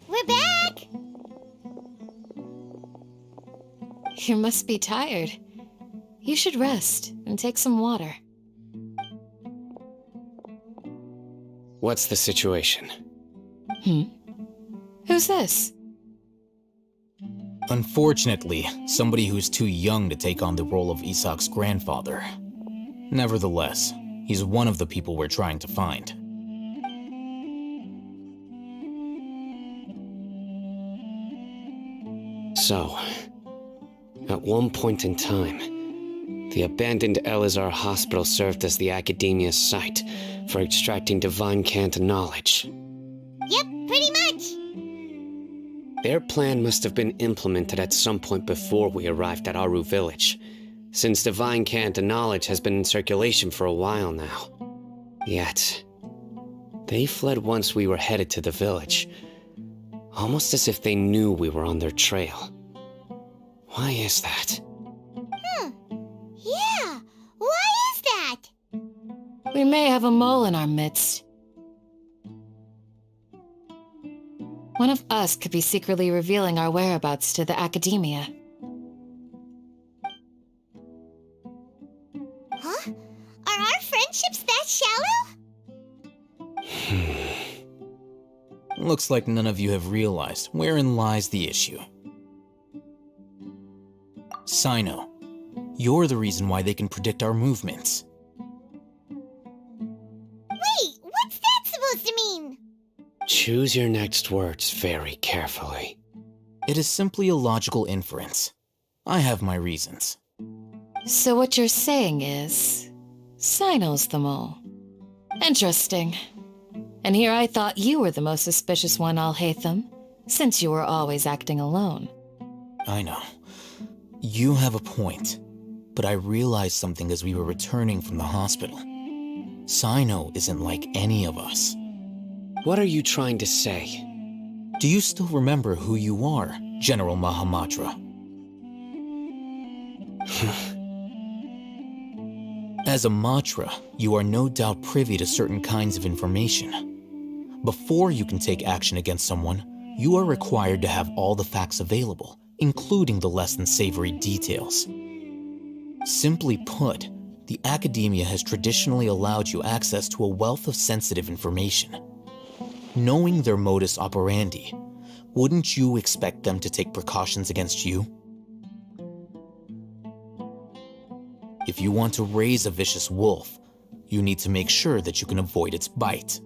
Speaker 3: We're back!
Speaker 8: You must be tired. You should rest and take some water.
Speaker 5: What's the situation?
Speaker 8: Who's this?
Speaker 4: Unfortunately, somebody who's too young to take on the role of Isak's grandfather. Nevertheless, he's one of the people we're trying to find.
Speaker 5: So, at one point in time, the abandoned Elazar Hospital served as the Academia's site for extracting divine cant knowledge.
Speaker 3: Yep, pretty much.
Speaker 5: Their plan must have been implemented at some point before we arrived at Aru Village, since divine cant knowledge has been in circulation for a while now. Yet, they fled once we were headed to the village, almost as if they knew we were on their trail. Why is that?
Speaker 3: Yeah, why is that?
Speaker 8: We may have a mole in our midst. One of us could be secretly revealing our whereabouts to the Academia.
Speaker 3: Huh? Are our friendships that shallow?
Speaker 4: Looks like none of you have realized wherein lies the issue. Sino, you're the reason why they can predict our movements.
Speaker 3: Wait, what's that supposed to mean?
Speaker 5: Choose your next words very carefully.
Speaker 4: It is simply a logical inference. I have my reasons.
Speaker 8: So what you're saying is, Sino's the mole. Interesting. And here I thought you were the most suspicious one, Alhaitham, since you were always acting alone.
Speaker 4: I know. You have a point, but I realized something as we were returning from the hospital. Sino isn't like any of us.
Speaker 5: What are you trying to say?
Speaker 4: Do you still remember who you are, General Mahamatra? As a Matra, you are no doubt privy to certain kinds of information. Before you can take action against someone, you are required to have all the facts available, including the less than savory details. Simply put, the academia has traditionally allowed you access to a wealth of sensitive information. Knowing their modus operandi, wouldn't you expect them to take precautions against you? If you want to raise a vicious wolf, you need to make sure that you can avoid its bite.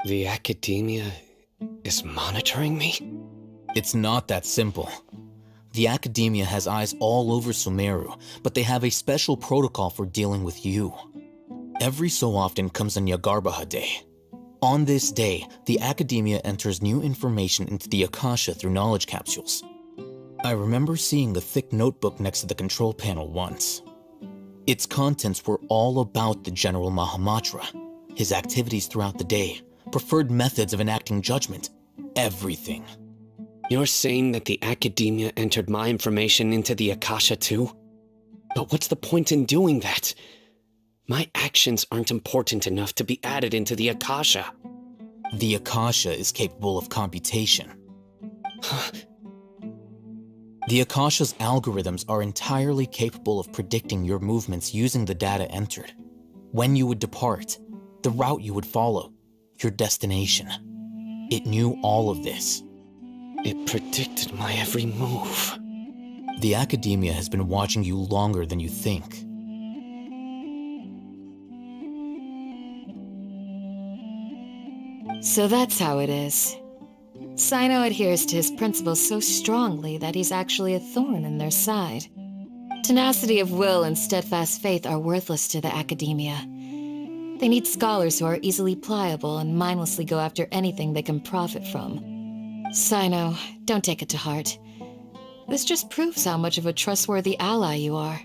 Speaker 5: The academia is monitoring me?
Speaker 4: It's not that simple. The academia has eyes all over Sumeru, but they have a special protocol for dealing with you. Every so often comes a Nyagarbaha Day. On this day, the academia enters new information into the Akasha through knowledge capsules. I remember seeing the thick notebook next to the control panel once. Its contents were all about the General Mahamatra, his activities throughout the day, preferred methods of enacting judgment, everything.
Speaker 5: You're saying that the academia entered my information into the Akasha too? But what's the point in doing that? My actions aren't important enough to be added into the Akasha.
Speaker 4: The Akasha is capable of computation. The Akasha's algorithms are entirely capable of predicting your movements using the data entered. When you would depart, the route you would follow, your destination. It knew all of this.
Speaker 5: It predicted my every move.
Speaker 4: The academia has been watching you longer than you think.
Speaker 8: So that's how it is. Sino adheres to his principles so strongly that he's actually a thorn in their side. Tenacity of will and steadfast faith are worthless to the academia. They need scholars who are easily pliable and mindlessly go after anything they can profit from. Sino, don't take it to heart. This just proves how much of a trustworthy ally you are.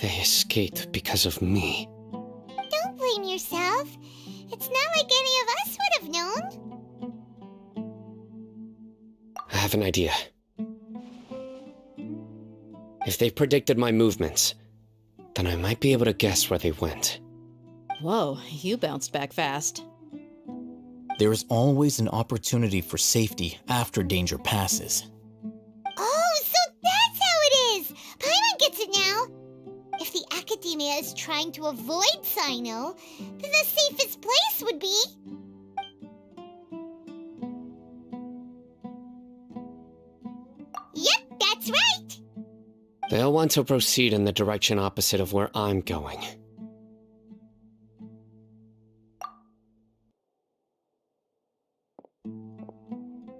Speaker 5: They escaped because of me.
Speaker 3: Don't blame yourself. It's not like any of us would have known.
Speaker 5: I have an idea. If they predicted my movements, then I might be able to guess where they went.
Speaker 6: Whoa, you bounced back fast.
Speaker 4: There is always an opportunity for safety after danger passes.
Speaker 3: Oh, so that's how it is! Paimon gets it now! If the academia is trying to avoid Sino, then the safest place would be... Yep, that's right!
Speaker 5: They'll want to proceed in the direction opposite of where I'm going.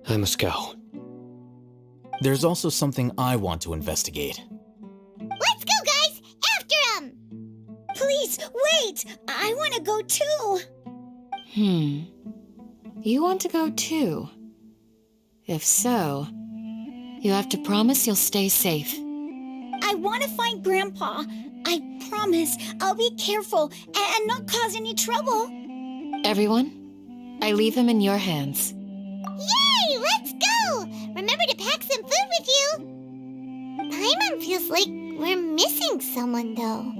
Speaker 5: I must go.
Speaker 4: There's also something I want to investigate.
Speaker 3: Let's go, guys! After him!
Speaker 9: Please, wait! I want to go too!
Speaker 8: You want to go too? If so, you have to promise you'll stay safe.
Speaker 9: I want to find Grandpa. I promise I'll be careful and not cause any trouble.
Speaker 8: Everyone, I leave him in your hands.
Speaker 3: Yay! Let's go! Remember to pack some food with you! Paimon feels like we're missing someone, though.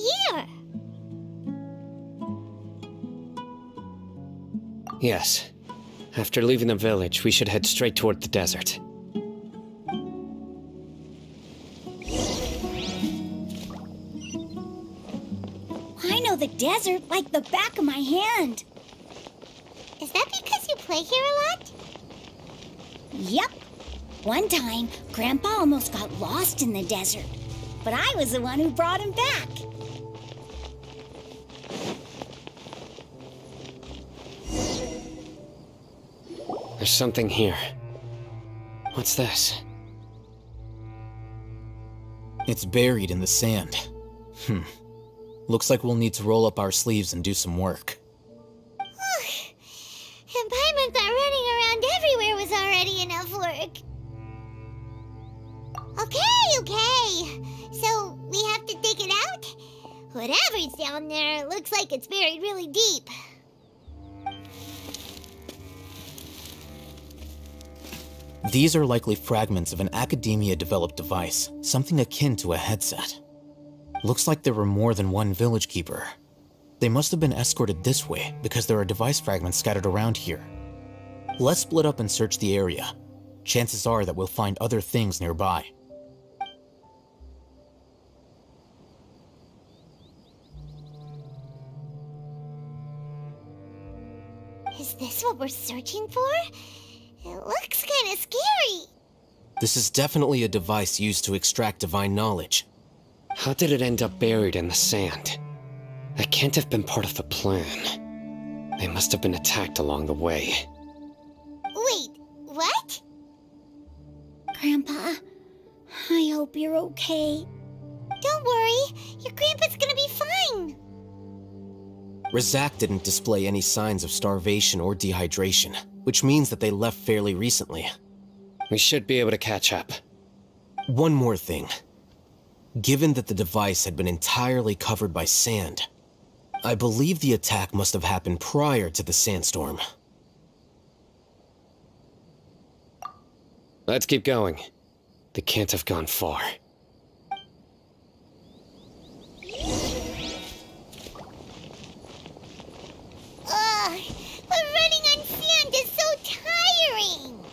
Speaker 3: here.
Speaker 5: Yes. After leaving the village, we should head straight toward the desert.
Speaker 9: I know the desert like the back of my hand.
Speaker 3: Is that because you play here a lot?
Speaker 9: Yep. One time, Grandpa almost got lost in the desert, but I was the one who brought him back.
Speaker 5: There's something here. What's this?
Speaker 4: It's buried in the sand. Looks like we'll need to roll up our sleeves and do some work.
Speaker 3: And Paimon thought running around everywhere was already enough work. Okay. So, we have to dig it out? Whatever's down there looks like it's buried really deep.
Speaker 4: These are likely fragments of an Academia-developed device, something akin to a headset. Looks like there were more than one village keeper. They must have been escorted this way because there are device fragments scattered around here. Let's split up and search the area. Chances are that we'll find other things nearby.
Speaker 3: Is this what we're searching for? It looks kind of scary.
Speaker 4: This is definitely a device used to extract divine knowledge.
Speaker 5: How did it end up buried in the sand? That can't have been part of the plan. They must have been attacked along the way.
Speaker 3: Wait, what?
Speaker 9: Grandpa, I hope you're okay.
Speaker 3: Don't worry, your grandpa's gonna be fine.
Speaker 4: Razak didn't display any signs of starvation or dehydration, which means that they left fairly recently.
Speaker 5: We should be able to catch up.
Speaker 4: One more thing. Given that the device had been entirely covered by sand, I believe the attack must have happened prior to the sandstorm.
Speaker 5: Let's keep going. They can't have gone far.
Speaker 3: But running on sand is so tiring.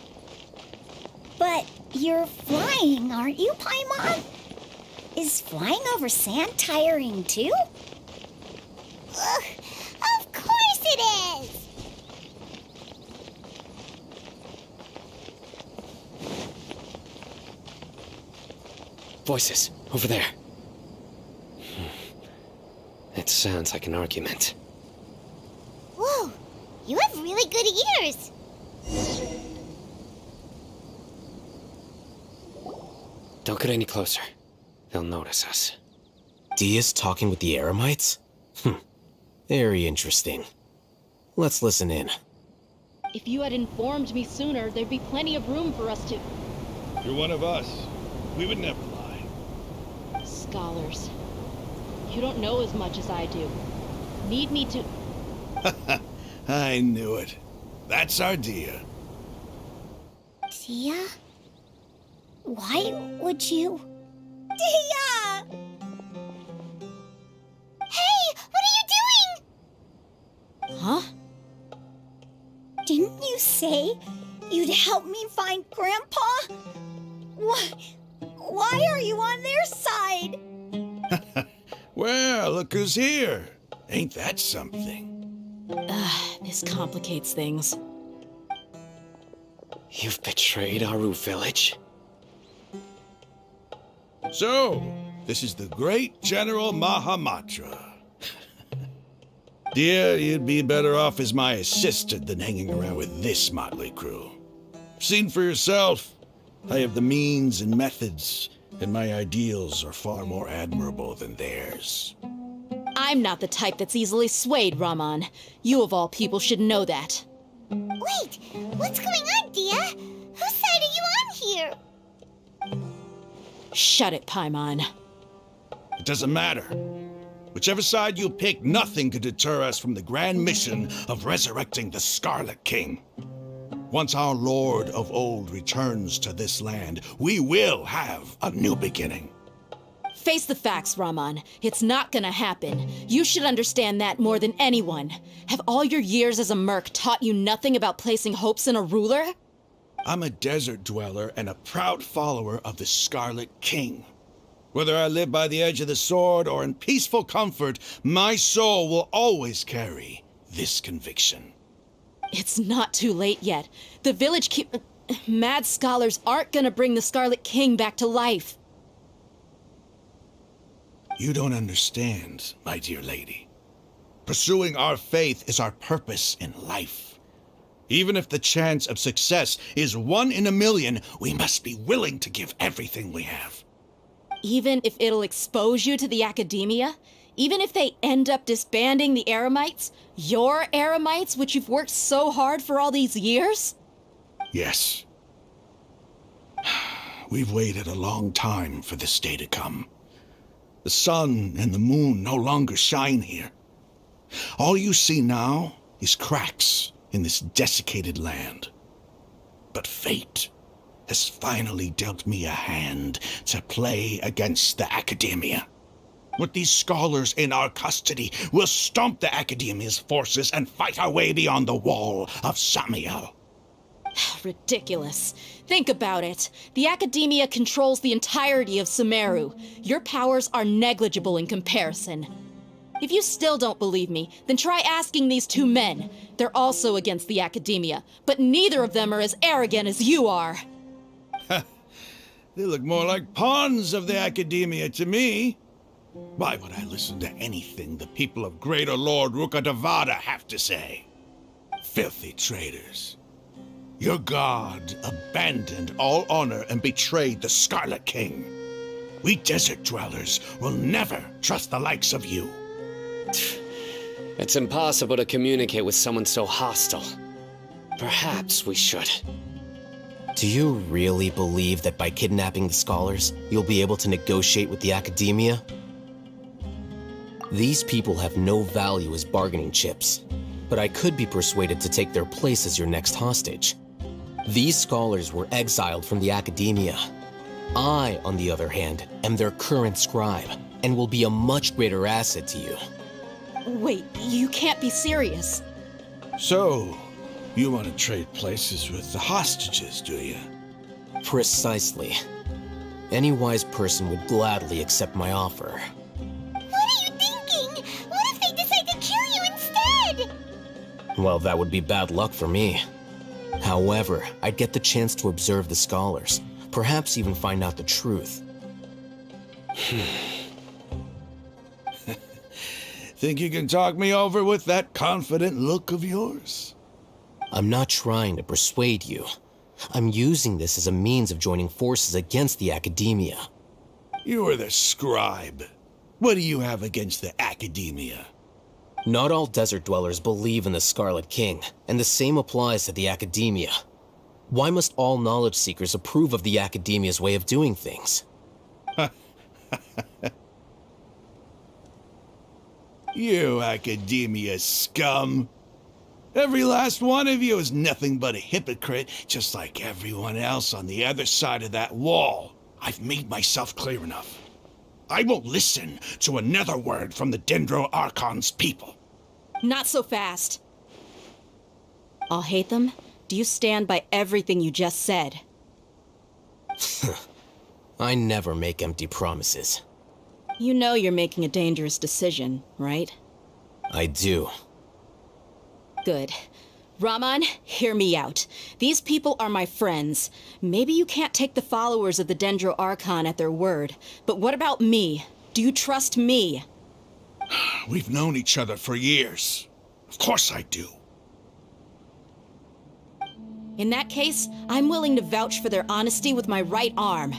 Speaker 9: But you're flying, aren't you, Paimon? Is flying over sand tiring too?
Speaker 3: Of course it is.
Speaker 5: Voices, over there. It sounds like an argument.
Speaker 3: Whoa, you have really good ears.
Speaker 5: Don't get any closer. They'll notice us.
Speaker 4: Dia's talking with the Eremites? Very interesting. Let's listen in.
Speaker 6: If you had informed me sooner, there'd be plenty of room for us to...
Speaker 16: You're one of us. We would never lie.
Speaker 6: Scholars. You don't know as much as I do. Need me to...
Speaker 16: I knew it. That's our Dia.
Speaker 9: Dia? Why would you... Dia!
Speaker 3: Hey, what are you doing?
Speaker 6: Huh?
Speaker 9: Didn't you say you'd help me find Grandpa? Why are you on their side?
Speaker 16: Well, look who's here. Ain't that something?
Speaker 6: This complicates things.
Speaker 5: You've betrayed Aru village?
Speaker 16: So, this is the great General Mahamatra. Dear, you'd be better off as my assistant than hanging around with this motley crew. Seen for yourself, I have the means and methods, and my ideals are far more admirable than theirs.
Speaker 6: I'm not the type that's easily swayed, Raman. You of all people should know that.
Speaker 3: Wait, what's going on, Dia? Whose side are you on here?
Speaker 6: Shut it, Paimon.
Speaker 16: It doesn't matter. Whichever side you pick, nothing could deter us from the grand mission of resurrecting the Scarlet King. Once our Lord of Old returns to this land, we will have a new beginning.
Speaker 6: Face the facts, Raman. It's not gonna happen. You should understand that more than anyone. Have all your years as a merc taught you nothing about placing hopes in a ruler?
Speaker 16: I'm a desert dweller and a proud follower of the Scarlet King. Whether I live by the edge of the sword or in peaceful comfort, my soul will always carry this conviction.
Speaker 6: It's not too late yet. The village mad scholars aren't gonna bring the Scarlet King back to life.
Speaker 16: You don't understand, my dear lady. Pursuing our faith is our purpose in life. Even if the chance of success is 1 in a million, we must be willing to give everything we have.
Speaker 6: Even if it'll expose you to the academia? Even if they end up disbanding the Eremites? Your Eremites, which you've worked so hard for all these years?
Speaker 16: Yes. We've waited a long time for this day to come. The sun and the moon no longer shine here. All you see now is cracks in this desiccated land. But fate has finally dealt me a hand to play against the academia. With these scholars in our custody, we'll stomp the academia's forces and fight our way beyond the wall of Samiel.
Speaker 6: Ridiculous. Think about it. The academia controls the entirety of Sumeru. Your powers are negligible in comparison. If you still don't believe me, then try asking these 2 men. They're also against the academia, but neither of them are as arrogant as you are.
Speaker 16: They look more like pawns of the academia to me. Why would I listen to anything the people of Greater Lord Rukkhadevada have to say? Filthy traitors. Your god abandoned all honor and betrayed the Scarlet King. We desert dwellers will never trust the likes of you.
Speaker 5: It's impossible to communicate with someone so hostile. Perhaps we should.
Speaker 4: Do you really believe that by kidnapping the scholars, you'll be able to negotiate with the academia? These people have no value as bargaining chips, but I could be persuaded to take their place as your next hostage. These scholars were exiled from the academia. I, on the other hand, am their current scribe, and will be a much greater asset to you.
Speaker 6: Wait, you can't be serious.
Speaker 16: So, you want to trade places with the hostages, do you?
Speaker 4: Precisely. Any wise person would gladly accept my offer.
Speaker 3: What are you thinking? What if they decide to kill you instead?
Speaker 4: Well, that would be bad luck for me. However, I'd get the chance to observe the scholars, perhaps even find out the truth.
Speaker 16: Think you can talk me over with that confident look of yours?
Speaker 4: I'm not trying to persuade you. I'm using this as a means of joining forces against the academia.
Speaker 16: You are the scribe. What do you have against the academia?
Speaker 4: Not all desert dwellers believe in the Scarlet King, and the same applies to the academia. Why must all knowledge seekers approve of the academia's way of doing things?
Speaker 16: You academia scum. Every last one of you is nothing but a hypocrite, just like everyone else on the other side of that wall. I've made myself clear enough. I won't listen to another word from the Dendro Archon's people.
Speaker 6: Not so fast. I'll hate them. Do you stand by everything you just said?
Speaker 4: I never make empty promises.
Speaker 6: You know you're making a dangerous decision, right?
Speaker 4: I do.
Speaker 6: Good. Raman, hear me out. These people are my friends. Maybe you can't take the followers of the Dendro Archon at their word, but what about me? Do you trust me?
Speaker 16: We've known each other for years. Of course I do.
Speaker 6: In that case, I'm willing to vouch for their honesty with my right arm.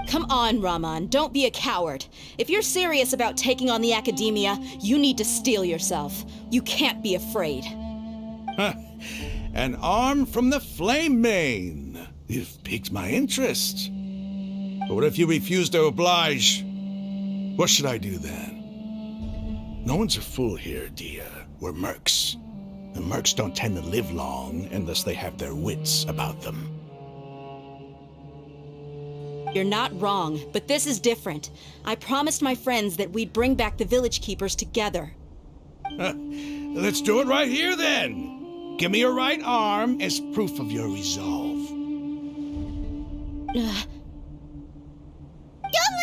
Speaker 6: Come on, Raman, don't be a coward. If you're serious about taking on the academia, you need to steel yourself. You can't be afraid.
Speaker 16: An arm from the Flame Mane. You've piqued my interest. But what if you refuse to oblige? What should I do then? No one's a fool here, Dia. We're mercs. And mercs don't tend to live long unless they have their wits about them.
Speaker 6: You're not wrong, but this is different. I promised my friends that we'd bring back the village keepers together.
Speaker 16: Let's do it right here then. Give me your right arm as proof of your resolve.
Speaker 3: Don't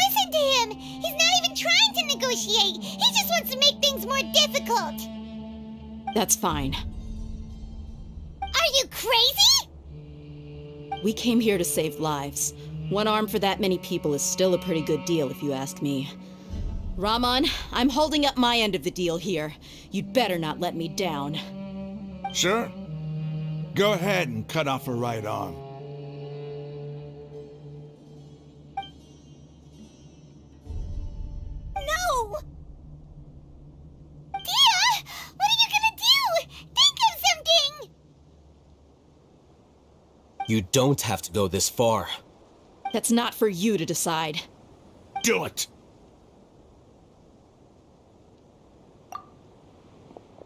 Speaker 3: listen to him! He's not even trying to negotiate! He just wants to make things more difficult!
Speaker 6: That's fine.
Speaker 3: Are you crazy?
Speaker 6: We came here to save lives. One arm for that many people is still a pretty good deal, if you ask me. Rahman, I'm holding up my end of the deal here. You'd better not let me down.
Speaker 16: Sure. Go ahead and cut off her right arm.
Speaker 3: No! Dia! What are you gonna do? Think of something!
Speaker 4: You don't have to go this far.
Speaker 6: That's not for you to decide.
Speaker 16: Do it!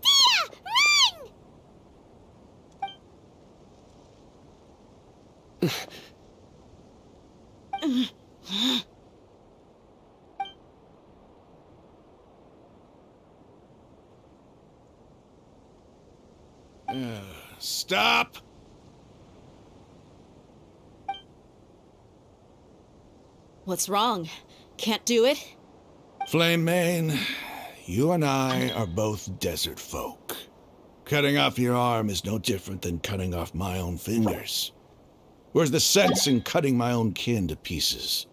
Speaker 3: Dia! Run!
Speaker 16: Stop!
Speaker 6: What's wrong? Can't do it?
Speaker 16: Flame Mane, you and I are both desert folk. Cutting off your arm is no different than cutting off my own fingers. Where's the sense in cutting my own kin to pieces?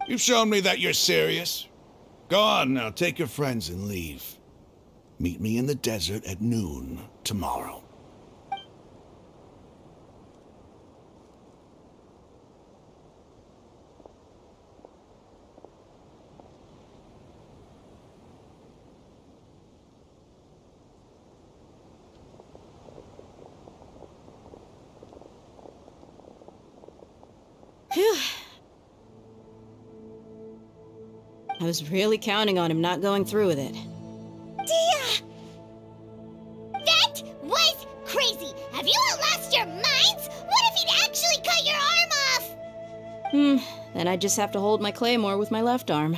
Speaker 16: You've shown me that you're serious. Go on now, take your friends and leave. Meet me in the desert at noon tomorrow.
Speaker 6: Phew. I was really counting on him not going through with it.
Speaker 3: Dia! That was crazy! Have you all lost your minds? What if he'd actually cut your arm off?
Speaker 6: Then I just have to hold my claymore with my left arm.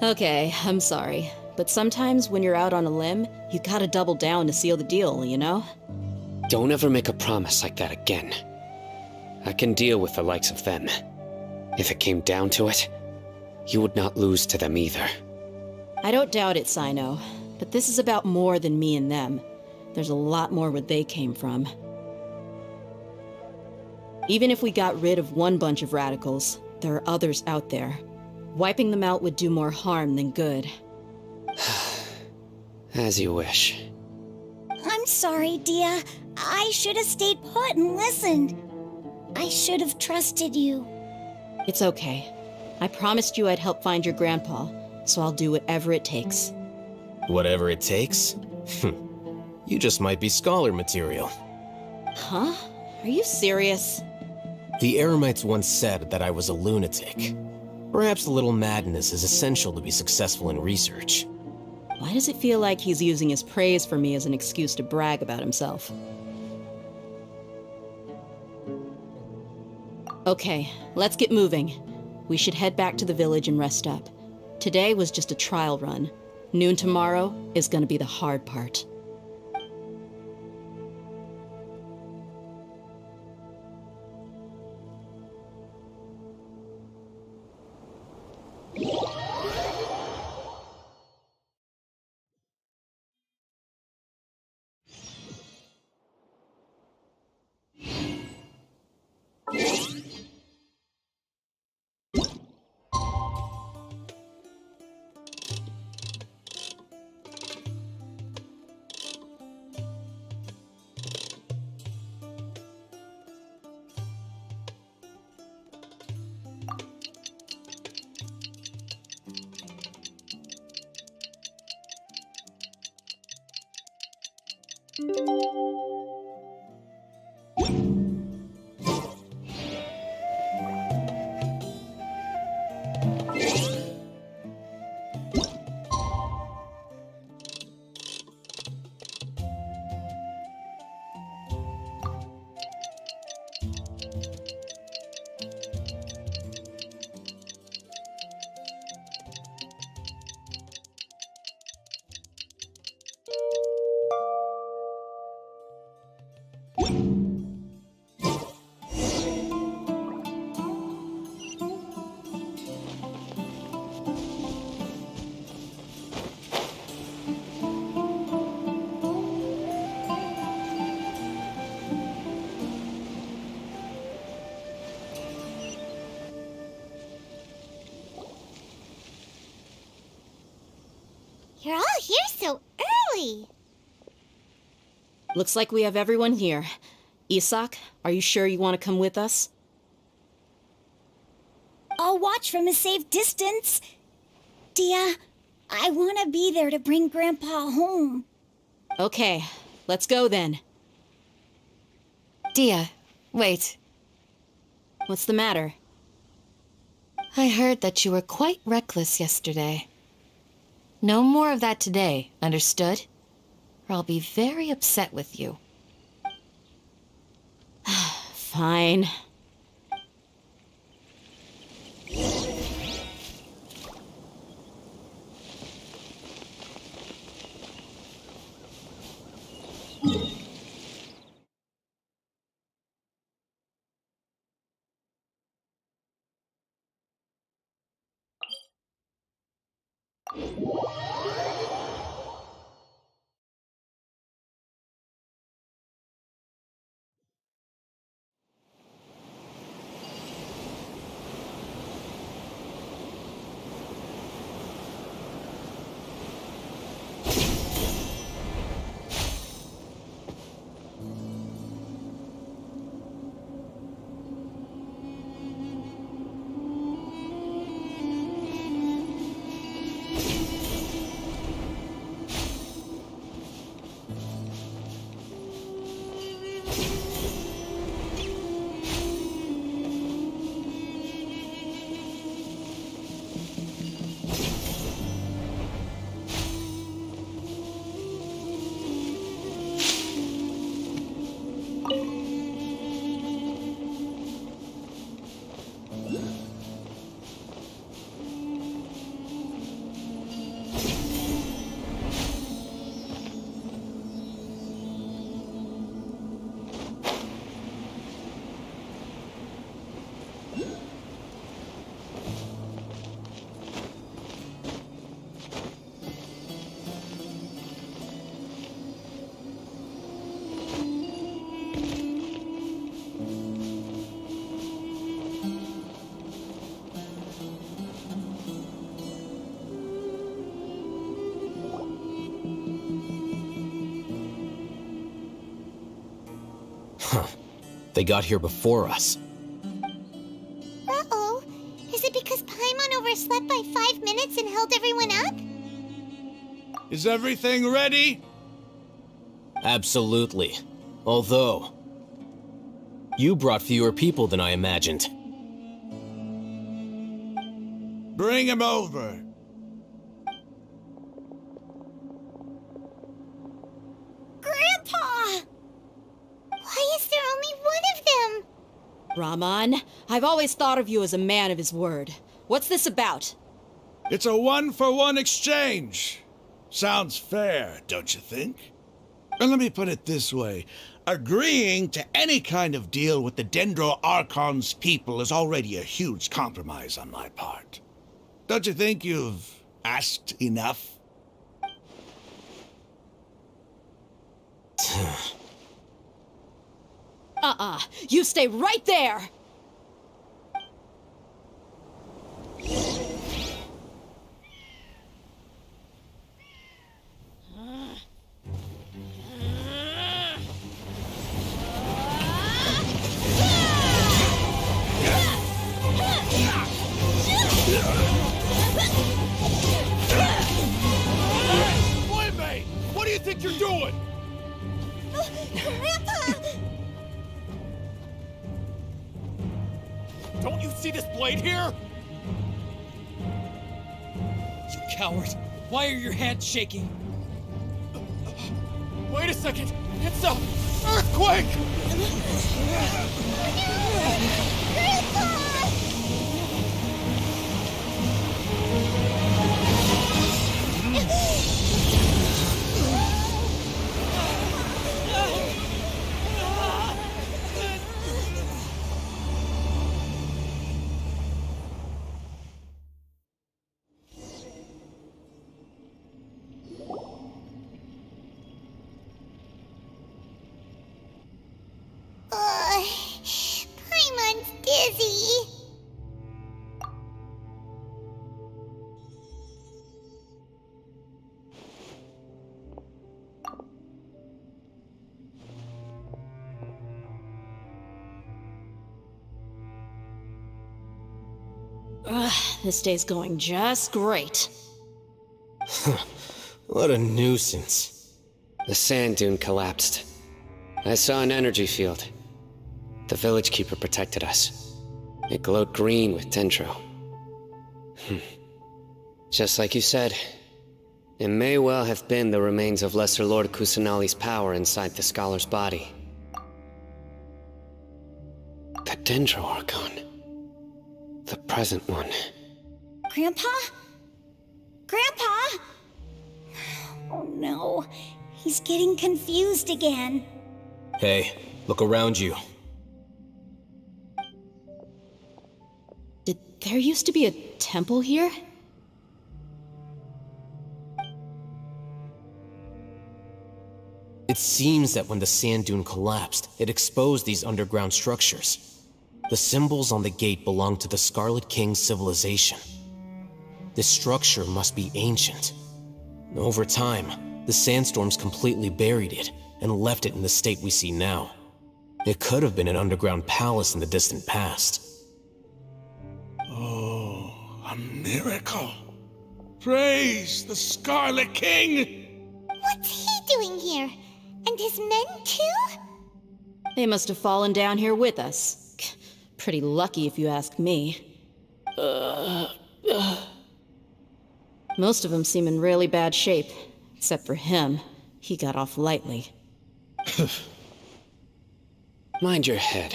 Speaker 6: Okay, I'm sorry. But sometimes when you're out on a limb, you gotta double down to seal the deal, you know?
Speaker 5: Don't ever make a promise like that again. I can deal with the likes of them. If it came down to it, you would not lose to them either.
Speaker 6: I don't doubt it, Sino. But this is about more than me and them. There's a lot more where they came from. Even if we got rid of one bunch of radicals, there are others out there. Wiping them out would do more harm than good.
Speaker 5: As you wish.
Speaker 9: I'm sorry, Dia. I should have stayed put and listened. I should have trusted you.
Speaker 6: It's okay. I promised you I'd help find your grandpa, so I'll do whatever it takes.
Speaker 4: Whatever it takes? You just might be scholar material.
Speaker 6: Huh? Are you serious?
Speaker 4: The Eremites once said that I was a lunatic. Perhaps a little madness is essential to be successful in research.
Speaker 6: Why does it feel like he's using his praise for me as an excuse to brag about himself? Okay, let's get moving. We should head back to the village and rest up. Today was just a trial run. Noon tomorrow is gonna be the hard part.
Speaker 3: here so early?
Speaker 6: Looks like we have everyone here. Isak, are you sure you want to come with us?
Speaker 9: I'll watch from a safe distance. Dia, I want to be there to bring Grandpa home.
Speaker 6: Okay, let's go then.
Speaker 8: Dia, wait.
Speaker 6: What's the matter?
Speaker 8: I heard that you were quite reckless yesterday. No more of that today, understood? Or I'll be very upset with you.
Speaker 6: Fine.
Speaker 4: They got here before us.
Speaker 3: Uh-oh. Is it because Paimon overslept by 5 minutes and held everyone up?
Speaker 16: Is everything ready?
Speaker 4: Absolutely. Although, you brought fewer people than I imagined.
Speaker 16: Bring him over.
Speaker 3: Grandpa! Why is there only one of them?
Speaker 6: Rahman, I've always thought of you as a man of his word. What's this about?
Speaker 16: It's a one-for-one exchange. Sounds fair, don't you think? And let me put it this way. Agreeing to any kind of deal with the Dendro Archon's people is already a huge compromise on my part. Don't you think you've asked enough?
Speaker 6: You stay right there!
Speaker 2: Boy, mate! What do you think you're doing?
Speaker 3: Grandpa!
Speaker 2: Don't you see this blade here?
Speaker 13: You coward! Why are your hands shaking?
Speaker 2: Wait a second! It's a earthquake!
Speaker 6: Ugh, this day's going just great.
Speaker 4: What a nuisance.
Speaker 5: The sand dune collapsed. I saw an energy field. The village keeper protected us. It glowed green with dendro. Just like you said, it may well have been the remains of Lesser Lord Kusanali's power inside the scholar's body. The Dendro Archon. The present one.
Speaker 9: Grandpa? Grandpa? Oh no, he's getting confused again.
Speaker 4: Hey, look around you.
Speaker 6: Did there used to be a temple here?
Speaker 4: It seems that when the sand dune collapsed, it exposed these underground structures. The symbols on the gate belong to the Scarlet King's civilization. This structure must be ancient. Over time, the sandstorms completely buried it and left it in the state we see now. It could have been an underground palace in the distant past.
Speaker 16: Oh, a miracle. Praise the Scarlet King!
Speaker 3: What's he doing here? And his men too?
Speaker 6: They must have fallen down here with us. Pretty lucky if you ask me. Most of them seem in really bad shape. Except for him. He got off lightly.
Speaker 5: Mind your head.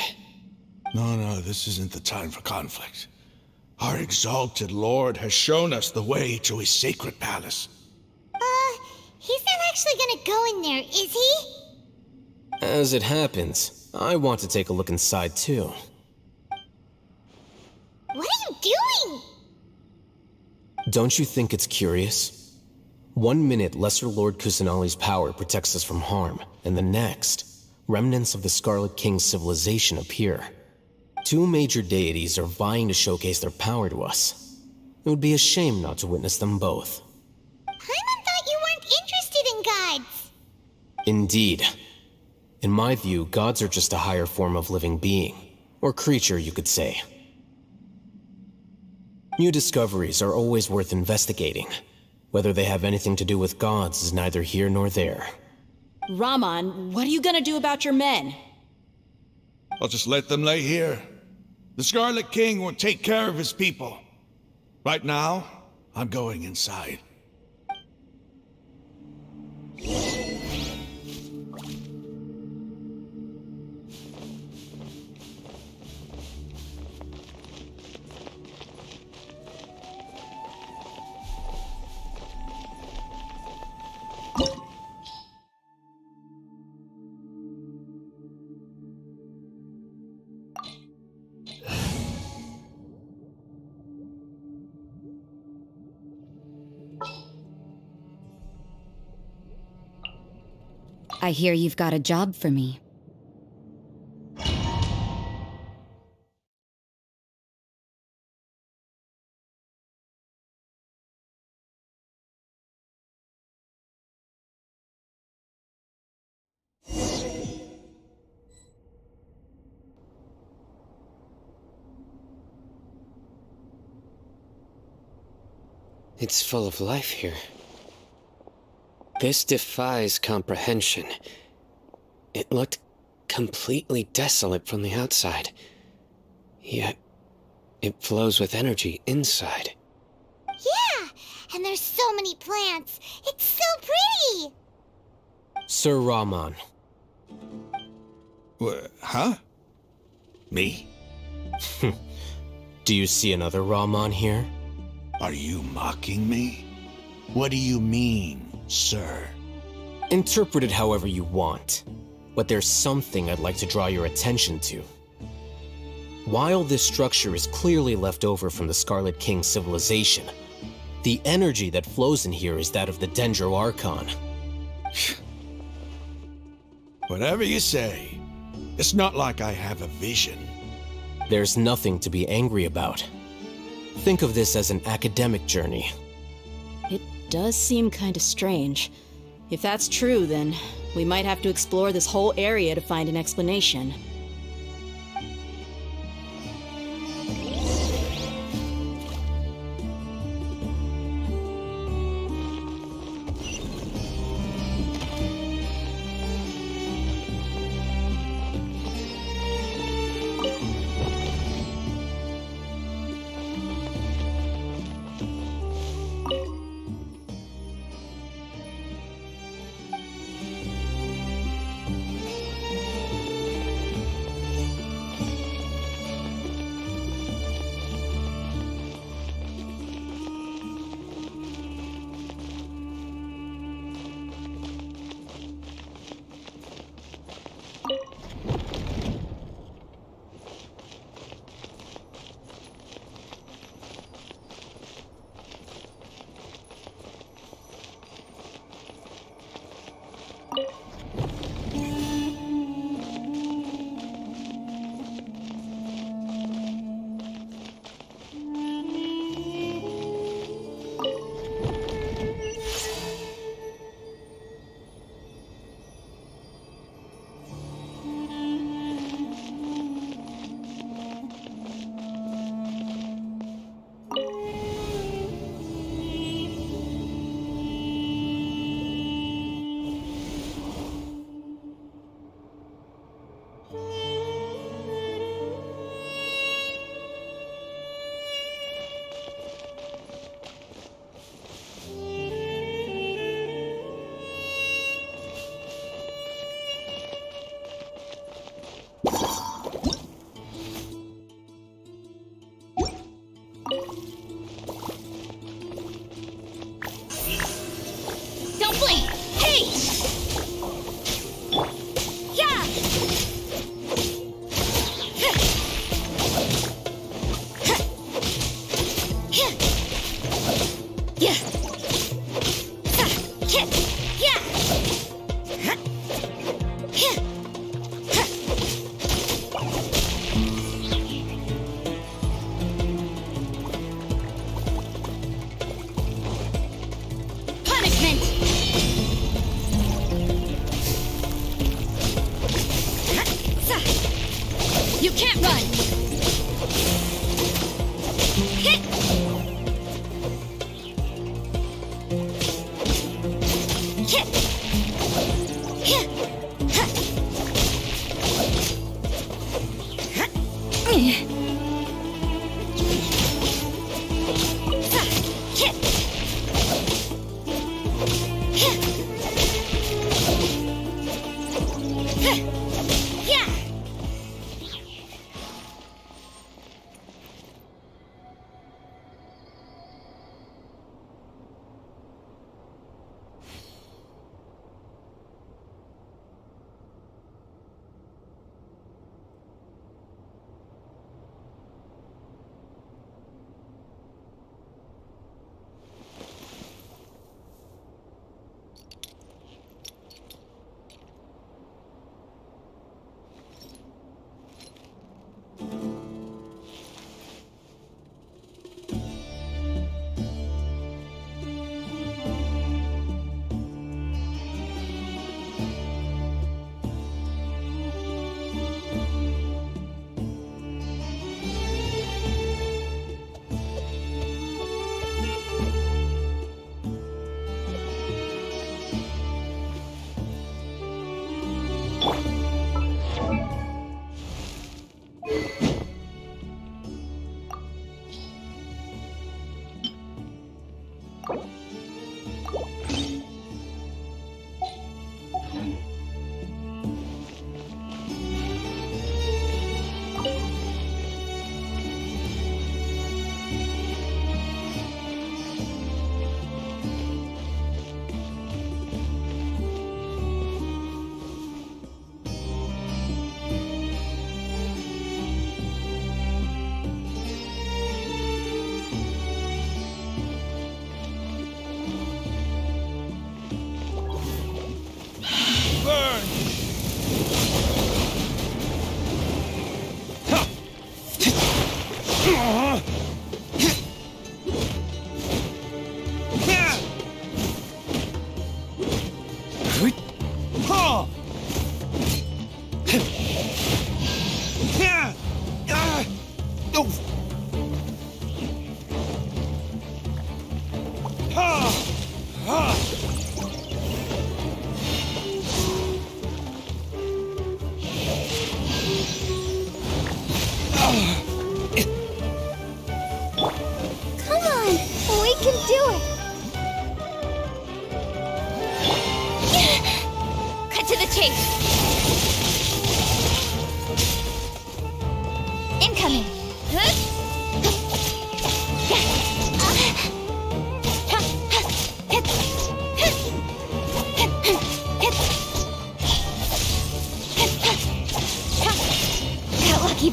Speaker 16: No, this isn't the time for conflict. Our exalted lord has shown us the way to his sacred palace.
Speaker 3: He's not actually gonna go in there, is he?
Speaker 4: As it happens, I want to take a look inside too.
Speaker 3: What are you doing?
Speaker 4: Don't you think it's curious? 1 minute, Lesser Lord Kusanali's power protects us from harm, and the next, remnants of the Scarlet King's civilization appear. 2 major deities are vying to showcase their power to us. It would be a shame not to witness them both.
Speaker 3: Paimon thought you weren't interested in gods.
Speaker 4: Indeed. In my view, gods are just a higher form of living being, or creature, you could say. New discoveries are always worth investigating. Whether they have anything to do with gods is neither here nor there.
Speaker 6: Raman, what are you gonna do about your men?
Speaker 16: I'll just let them lay here. The Scarlet King will take care of his people. Right now, I'm going inside.
Speaker 18: I hear you've got a job for me.
Speaker 5: It's full of life here. This defies comprehension. It looked completely desolate from the outside. Yet, it flows with energy inside.
Speaker 3: Yeah, and there's so many plants. It's so pretty.
Speaker 4: Sir Raman.
Speaker 16: Huh? Me?
Speaker 4: Do you see another Raman here?
Speaker 16: Are you mocking me? What do you mean, sir?
Speaker 4: Interpret it however you want, but there's something I'd like to draw your attention to. While this structure is clearly left over from the Scarlet King's civilization, the energy that flows in here is that of the Dendro Archon.
Speaker 16: Whatever you say, it's not like I have a vision.
Speaker 4: There's nothing to be angry about. Think of this as an academic journey.
Speaker 6: It does seem kinda strange. If that's true, then we might have to explore this whole area to find an explanation.
Speaker 8: You can't run! Hit! Hit! Hit!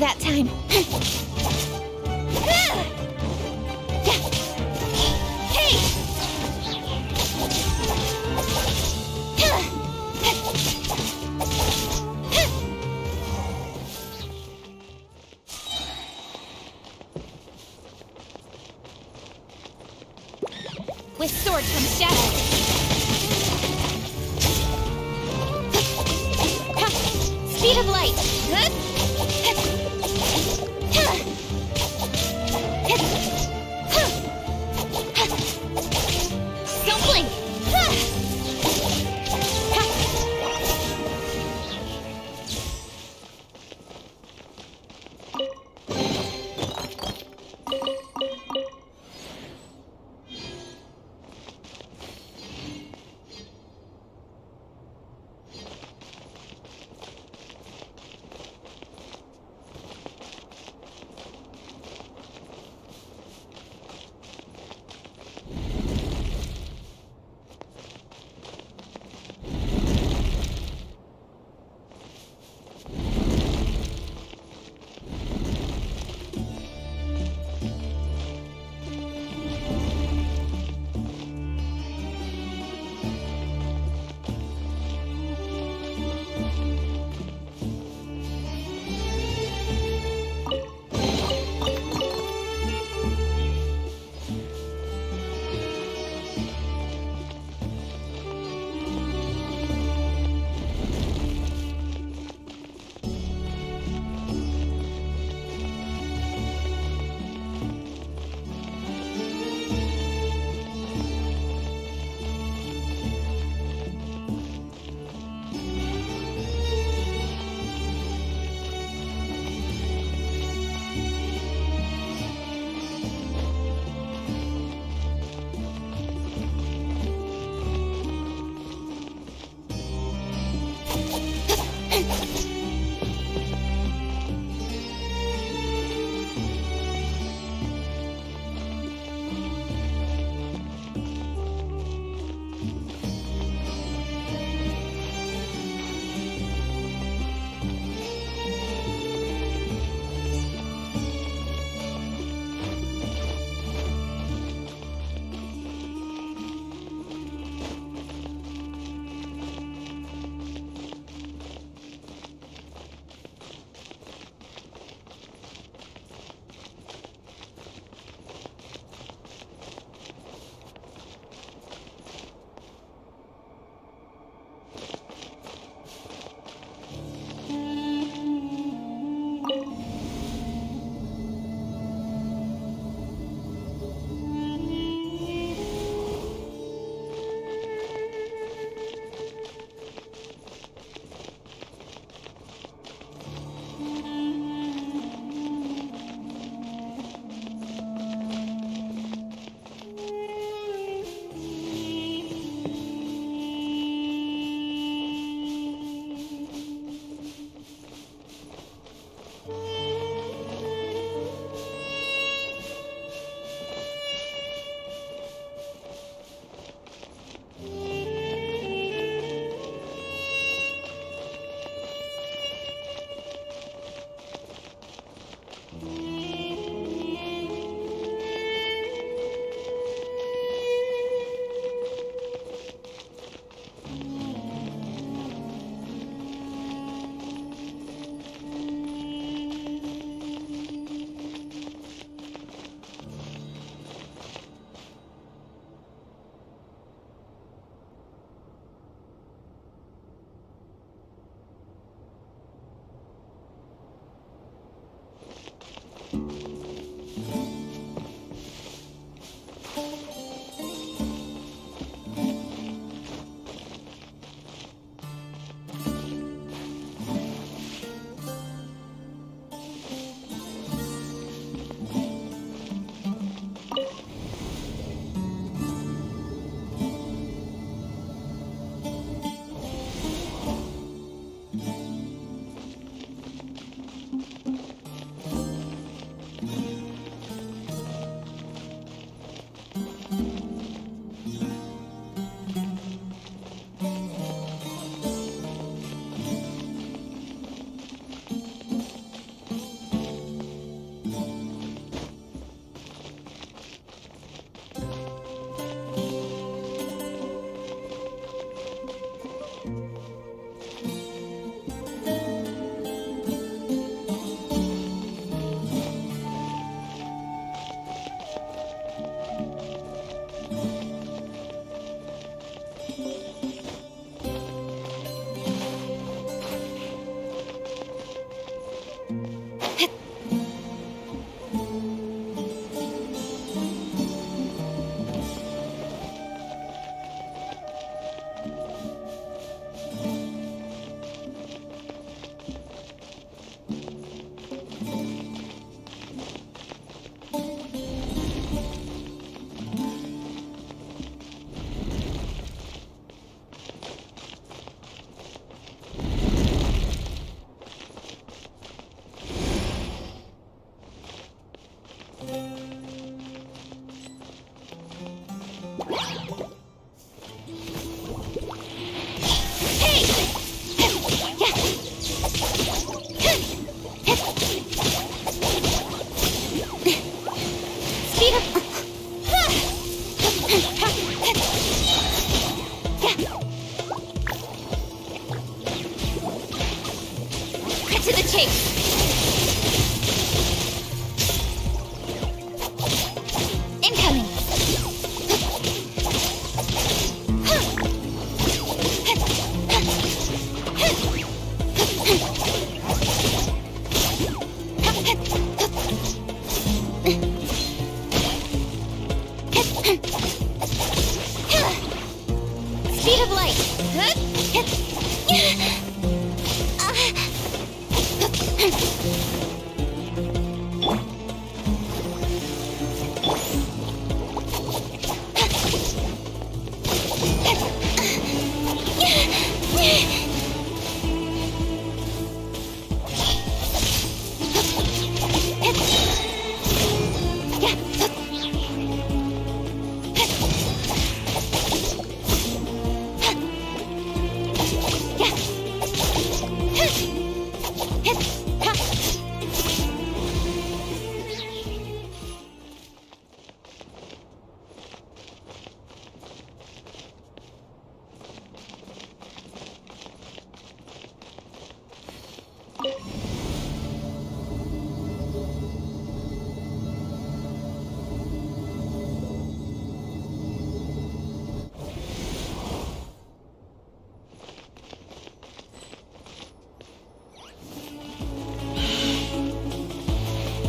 Speaker 9: That time. Hey! With sword comes shadow. Speed of light.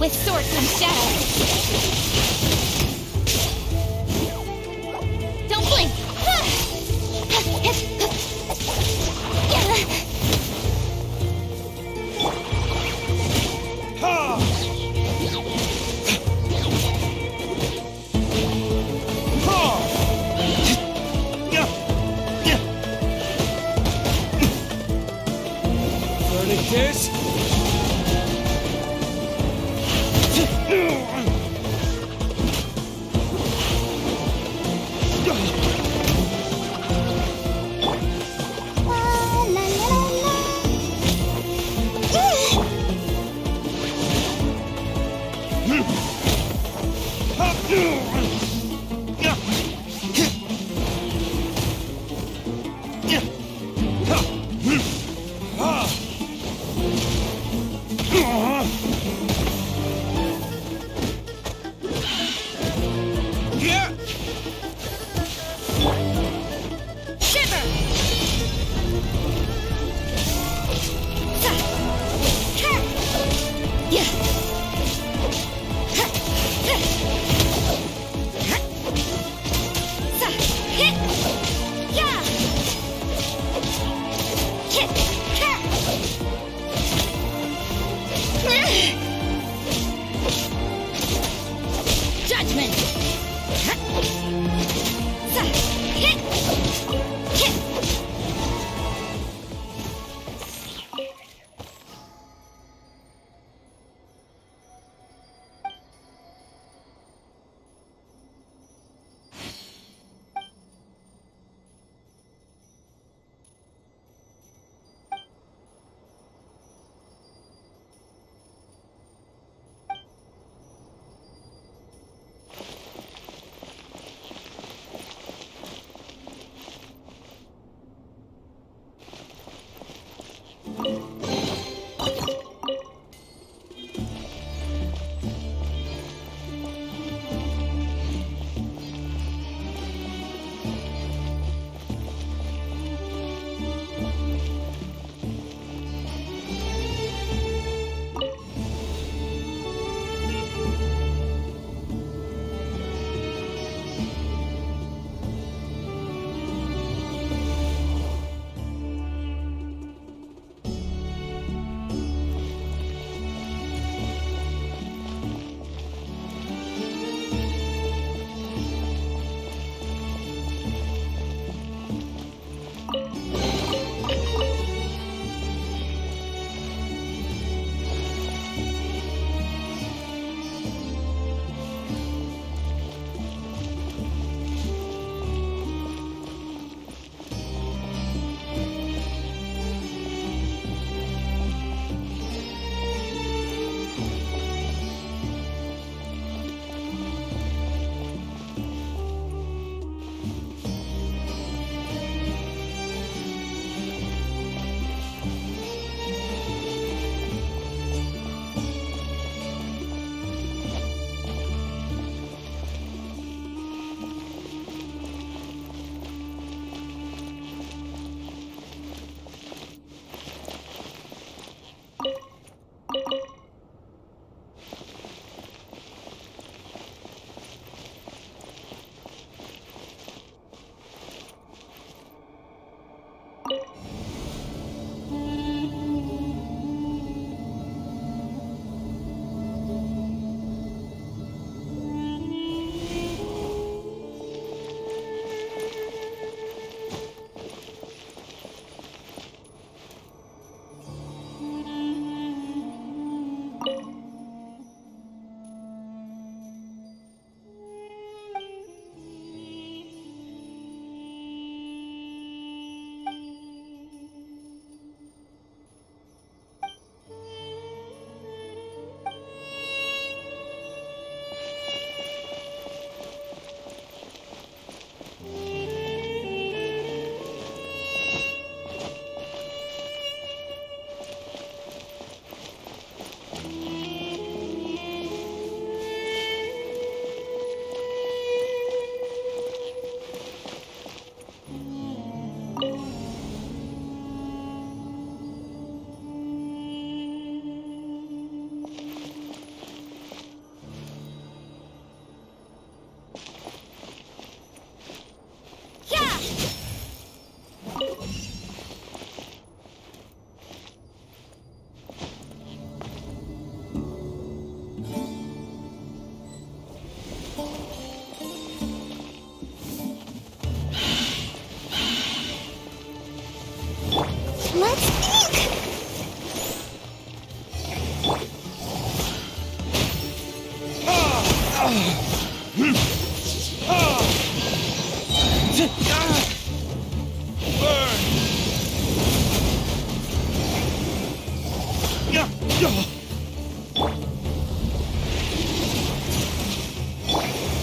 Speaker 17: With sword comes shadow. Don't blink!
Speaker 10: Verdict is...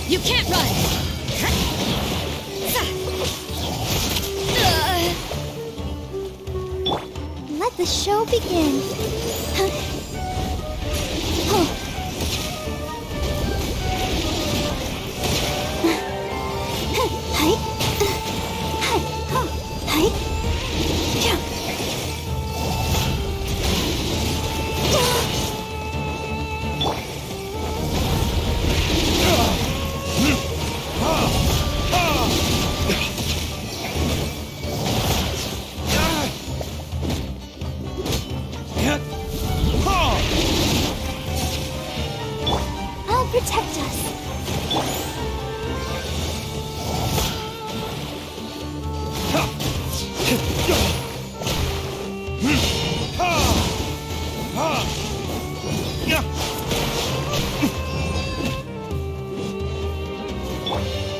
Speaker 8: You can't run!
Speaker 17: Let the show begin. I'll protect us.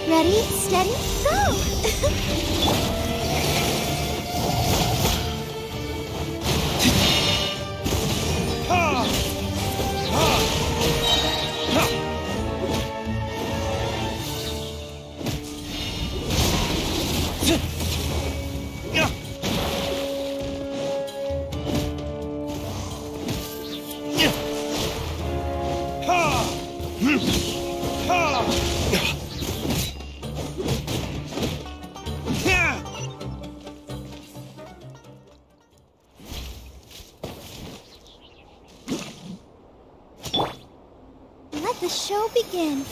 Speaker 17: Ready, steady, go! Let the show begin.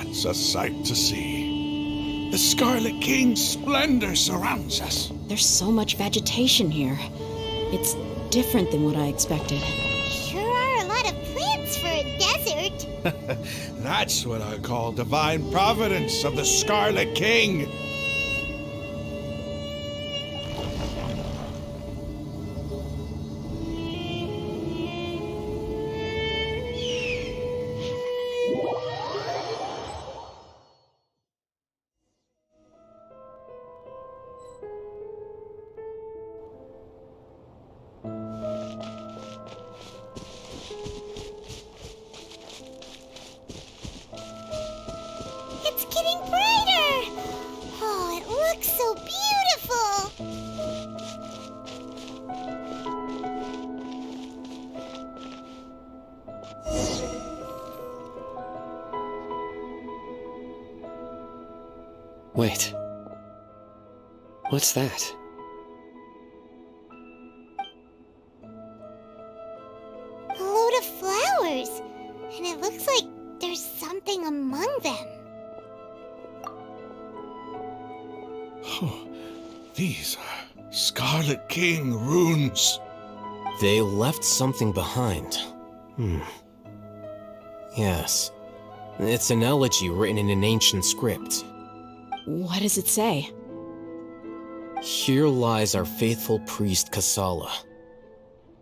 Speaker 16: It's a sight to see. The Scarlet King's splendor surrounds us.
Speaker 6: There's so much vegetation here. It's different than what I expected.
Speaker 3: Sure are a lot of plants for a desert.
Speaker 16: That's what I call divine providence of the Scarlet King.
Speaker 5: Wait. What's that?
Speaker 3: A load of flowers. And it looks like there's something among them.
Speaker 16: Oh, these are Scarlet King runes.
Speaker 4: They left something behind. Yes. It's an elegy written in an ancient script.
Speaker 6: What does it say?
Speaker 4: Here lies our faithful priest Kasala.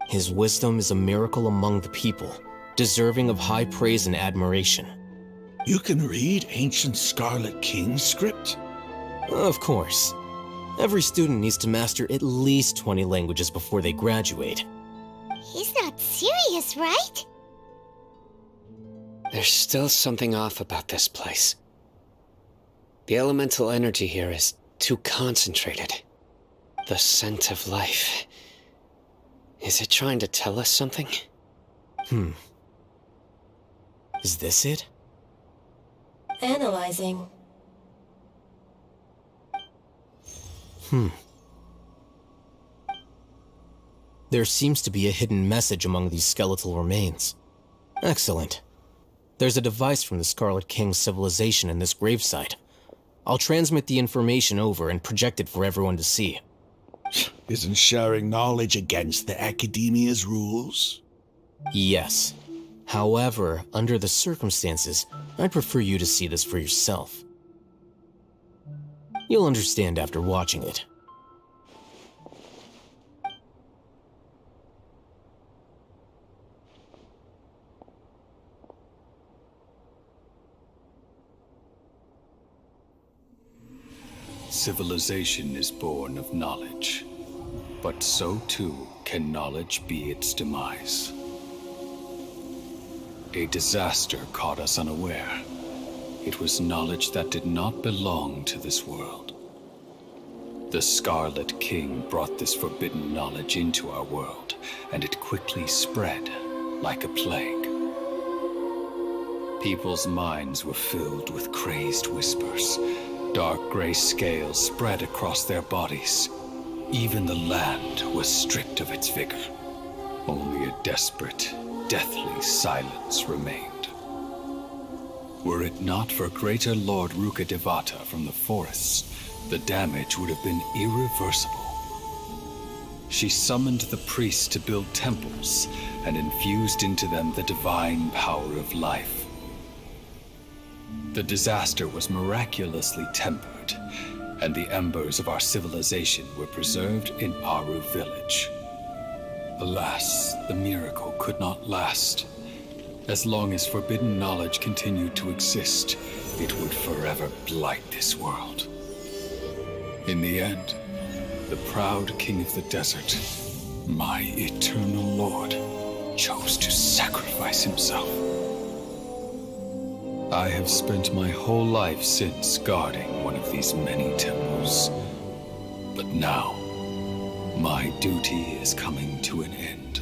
Speaker 4: His wisdom is a miracle among the people, deserving of high praise and admiration.
Speaker 16: You can read ancient Scarlet King script?
Speaker 4: Of course. Every student needs to master at least 20 languages before they graduate.
Speaker 3: He's not serious, right?
Speaker 5: There's still something off about this place. The elemental energy here is too concentrated. The scent of life. Is it trying to tell us something?
Speaker 4: Is this it?
Speaker 8: Analyzing.
Speaker 4: There seems to be a hidden message among these skeletal remains. Excellent. There's a device from the Scarlet King's civilization in this gravesite. I'll transmit the information over and project it for everyone to see.
Speaker 16: Isn't sharing knowledge against the Academia's rules?
Speaker 4: Yes. However, under the circumstances, I'd prefer you to see this for yourself. You'll understand after watching it.
Speaker 19: Civilization is born of knowledge, but so too can knowledge be its demise. A disaster caught us unaware. It was knowledge that did not belong to this world. The Scarlet King brought this forbidden knowledge into our world, and it quickly spread like a plague. People's minds were filled with crazed whispers. Dark gray scales spread across their bodies. Even the land was stripped of its vigor. Only a desperate, deathly silence remained. Were it not for greater Lord Rukkhadevata from the forests, the damage would have been irreversible. She summoned the priests to build temples and infused into them the divine power of life. The disaster was miraculously tempered, and the embers of our civilization were preserved in Aru village. Alas, the miracle could not last. As long as forbidden knowledge continued to exist, it would forever blight this world. In the end, the proud king of the desert, my eternal lord, chose to sacrifice himself. I have spent my whole life since guarding one of these many temples. But now, my duty is coming to an end.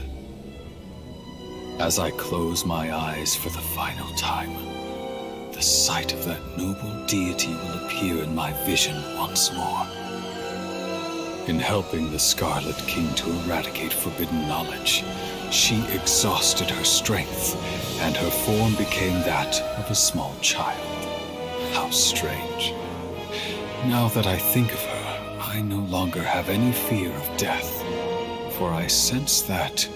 Speaker 19: As I close my eyes for the final time, the sight of that noble deity will appear in my vision once more. In helping the Scarlet King to eradicate forbidden knowledge, she exhausted her strength, and her form became that of a small child. How strange. Now that I think of her, I no longer have any fear of death, for I sense that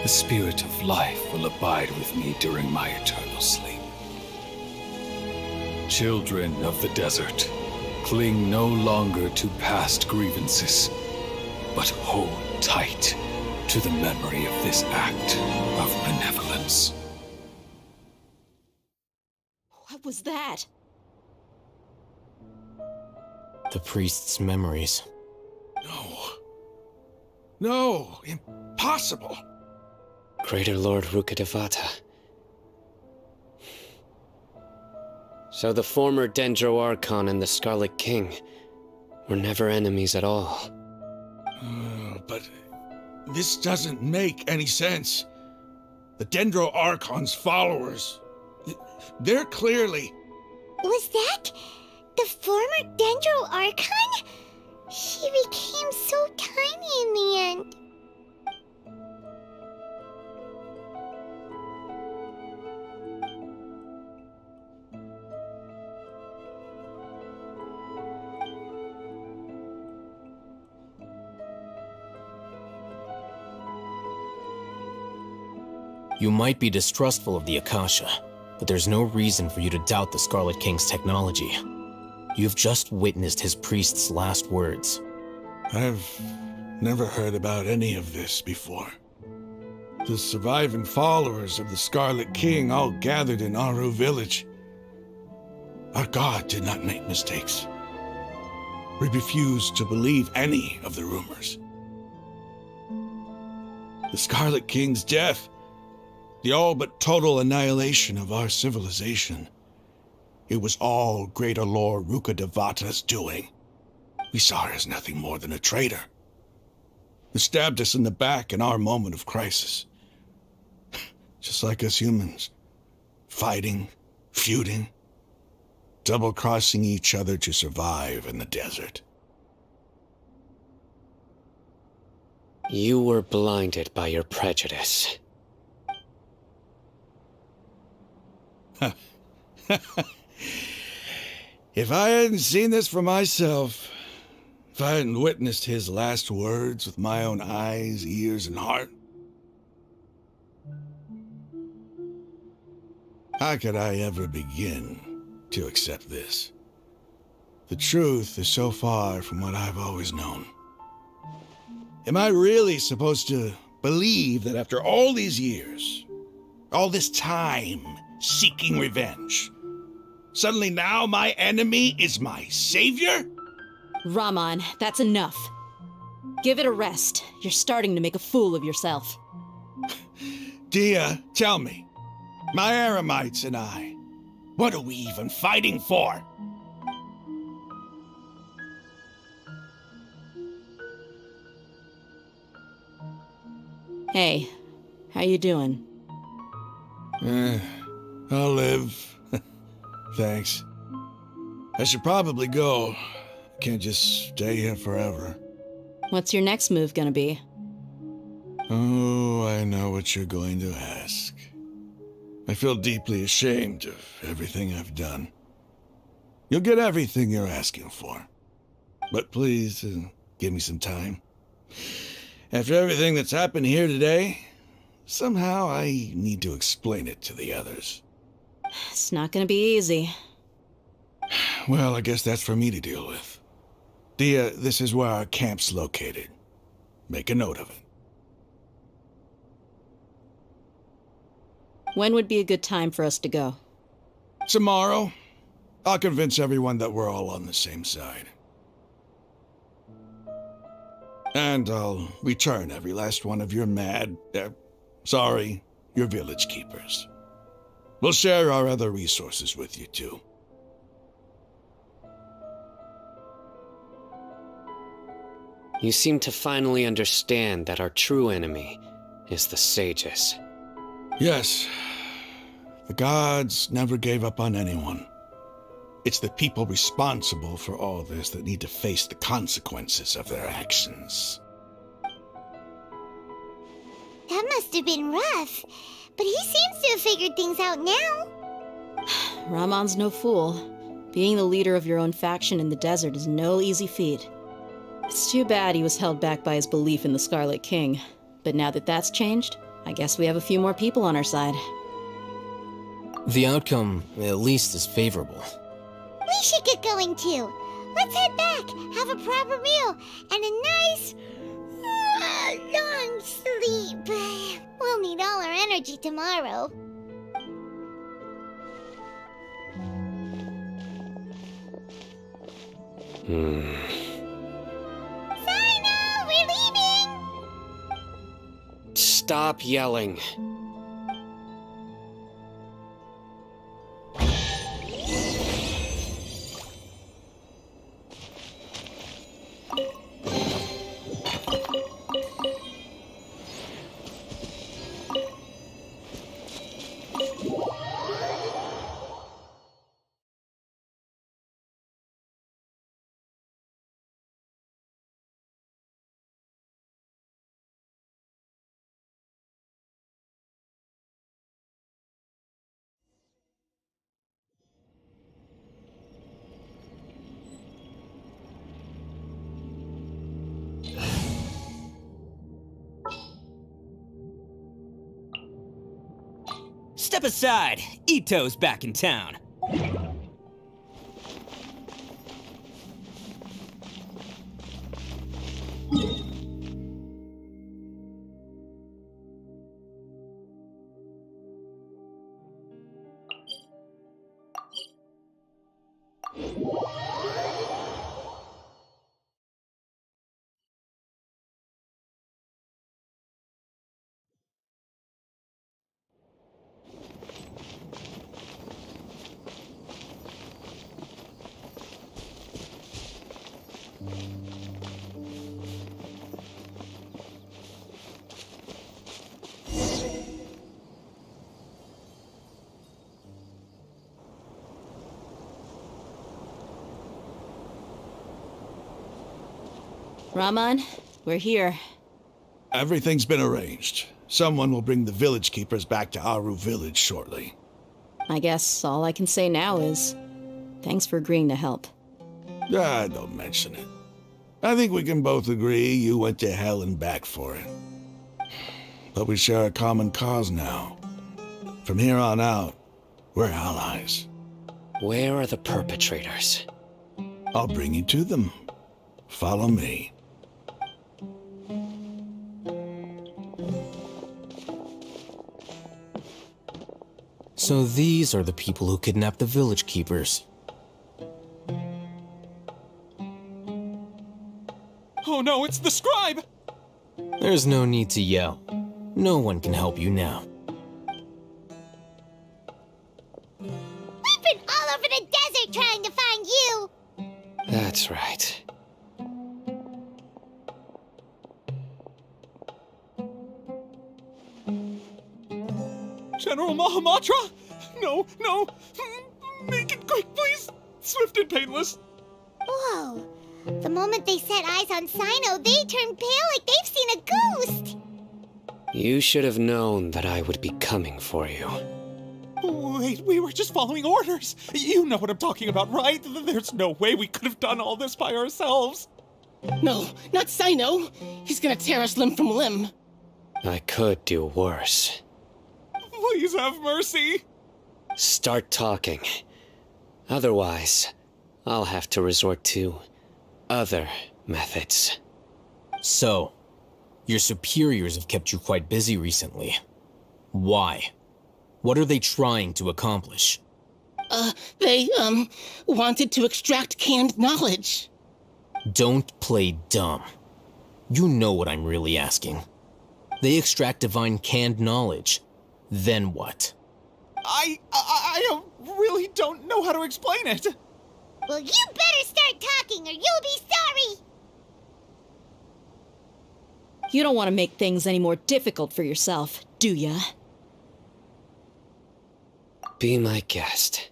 Speaker 19: the spirit of life will abide with me during my eternal sleep. Children of the desert, cling no longer to past grievances, but hold tight to the memory of this act of benevolence.
Speaker 6: What was that?
Speaker 4: The priest's memories.
Speaker 16: No, impossible.
Speaker 5: Greater Lord Rukkhadevata. So the former Dendro Archon and the Scarlet King were never enemies at all.
Speaker 16: But this doesn't make any sense. The Dendro Archon's followers, they're clearly...
Speaker 3: Was that The former Dendro Archon? He became so tiny in the end.
Speaker 4: You might be distrustful of the Akasha, but there's no reason for you to doubt the Scarlet King's technology. You've just witnessed his priest's last words.
Speaker 16: I've never heard about any of this before. The surviving followers of the Scarlet King all gathered in Aru village. Our god did not make mistakes. We refused to believe any of the rumors. The Scarlet King's death, the all but total annihilation of our civilization, it was all Greater Lord Rukkhadevata's doing. We saw her as nothing more than a traitor, who stabbed us in the back in our moment of crisis. Just like us humans, fighting, feuding, double-crossing each other to survive in the desert.
Speaker 5: You were blinded by your prejudice.
Speaker 16: If I hadn't seen this for myself, if I hadn't witnessed his last words with my own eyes, ears, and heart, how could I ever begin to accept this? The truth is so far from what I've always known. Am I really supposed to believe that after all these years, all this time seeking revenge, suddenly now my enemy is my savior?
Speaker 6: Raman, that's enough. Give it a rest. You're starting to make a fool of yourself.
Speaker 16: Dia, tell me, my Eremites and I, what are we even fighting for?
Speaker 6: Hey, how you doing?
Speaker 16: I'll live. Thanks. I should probably go. Can't just stay here forever.
Speaker 6: What's your next move gonna be?
Speaker 16: Oh, I know what you're going to ask. I feel deeply ashamed of everything I've done. You'll get everything you're asking for. But please, give me some time. After everything that's happened here today, somehow I need to explain it to the others.
Speaker 6: It's not gonna be easy.
Speaker 16: Well, I guess that's for me to deal with. Dia, this is where our camp's located. Make a note of it.
Speaker 6: When would be a good time for us to go?
Speaker 16: Tomorrow, I'll convince everyone that we're all on the same side. And I'll return every last one of your your village keepers. We'll share our other resources with you, too.
Speaker 5: You seem to finally understand that our true enemy is the sages.
Speaker 16: Yes. The gods never gave up on anyone. It's the people responsible for all this that need to face the consequences of their actions.
Speaker 3: That must have been rough, but he seems to have figured things out now.
Speaker 6: Raman's no fool. Being the leader of your own faction in the desert is no easy feat. It's too bad he was held back by his belief in the Scarlet King. But now that that's changed, I guess we have a few more people on our side.
Speaker 4: The outcome, at least, is favorable.
Speaker 3: We should get going too. Let's head back, have a proper meal, and a nice, long sleep. We'll need all our energy tomorrow. Sino, we're leaving!
Speaker 5: Stop yelling.
Speaker 20: Step aside. Ito's back in town.
Speaker 6: Raman, we're here.
Speaker 16: Everything's been arranged. Someone will bring the village keepers back to Aru village shortly.
Speaker 6: I guess all I can say now is thanks for agreeing to help.
Speaker 16: Don't mention it. I think we can both agree you went to hell and back for it. But we share a common cause now. From here on out, we're allies.
Speaker 5: Where are the perpetrators?
Speaker 16: I'll bring you to them. Follow me.
Speaker 4: So these are the people who kidnapped the village keepers.
Speaker 11: Oh no, it's the scribe!
Speaker 4: There's no need to yell. No one can help you now.
Speaker 3: We've been all over the desert trying to find you!
Speaker 5: That's right.
Speaker 11: General Mahamatra? No. Make it quick, please. Swift and painless.
Speaker 3: Whoa. The moment they set eyes on Sino, they turned pale like they've seen a ghost!
Speaker 5: You should have known that I would be coming for you.
Speaker 11: Wait, we were just following orders. You know what I'm talking about, right? There's no way we could have done all this by ourselves.
Speaker 21: No, not Sino. He's gonna tear us limb from limb.
Speaker 5: I could do worse.
Speaker 11: Please have mercy.
Speaker 5: Start talking. Otherwise, I'll have to resort to other methods.
Speaker 4: So, your superiors have kept you quite busy recently. Why? What are they trying to accomplish?
Speaker 21: They wanted to extract canned knowledge.
Speaker 4: Don't play dumb. You know what I'm really asking. They extract divine canned knowledge. Then what?
Speaker 11: I really don't know how to explain it.
Speaker 3: Well, you better start talking or you'll be sorry!
Speaker 6: You don't want to make things any more difficult for yourself, do ya?
Speaker 5: Be my guest.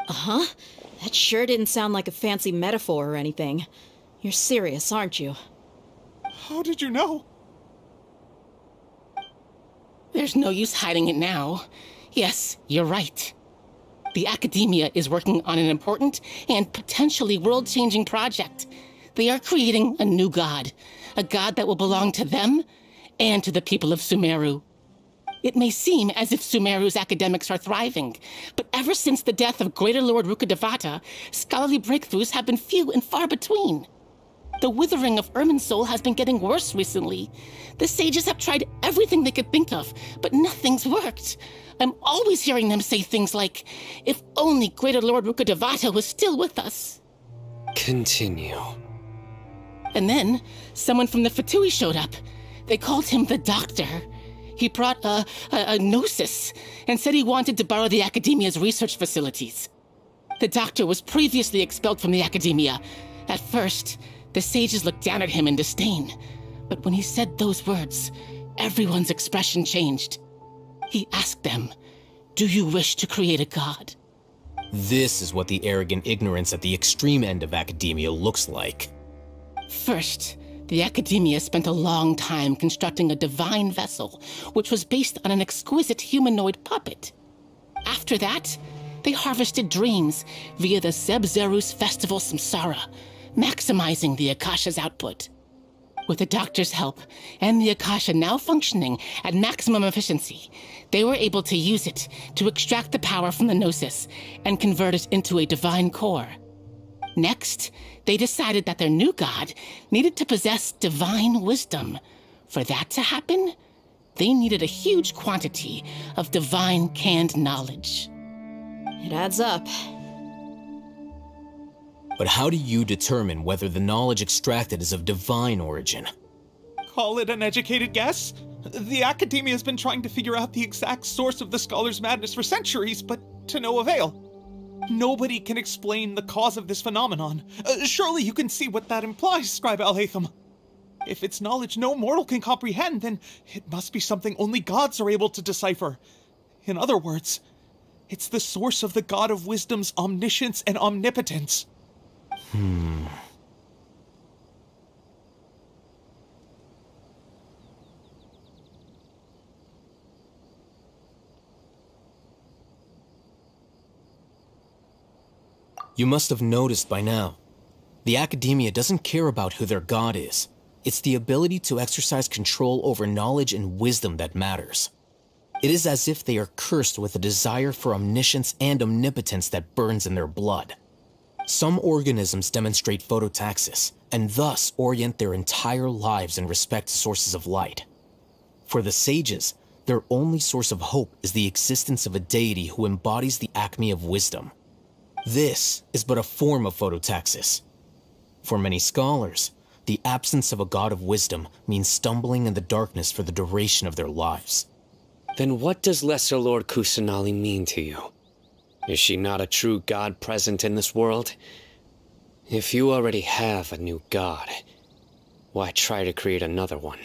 Speaker 6: Uh-huh. That sure didn't sound like a fancy metaphor or anything. You're serious, aren't you?
Speaker 11: How did you know?
Speaker 21: There's no use hiding it now. Yes, you're right. The Academia is working on an important and potentially world-changing project. They are creating a new god. A god that will belong to them and to the people of Sumeru. It may seem as if Sumeru's academics are thriving, but ever since the death of Greater Lord Rukkhadevata, scholarly breakthroughs have been few and far between. The withering of Irminsul has been getting worse recently. The sages have tried everything they could think of, but nothing's worked. I'm always hearing them say things like, if only Greater Lord Rukkhadevata was still with us.
Speaker 5: Continue.
Speaker 21: And then, someone from the Fatui showed up. They called him the Doctor. He brought a gnosis and said he wanted to borrow the Academia's research facilities. The Doctor was previously expelled from the Academia. At first, the sages looked down at him in disdain. But when he said those words, everyone's expression changed. He asked them, "Do you wish to create a god?"
Speaker 4: This is what the arrogant ignorance at the extreme end of academia looks like.
Speaker 21: First, the Academia spent a long time constructing a divine vessel, which was based on an exquisite humanoid puppet. After that, They harvested dreams via the Zeb-Zerus Festival Samsara, maximizing the Akasha's output. With the doctor's help, and the Akasha now functioning at maximum efficiency, they were able to use it to extract the power from the Gnosis and convert it into a divine core. Next, they decided that their new god needed to possess divine wisdom. For that to happen, they needed a huge quantity of divine canned knowledge.
Speaker 6: It adds up.
Speaker 4: But how do you determine whether the knowledge extracted is of divine origin?
Speaker 2: Call it an educated guess? The Academia has been trying to figure out the exact source of the Scholar's madness for centuries, but to no avail. Nobody can explain the cause of this phenomenon. Surely you can see what that implies, Scribe Alhaitham. If it's knowledge no mortal can comprehend, then it must be something only gods are able to decipher. In other words, it's the source of the God of Wisdom's omniscience and omnipotence.
Speaker 4: You must have noticed by now. The Academia doesn't care about who their god is. It's the ability to exercise control over knowledge and wisdom that matters. It is as if they are cursed with a desire for omniscience and omnipotence that burns in their blood. Some organisms demonstrate phototaxis, and thus orient their entire lives in respect to sources of light. For the sages, their only source of hope is the existence of a deity who embodies the acme of wisdom. This is but a form of phototaxis. For many scholars, the absence of a god of wisdom means stumbling in the darkness for the duration of their lives.
Speaker 5: Then what does Lesser Lord Kusanali mean to you? Is she not a true god present in this world? If you already have a new god, why try to create another one?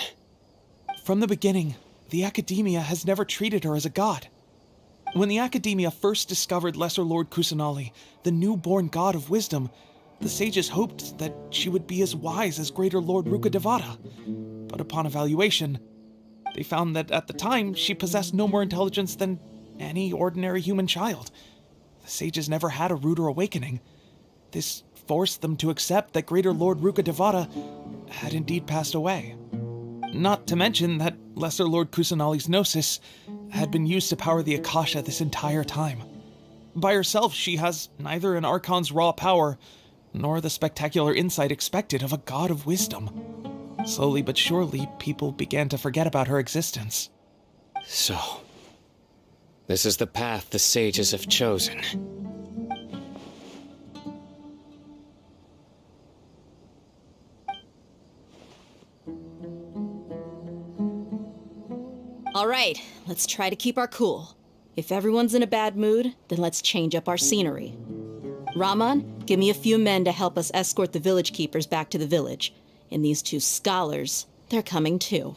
Speaker 2: From the beginning, the Academia has never treated her as a god. When the Academia first discovered Lesser Lord Kusanali, the newborn god of wisdom, the sages hoped that she would be as wise as Greater Lord Rukkhadevata. But upon evaluation, they found that at the time she possessed no more intelligence than any ordinary human child. The sages never had a ruder awakening. This forced them to accept that Greater Lord Rukkhadevata had indeed passed away. Not to mention that Lesser Lord Kusanali's Gnosis had been used to power the Akasha this entire time. By herself, she has neither an Archon's raw power, nor the spectacular insight expected of a god of wisdom. Slowly but surely, people began to forget about her existence.
Speaker 5: So, this is the path the sages have chosen.
Speaker 6: All right, let's try to keep our cool. If everyone's in a bad mood, then let's change up our scenery. Raman, give me a few men to help us escort the village keepers back to the village. And these two scholars, they're coming too.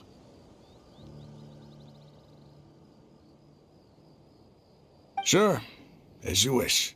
Speaker 16: Sure, as you wish.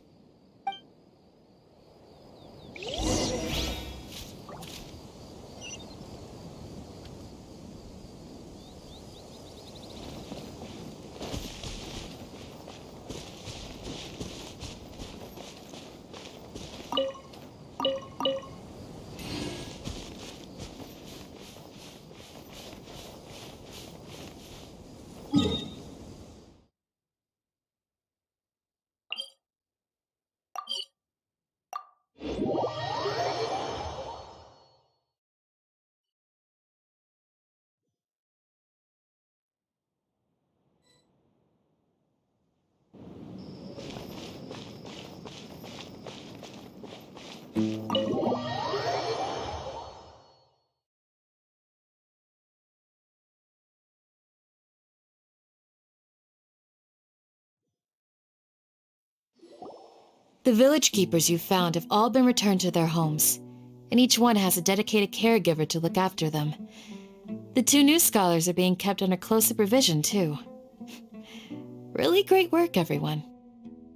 Speaker 8: The village keepers you found have all been returned to their homes, and each one has a dedicated caregiver to look after them. The two new scholars are being kept under close supervision, too. Really great work, everyone.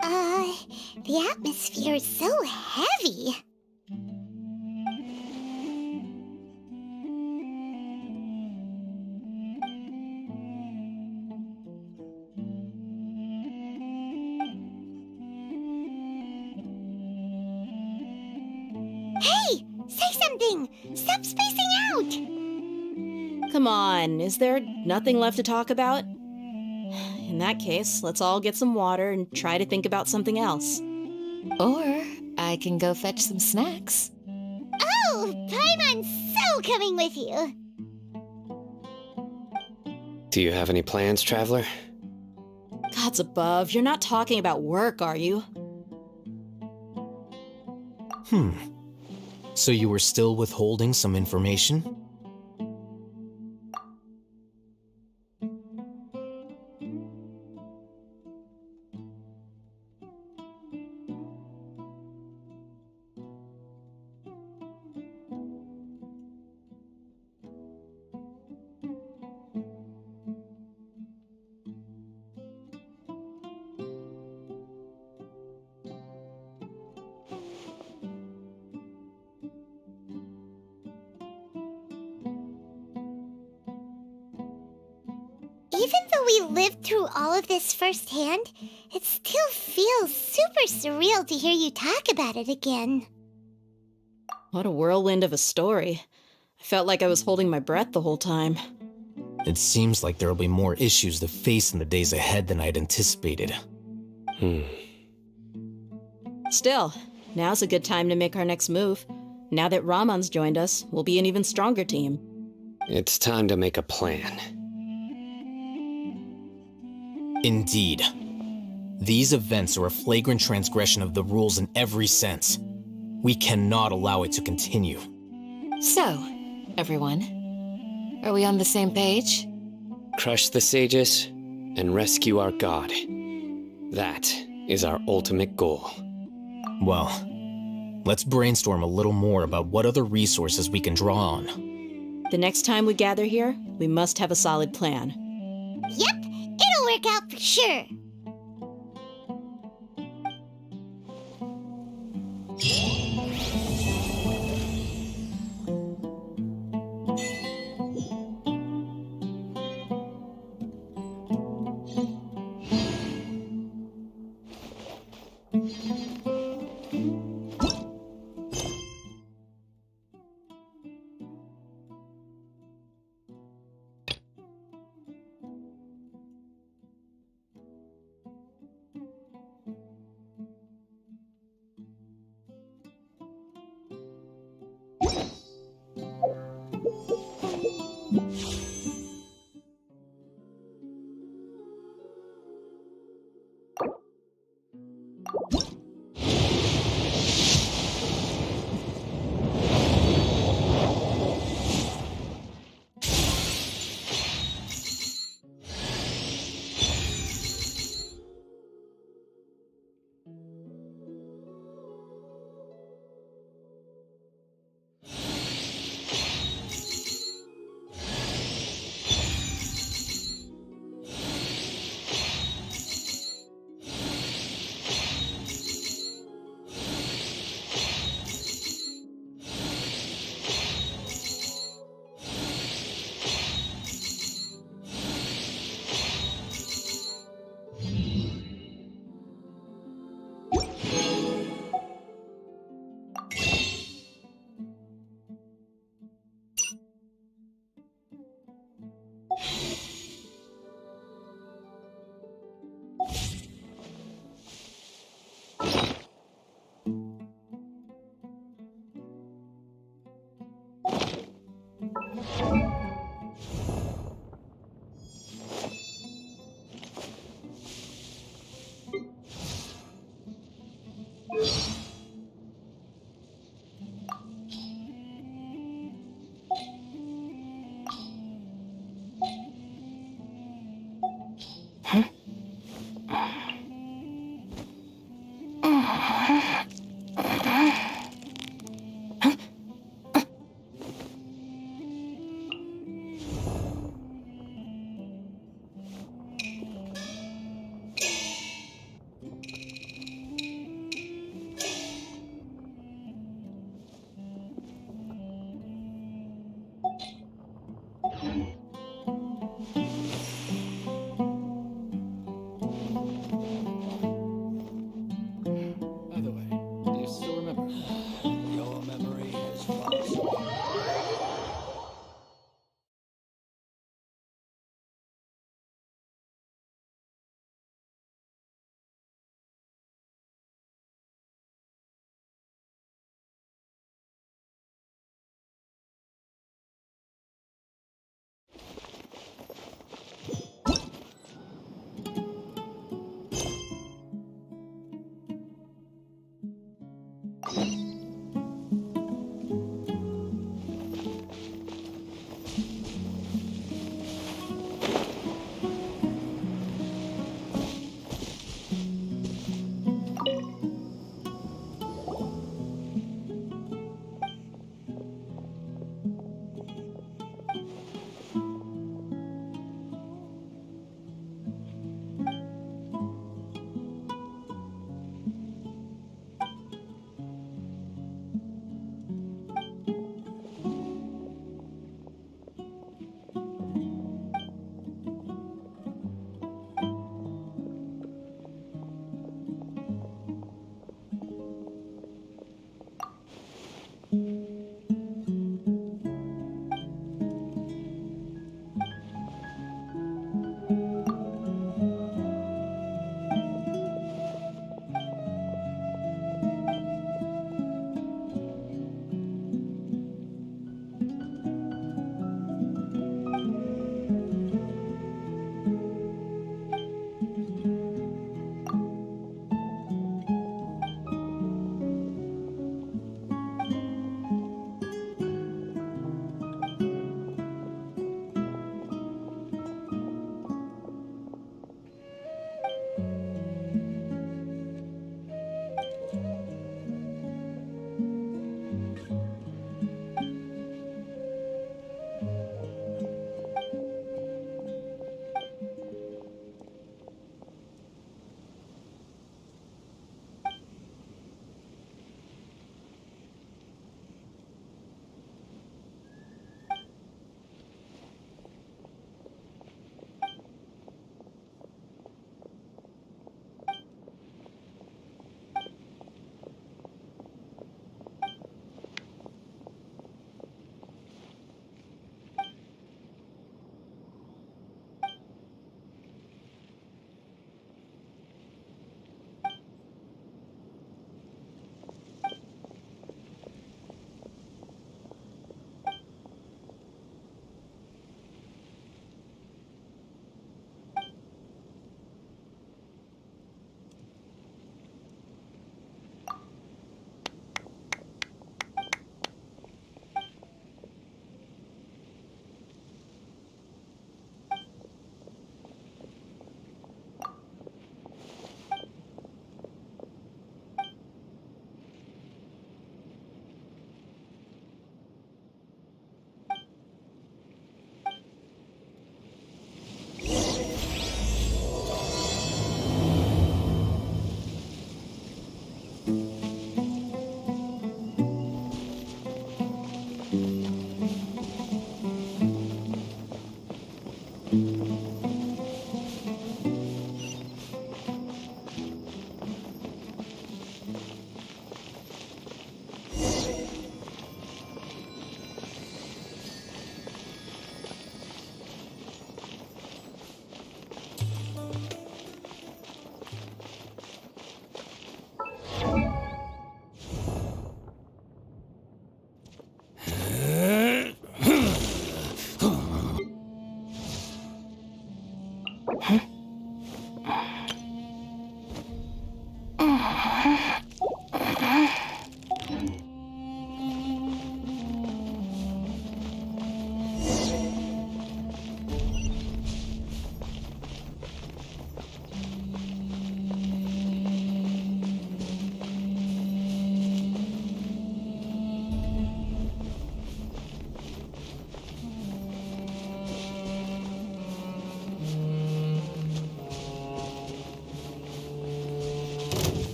Speaker 3: The atmosphere is so heavy. Hey! Say something! Stop spacing out!
Speaker 6: Come on, is there nothing left to talk about? In that case, let's all get some water and try to think about something else.
Speaker 8: Or I can go fetch some snacks.
Speaker 3: Oh, Paimon's so coming with you!
Speaker 5: Do you have any plans, Traveler?
Speaker 6: Gods above, you're not talking about work, are you?
Speaker 4: So you were still withholding some information?
Speaker 3: Even though we lived through all of this firsthand, it still feels super surreal to hear you talk about it again.
Speaker 6: What a whirlwind of a story. I felt like I was holding my breath the whole time.
Speaker 4: It seems like there will be more issues to face in the days ahead than I'd anticipated.
Speaker 6: Still, now's a good time to make our next move. Now that Ramon's joined us, we'll be an even stronger team.
Speaker 5: It's time to make a plan.
Speaker 4: Indeed. These events are a flagrant transgression of the rules in every sense. We cannot allow it to continue.
Speaker 8: So, everyone, are we on the same page?
Speaker 5: Crush the sages and rescue our god. That is our ultimate goal.
Speaker 4: Well, let's brainstorm a little more about what other resources we can draw on.
Speaker 6: The next time we gather here, we must have a solid plan.
Speaker 3: Yep, it'll work out for sure.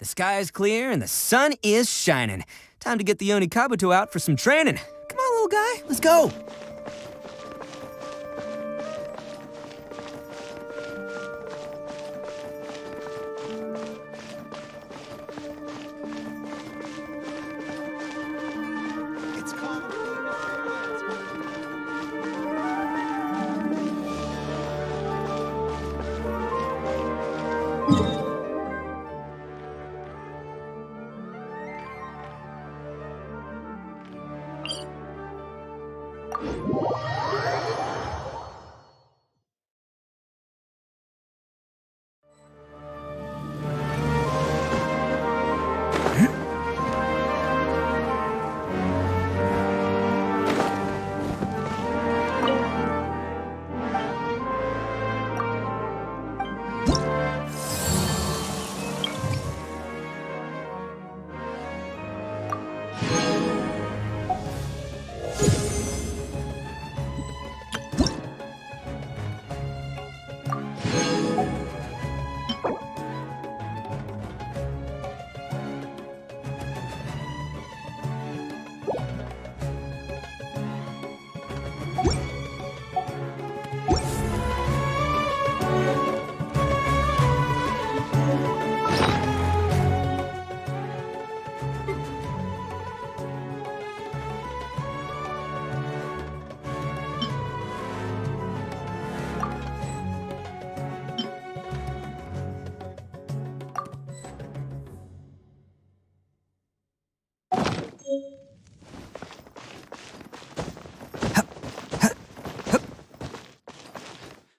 Speaker 20: sky is clear and the sun is shining. Time to get the Oni Kabuto out for some training. Come on, little guy, let's go.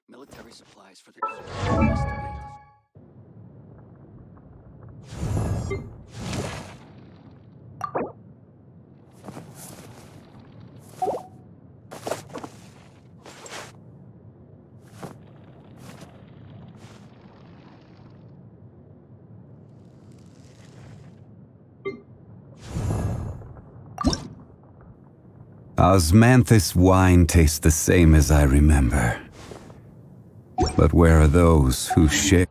Speaker 1: Military supplies for the
Speaker 12: Osmanthus wine tastes the same as I remember. But where are those who share?